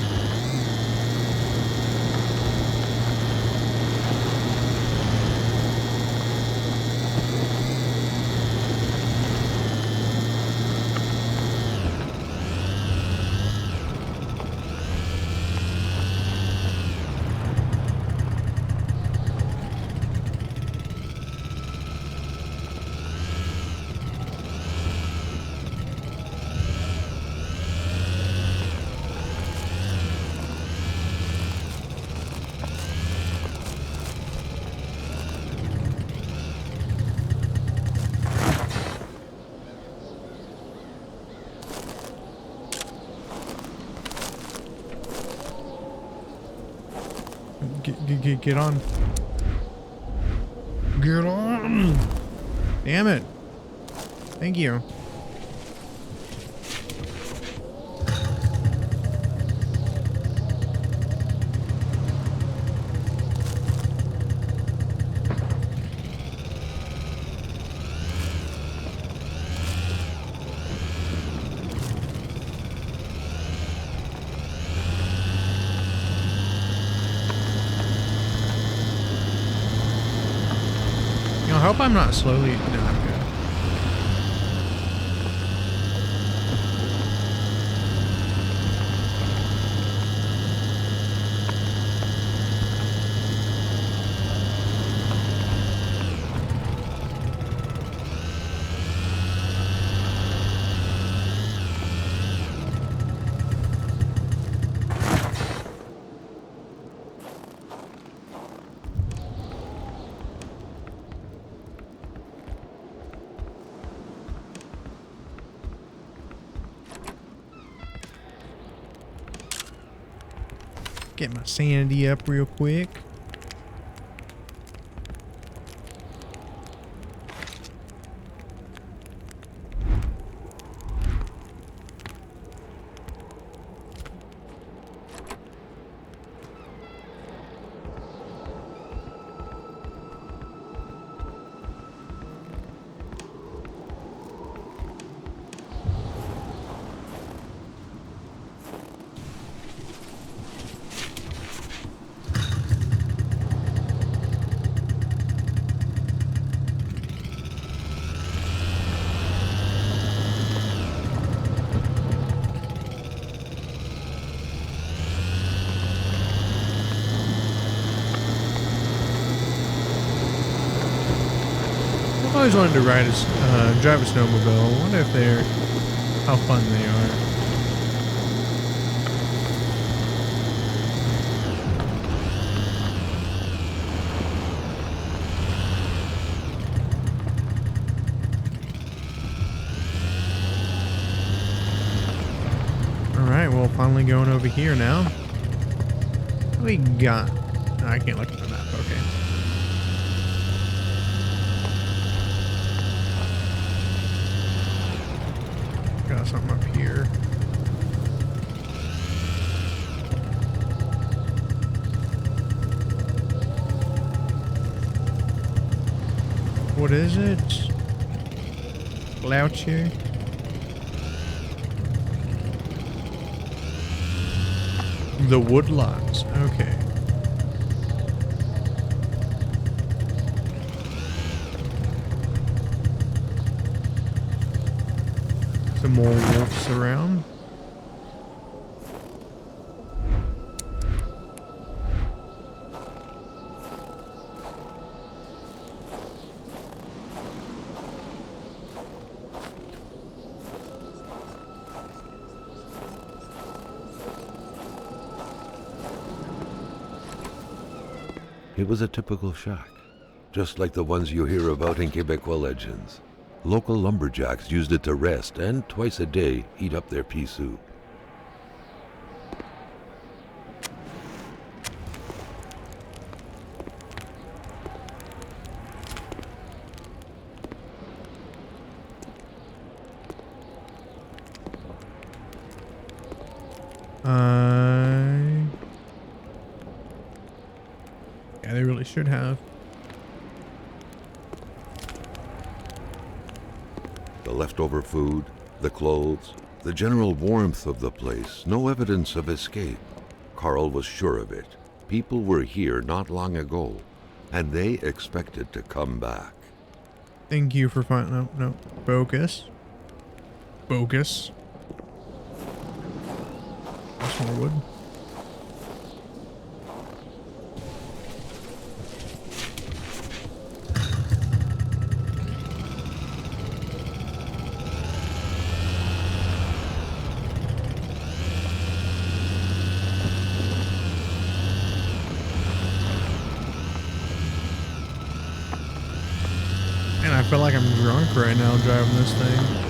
Get on. Get on. Damn it. Thank you. I hope I'm not slowly. No, I'm good. Get my sanity up real quick. I always wanted to drive a snowmobile. I wonder if how fun they are. All right, well, finally going over here now. What do we got? Oh, I can't look at the map. Okay. Got something up here. What is it? Gloucester? The Woodlots. Okay. Some more wolves around. It was a typical shack, just like the ones you hear about in Quebecois legends. Local lumberjacks used it to rest and twice a day heat up their pea soup. Yeah, they really should have. The leftover food, the clothes, the general warmth of the place, no evidence of escape. Carl was sure of it. People were here not long ago, and they expected to come back. Thank you for finding. No. Focus. Focus. That's more wood. Man, I feel like I'm drunk right now driving this thing.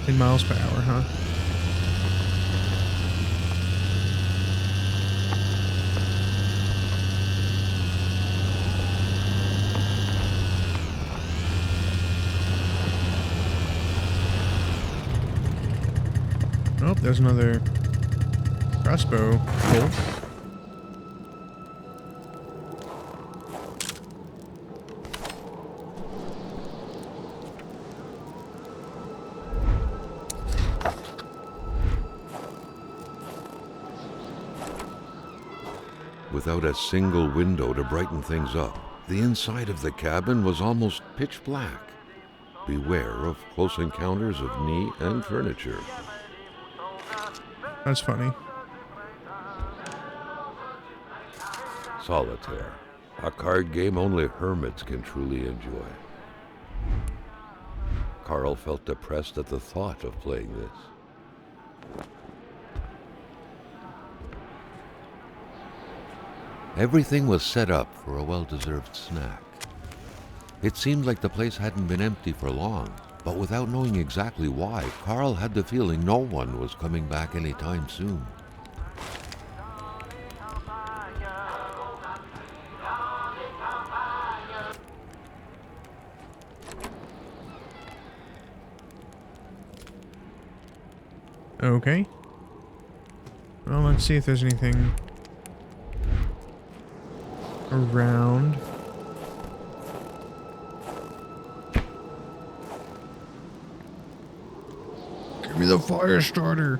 10 miles per hour, huh? there's another crossbow bolt. Without a single window to brighten things up, the inside of the cabin was almost pitch black. Beware of close encounters of knee and furniture. That's funny. Solitaire, a card game only hermits can truly enjoy. Carl felt depressed at the thought of playing this. Everything was set up for a well-deserved snack. It seemed like the place hadn't been empty for long, but without knowing exactly why, Carl had the feeling no one was coming back anytime soon. Okay. Well, let's see if there's anything around. Give me the fire starter.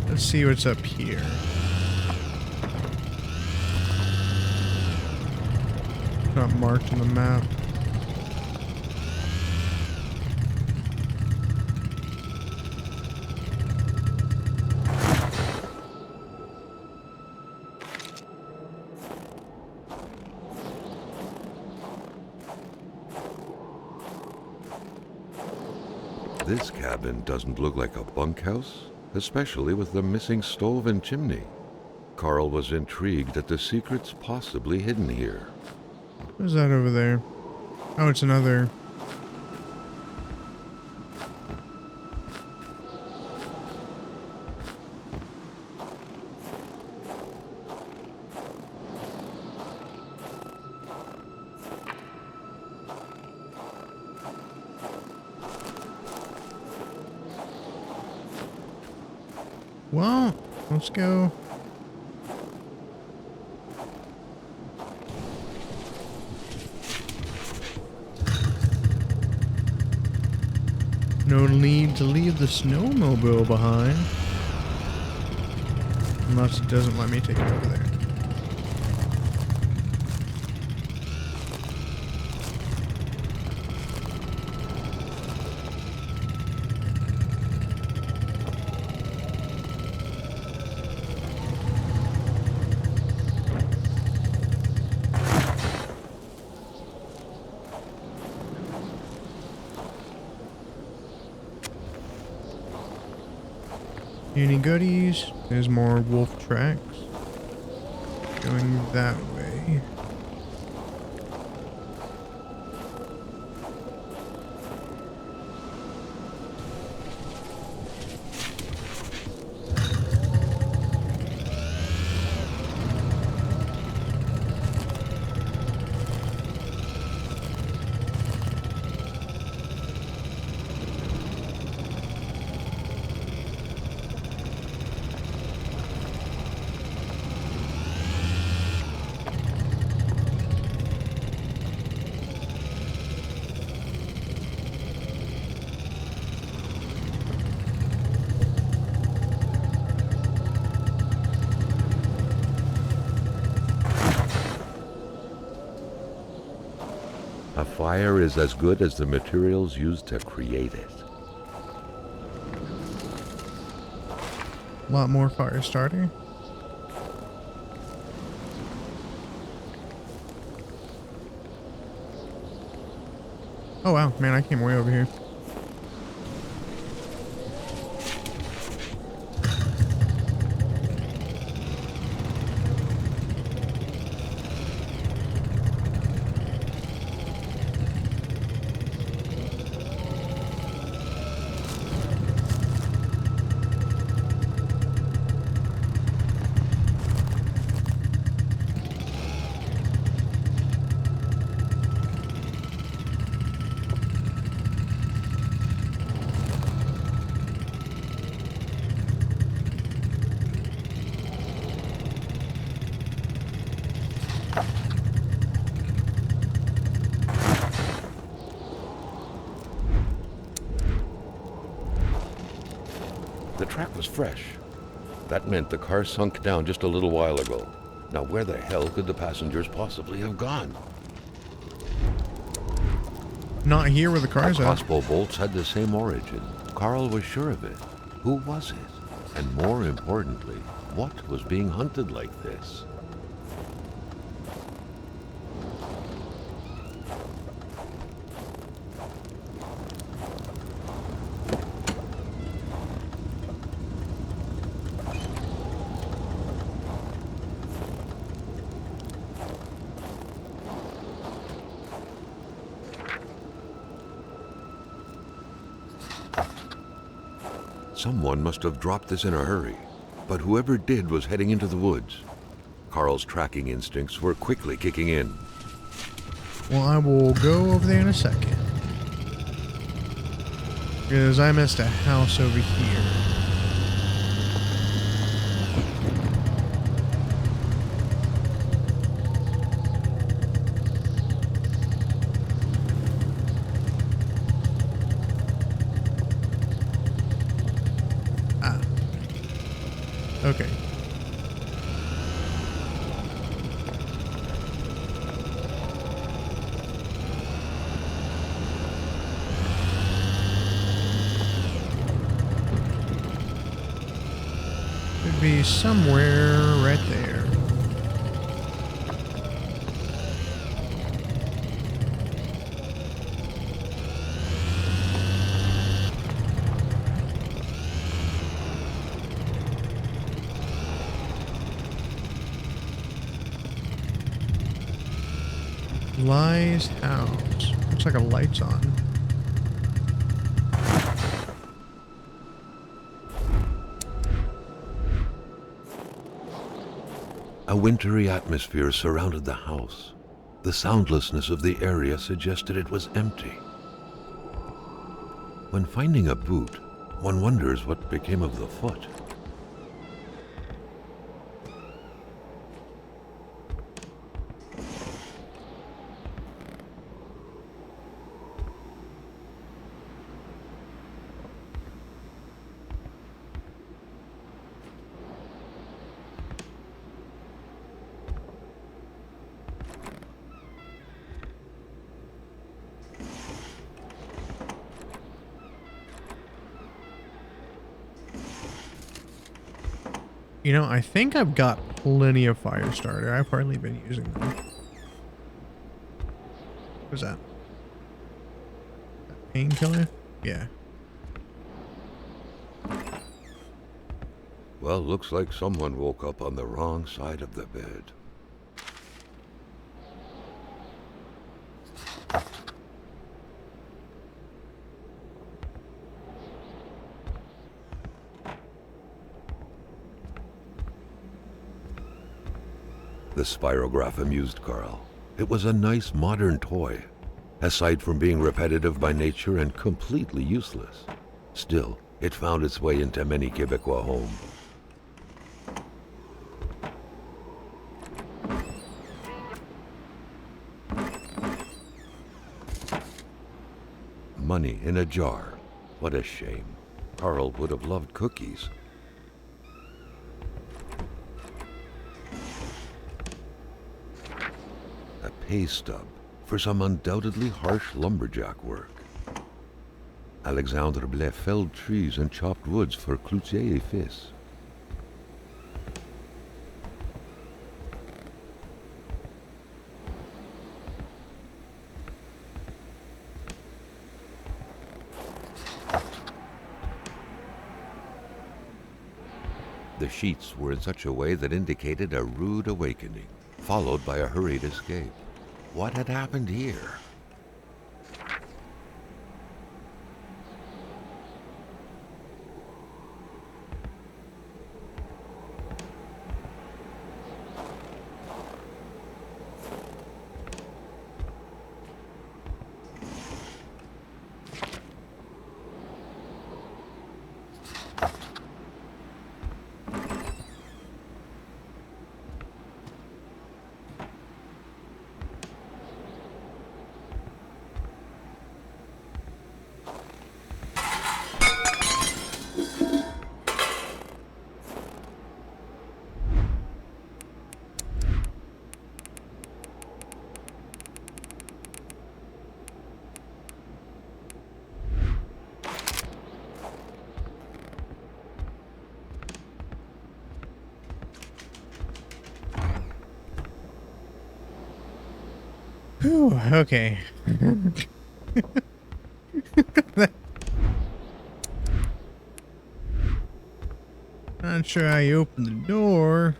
Let's see what's up here. Not marked on the map. This cabin doesn't look like a bunkhouse, especially with the missing stove and chimney. Carl was intrigued at the secrets possibly hidden here. What's that over there? Oh, it's another. Well, let's go. No need to leave the snowmobile behind. Unless it doesn't let me take it over there. Any goodies? There's more wolf tracks. Going that way. fire is as good as the materials used to create it. A lot more fire starter. Oh wow, man, I came way over here. The track was fresh. That meant the car sunk down just a little while ago. Now where the hell could the passengers possibly have gone? Not here where the car's at. Crossbow bolts had the same origin. Carl was sure of it. Who was it? And more importantly, what was being hunted like this? Someone must have dropped this in a hurry, but whoever did was heading into the woods. Carl's tracking instincts were quickly kicking in. Well, I will go over there in a second. Because I missed a house over here. Okay. Could be somewhere right there. Lies house. Looks like a light's on. A wintry atmosphere surrounded the house. The soundlessness of the area suggested it was empty. When finding a boot, one wonders what became of the foot. You know, I think I've got plenty of fire starter. I've hardly been using them. What's that? Painkiller? Yeah. Well, looks like someone woke up on the wrong side of the bed. The spirograph amused Carl. It was a nice modern toy, aside from being repetitive by nature and completely useless. Still, it found its way into many Quebecois homes. Money in a jar. What a shame. Carl would have loved cookies. A pay stub for some undoubtedly harsh lumberjack work. Alexandre Blais felled trees and chopped woods for Cloutier et Fils. The sheets were in such a way that indicated a rude awakening, followed by a hurried escape. What had happened here? Whew, okay. Not sure how you open the door.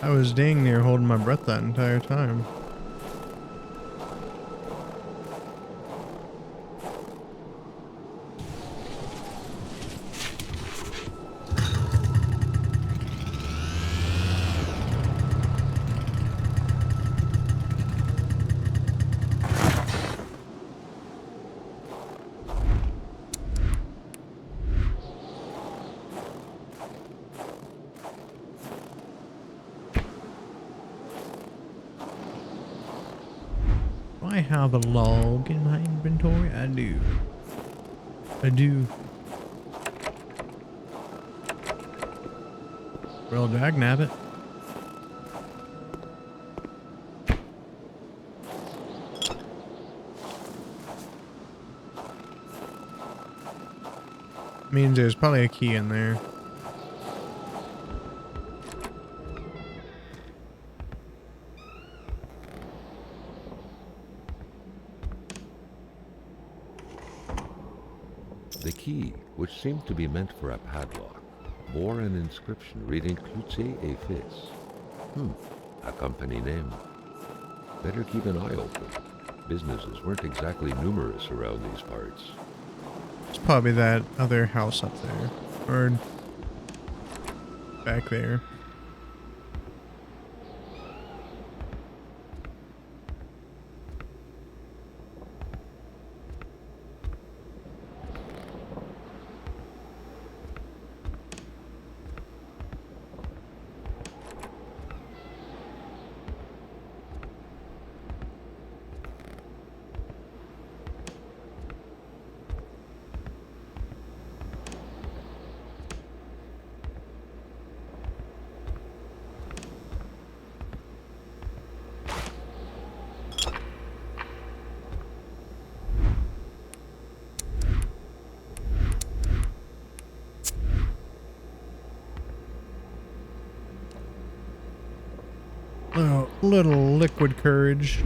I was dang near holding my breath that entire time. I have a log in my inventory. I do. I do. Well, dagnabbit. Means there's probably a key in there. The key, which seemed to be meant for a padlock, bore an inscription reading Cloutier et Fils. A company name. Better keep an eye open. Businesses weren't exactly numerous around these parts. It's probably that other house up there. Or back there. Little liquid courage.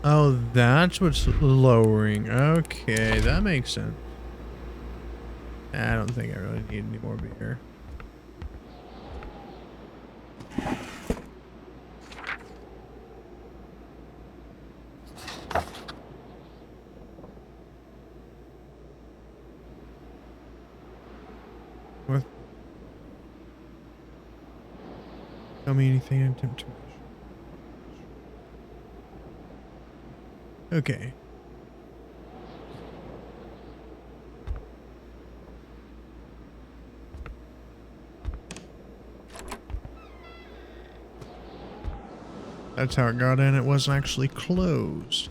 Oh, that's what's lowering. Okay, that makes sense. I don't think I really need any more beer. What? Tell me anything in temptation. Okay. That's how it got in. It wasn't actually closed.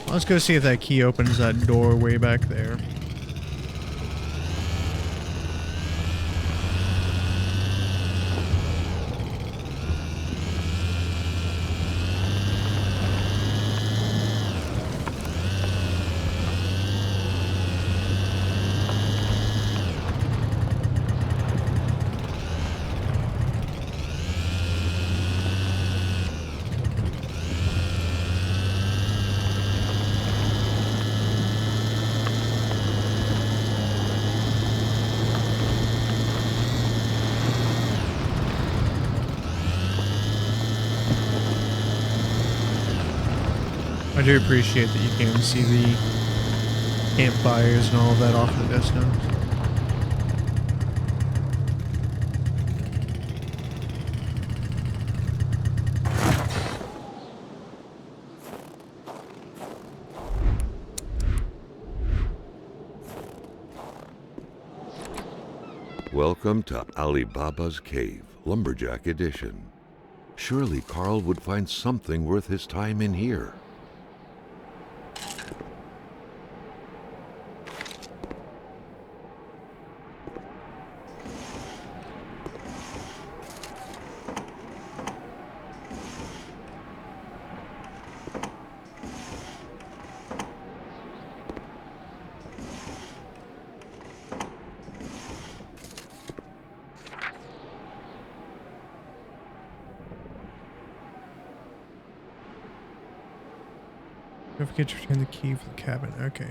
Let's go see if that key opens that door way back there. I do appreciate that you can see the campfires and all of that off in the distance. Welcome to Alibaba's Cave, Lumberjack Edition. Surely Carl would find something worth his time in here. Don't forget to return the key for the cabin. Okay.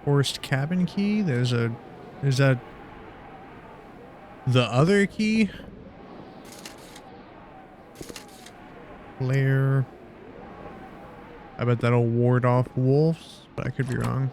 Forced cabin key? Is that the other key? Lair. I bet that'll ward off wolves, but I could be wrong.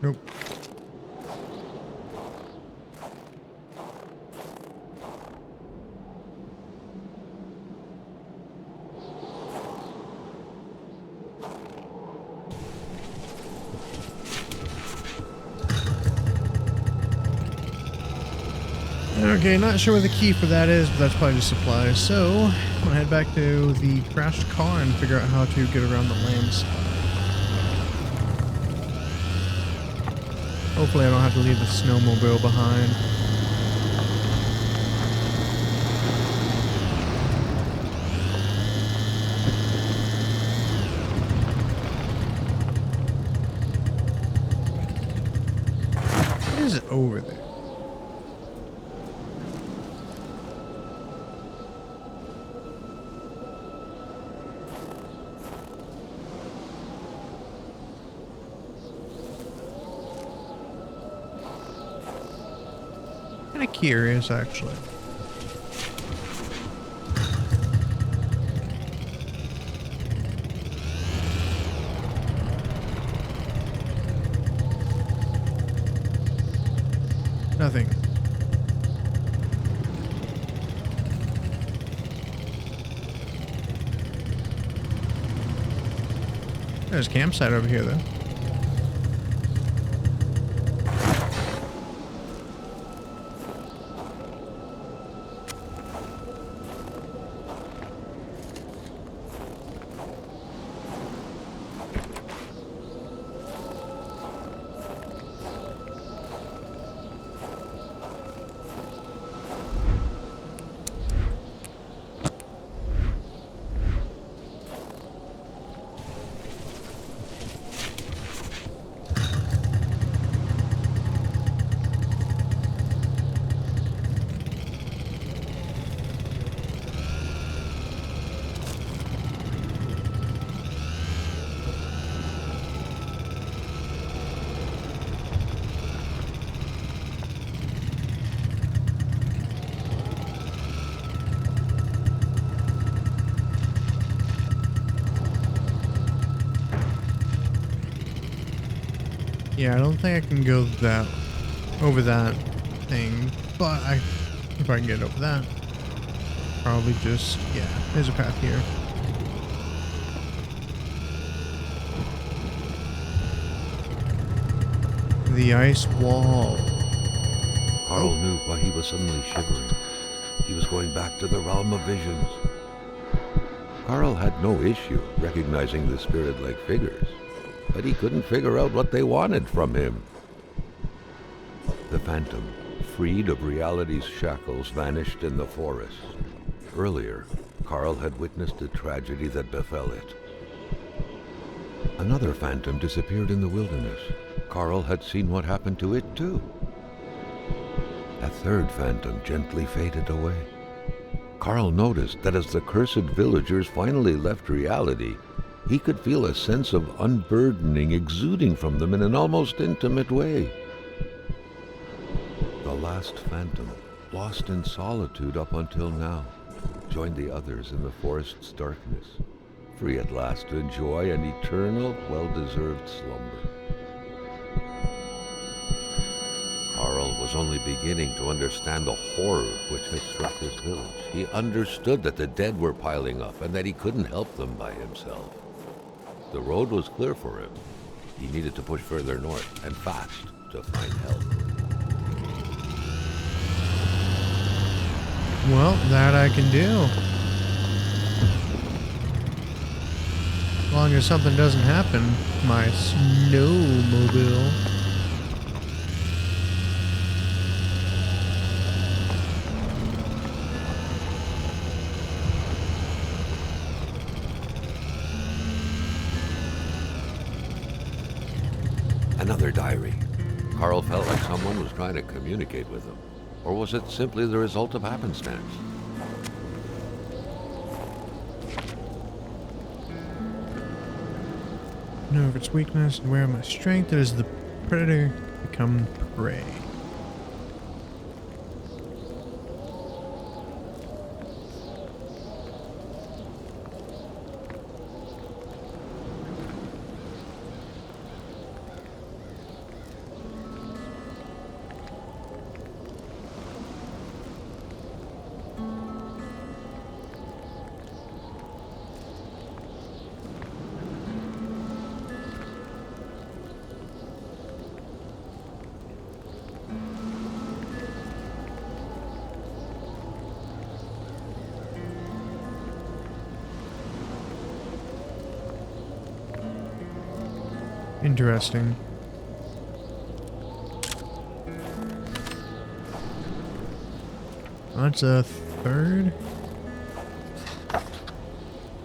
Nope. Okay, not sure where the key for that is, but that's probably just supplies. So, I'm gonna head back to the crashed car and figure out how to get around the land spot. Hopefully I don't have to leave the snowmobile behind. What is it over there? Kind of curious, actually. Nothing. There's a campsite over here, though. Yeah, I don't think I can go that over that thing, but if I can get over that, probably just, yeah, there's a path here. The ice wall. Carl knew why he was suddenly shivering. He was going back to the realm of visions. Carl had no issue recognizing the spirit-like figures, but he couldn't figure out what they wanted from him. The phantom, freed of reality's shackles, vanished in the forest. Earlier, Carl had witnessed a tragedy that befell it. Another phantom disappeared in the wilderness. Carl had seen what happened to it too. A third phantom gently faded away. Carl noticed that as the cursed villagers finally left reality, he could feel a sense of unburdening exuding from them in an almost intimate way. The last phantom, lost in solitude up until now, joined the others in the forest's darkness, free at last to enjoy an eternal, well-deserved slumber. Carl was only beginning to understand the horror which had struck his village. He understood that the dead were piling up and that he couldn't help them by himself. The road was clear for him. He needed to push further north, and fast, to find help. Well, that I can do. As long as something doesn't happen, my snowmobile. Another diary. Carl felt like someone was trying to communicate with him. Or was it simply the result of happenstance? Know of its weakness and where my strength is the predator become prey. Interesting. That's a third.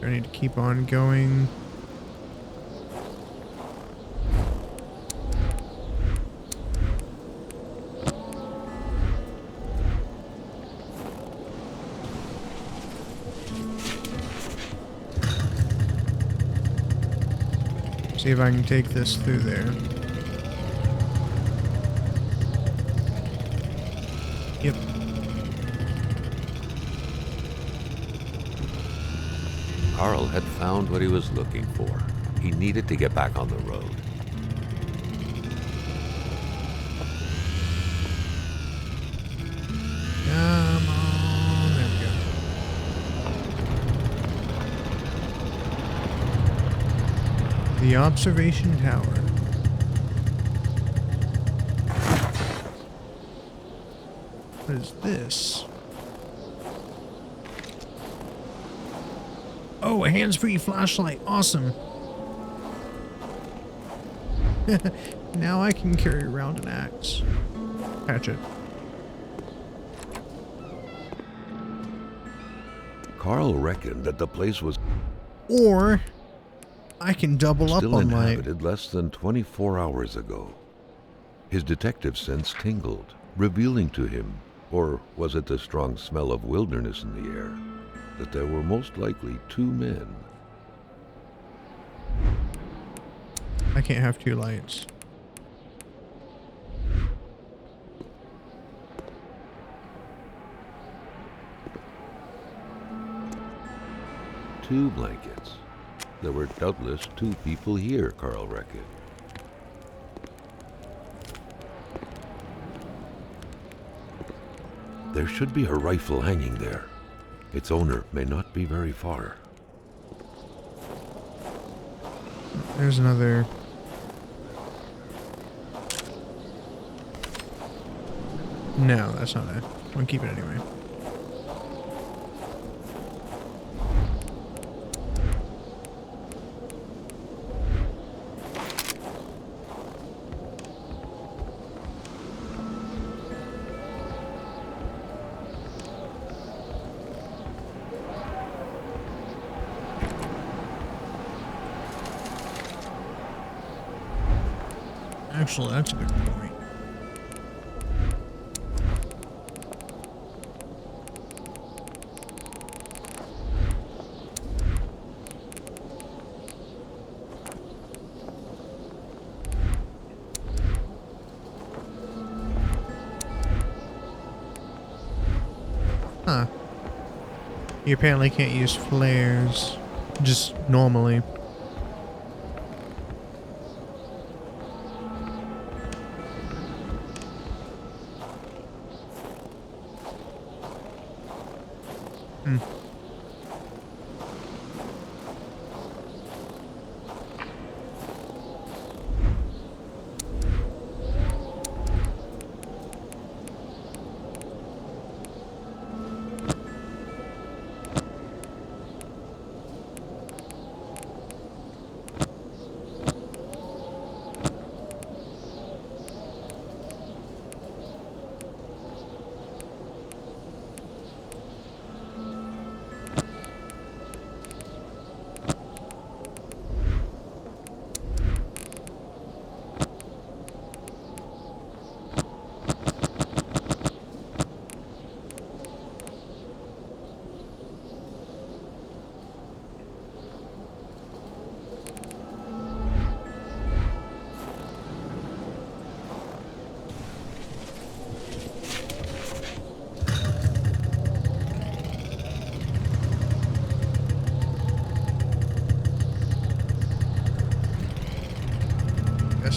Do I need to keep on going? See if I can take this through there. Yep. Carl had found what he was looking for. He needed to get back on the road. Come on, there we go. The observation tower. What is this? Oh, a hands-free flashlight. Awesome. Now I can carry around an axe. Hatchet. Carl reckoned that the place was Or I can double up still on my... inhabited less than 24 hours ago. His detective sense tingled, revealing to him, or was it the strong smell of wilderness in the air, that there were most likely two men. I can't have two lights. Two blankets. There were doubtless two people here, Carl reckoned. There should be a rifle hanging there. Its owner may not be very far. There's another. No, that's not it. I'm gonna keep it anyway. Actually, that's a good point. Huh. You apparently can't use flares just normally.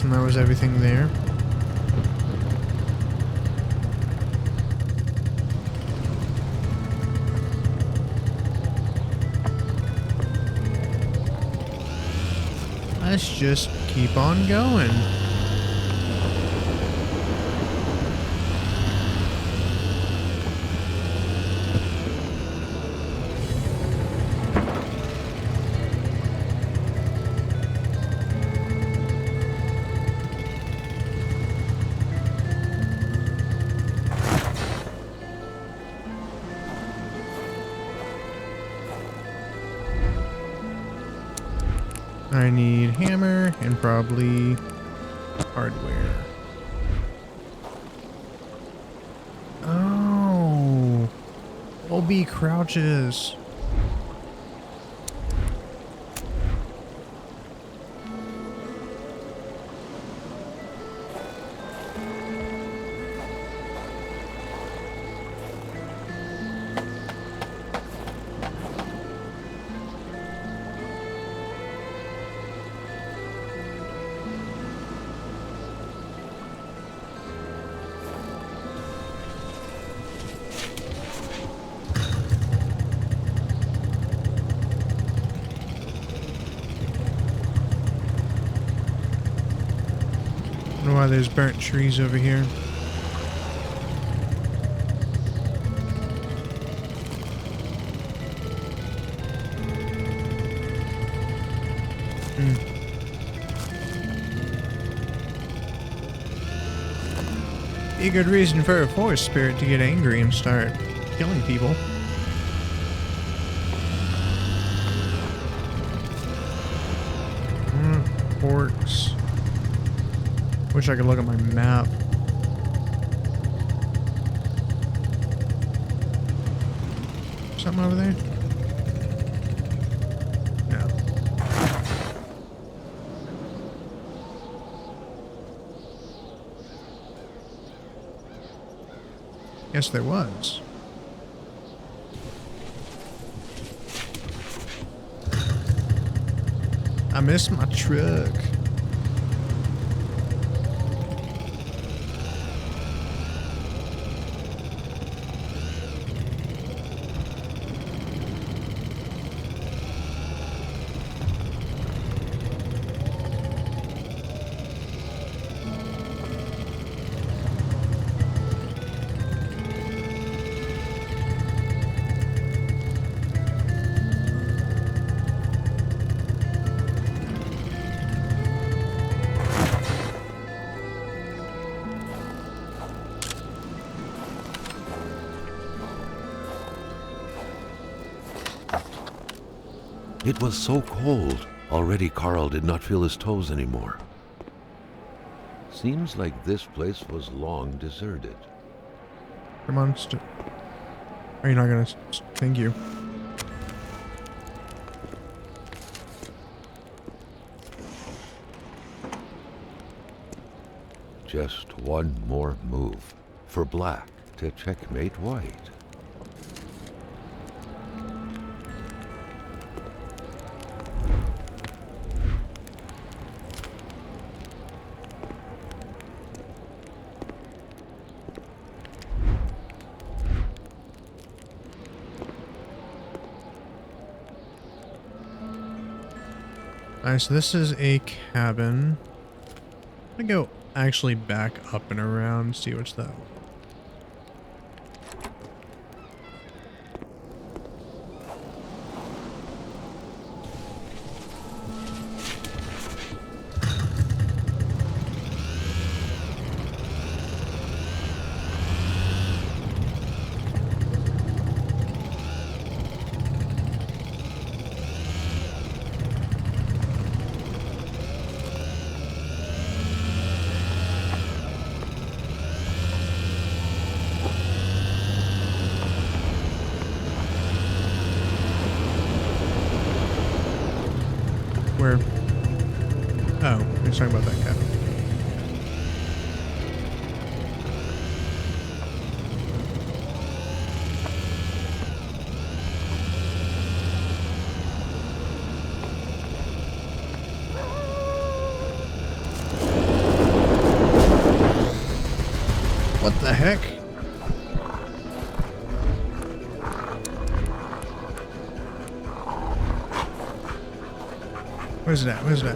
And that was everything there. Let's just keep on going. I need hammer and probably hardware. Oh, OB crouches. I don't know why there's burnt trees over here. Be a good reason for a forest spirit to get angry and start killing people. Orcs. Wish I could look at my map. Something over there? No. Yes, there was. I missed my truck. It was so cold. Already Carl did not feel his toes anymore. Seems like this place was long deserted. Come on, are you not gonna? Thank you. Just one more move for black to checkmate white. Alright, so this is a cabin. I'm gonna go actually back up and around, see what's that. Where? Oh, you're talking about that cabin. What the heck? Where's that? Where's that?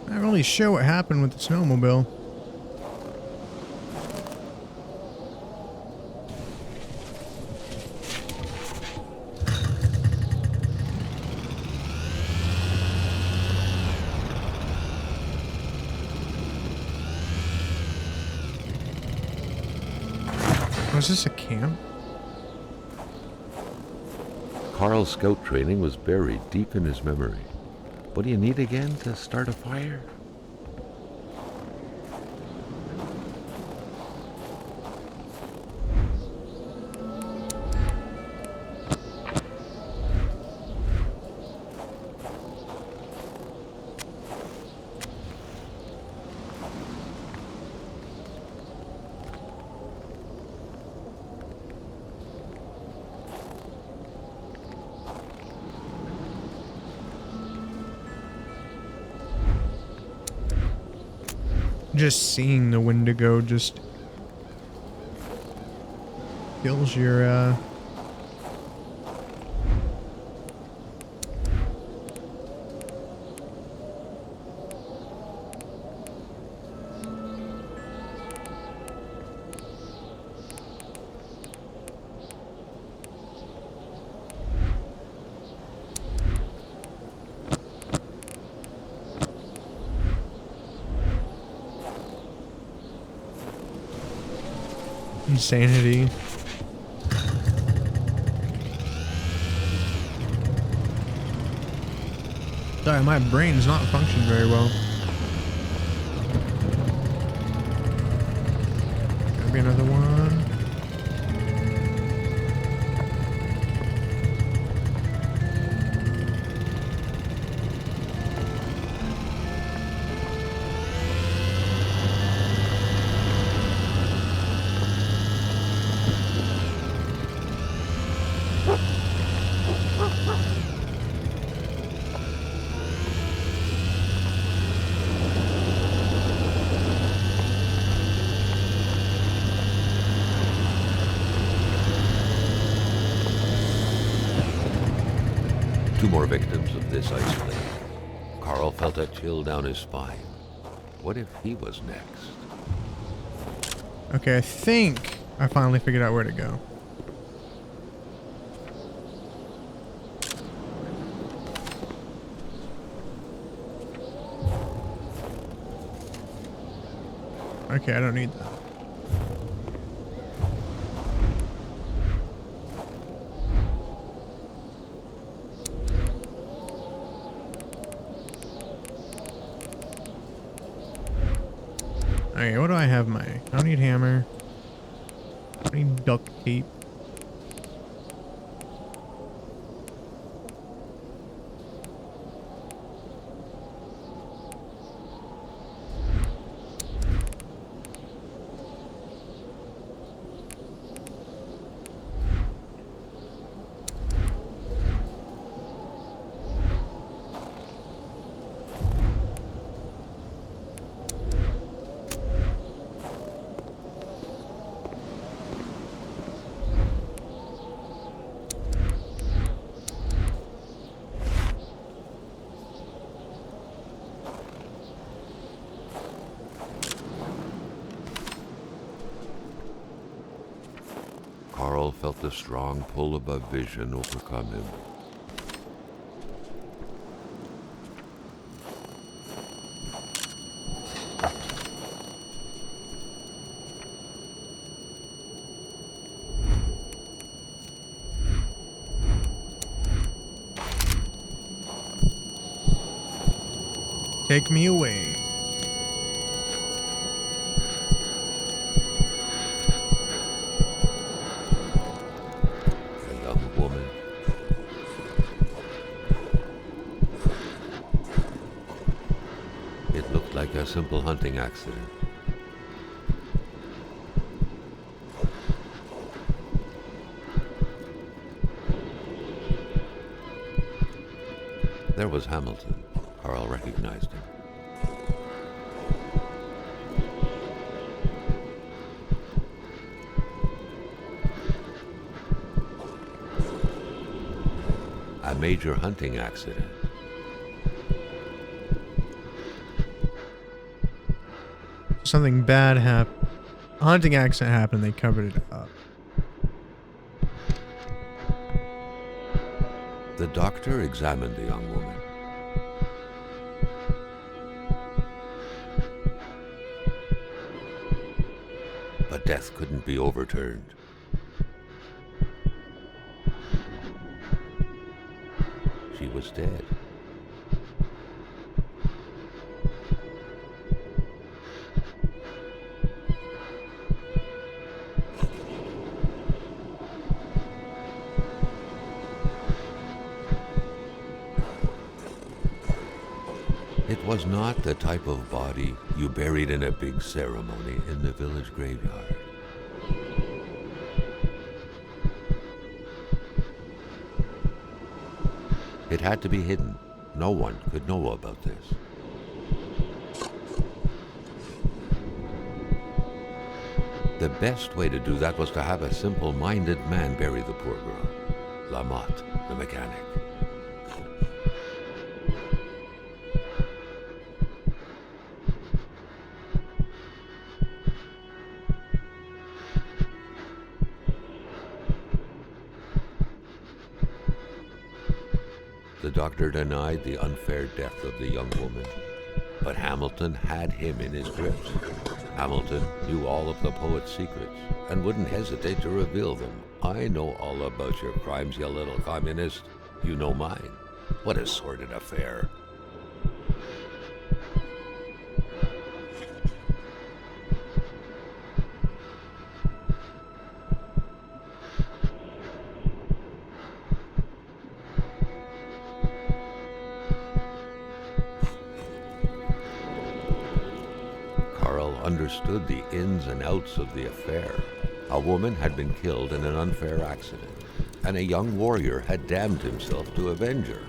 Not really sure what happened with the snowmobile. Was this a camp? Carl's scout training was buried deep in his memory. What do you need again to start a fire? Just seeing the Wendigo just kills your insanity. Sorry, my brain's not functioning very well. Gotta be another one. Two more victims of this ice flame. Carl felt a chill down his spine. What if he was next? Okay, I think I finally figured out where to go. Okay, I don't need that. Okay, what do I have I don't need hammer. I don't need duct tape. Carl felt the strong pull above vision overcome him. Take me away. A young woman. It looked like a simple hunting accident. There was Hamilton. Carl recognized him. A major hunting accident. Something bad happened. A hunting accident happened. They covered it up. The doctor examined the young woman. But death couldn't be overturned. She was dead. It was not the type of body you buried in a big ceremony in the village graveyard. It had to be hidden. No one could know about this. The best way to do that was to have a simple-minded man bury the poor girl. Lamotte, the mechanic. The doctor denied the unfair death of the young woman, but Hamilton had him in his grips. Hamilton knew all of the poet's secrets and wouldn't hesitate to reveal them. I know all about your crimes, you little communist. You know mine. What a sordid affair. Understood the ins and outs of the affair. A woman had been killed in an unfair accident, and a young warrior had damned himself to avenge her.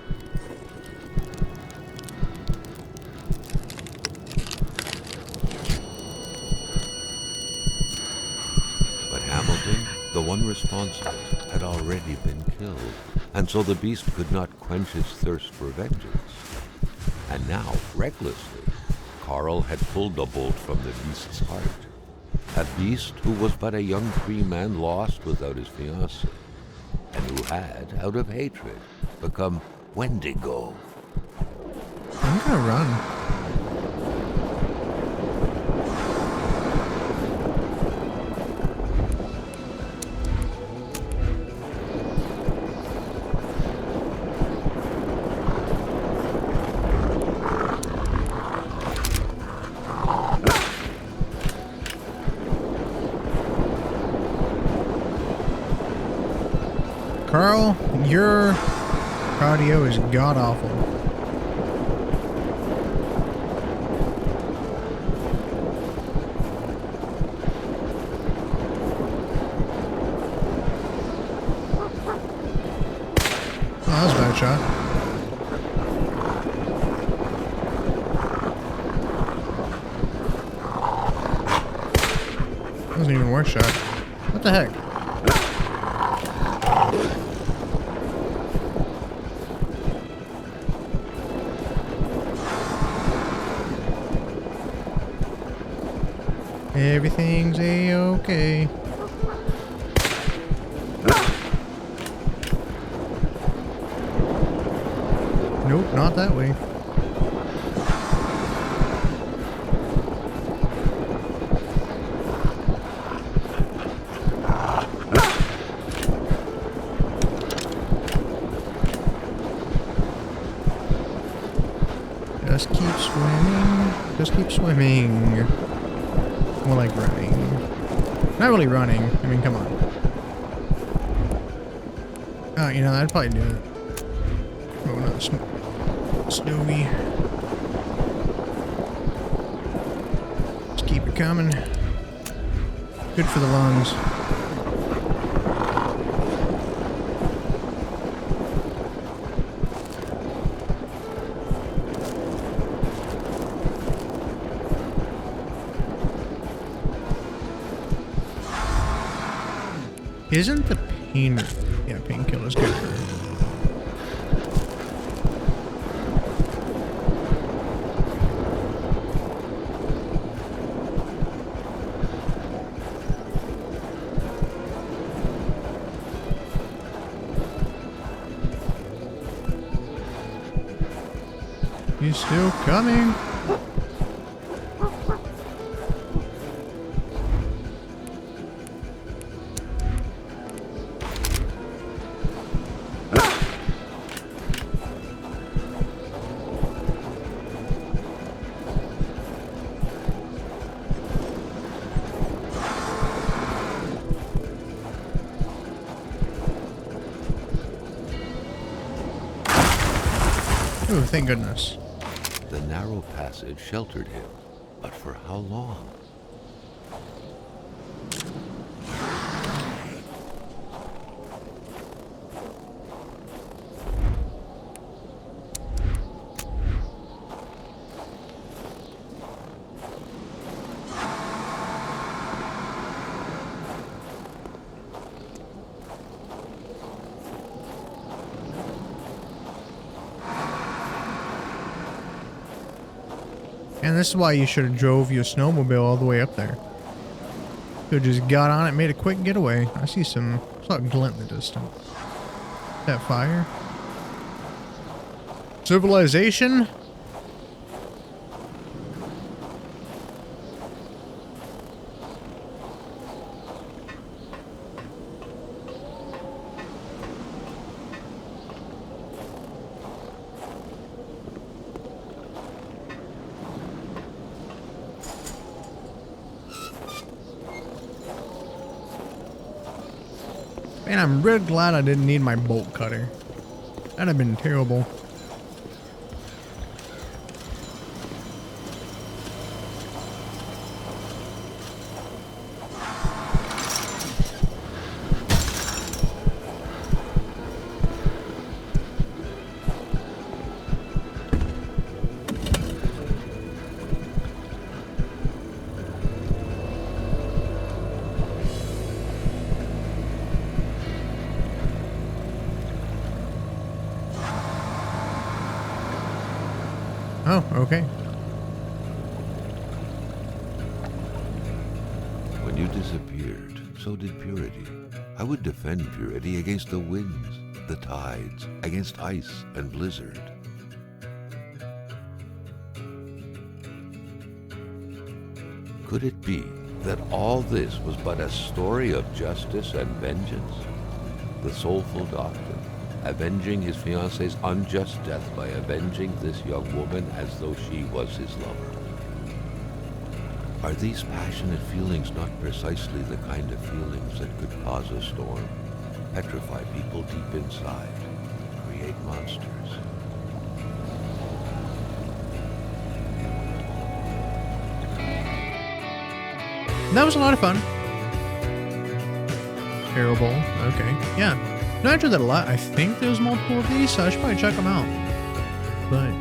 But Hamilton, the one responsible, had already been killed, and so the beast could not quench his thirst for vengeance. And now, recklessly, Carl had pulled the bolt from the beast's heart. A beast who was but a young free man lost without his fiancée, and who had, out of hatred, become Wendigo. I'm gonna run. Carl, your cardio is god-awful. Oh, that was a bad shot. That wasn't even a worse shot. What the heck? Everything's a-okay. Nope, not that way. Just keep swimming. Just keep swimming. More like running. Not really running. I mean, come on. Oh, you know, I'd probably do it. Oh, no, Snowy. Just keep it coming. Good for the lungs. Isn't the pain... Yeah, painkiller's good. He's still coming. Ooh, thank goodness. The narrow passage sheltered him, but for how long? And this is why you should have drove your snowmobile all the way up there. Could have just got on it, made a quick getaway. I saw a glint in the distance. That fire? Civilization? Man, I'm real glad I didn't need my bolt cutter. That'd have been terrible. Oh, okay. so did purity. I would defend purity against the winds, the tides, against ice and blizzard. Could it be that all this was but a story of justice and vengeance? The soulful doctor, avenging his fiancée's unjust death by avenging this young woman as though she was his lover. Are these passionate feelings not precisely the kind of feelings that could cause a storm, petrify people deep inside, create monsters? That was a lot of fun. Terrible. Okay. Yeah. No, I enjoyed that a lot. I think there's multiple of these, so I should probably check them out. But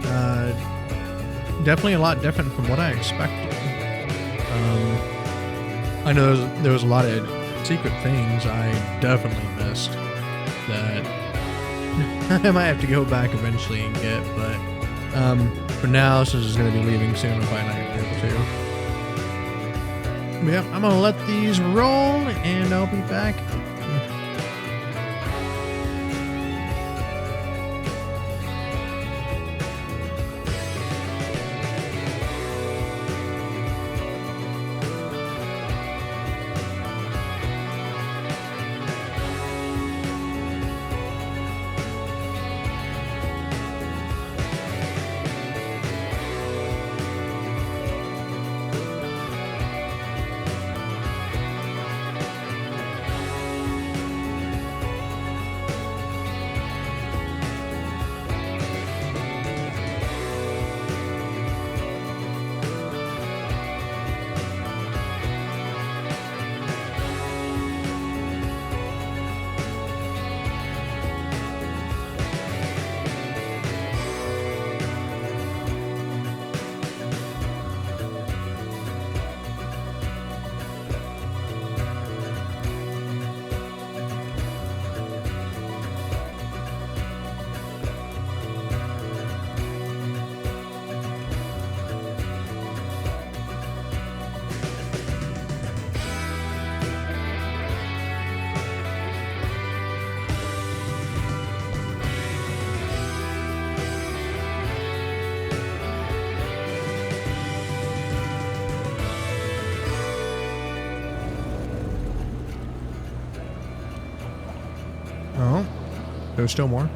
definitely a lot different from what I expected. I know there was a lot of secret things I definitely missed that I might have to go back eventually and get, but for now, since it's going to be leaving soon, I'm probably not going to be able to. But yeah, I'm going to let these roll, and I'll be back. Oh, there's still more.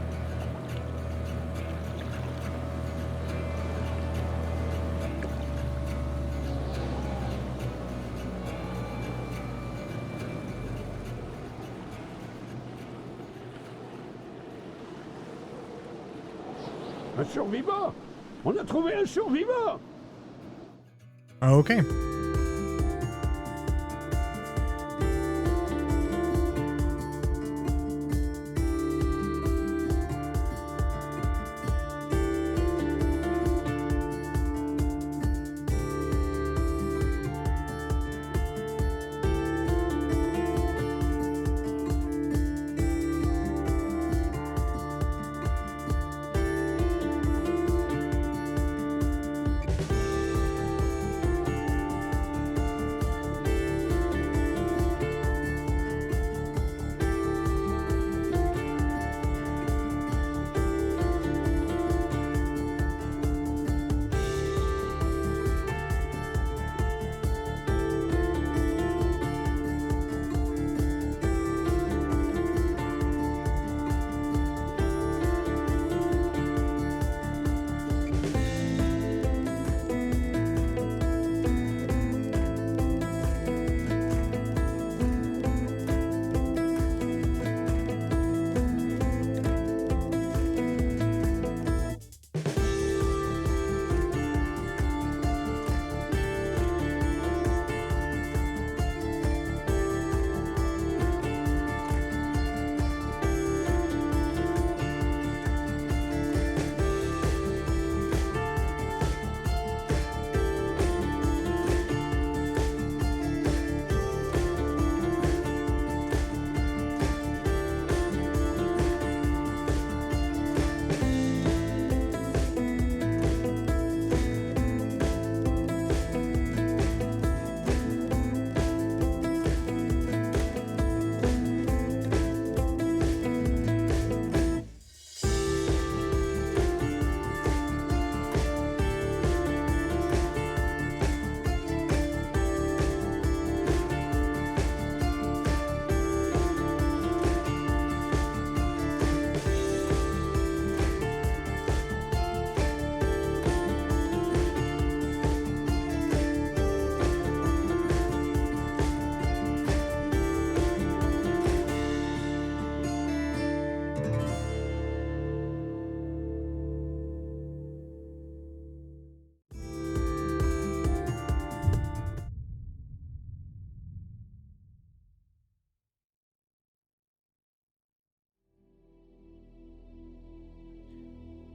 Un survivant! On a trouvé un survivant! Okay.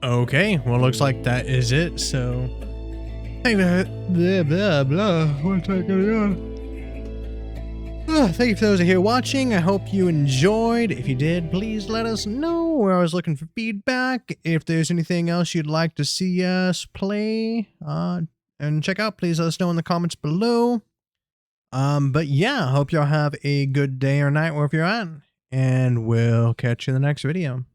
Okay, well, looks like that is it. So, thank you. Blah blah blah. What's that going on? Thank you for those here watching. I hope you enjoyed. If you did, please let us know. We're always looking for feedback. If there's anything else you'd like to see us play and check out, please let us know in the comments below. But yeah, I hope y'all have a good day or night wherever you're at, and we'll catch you in the next video.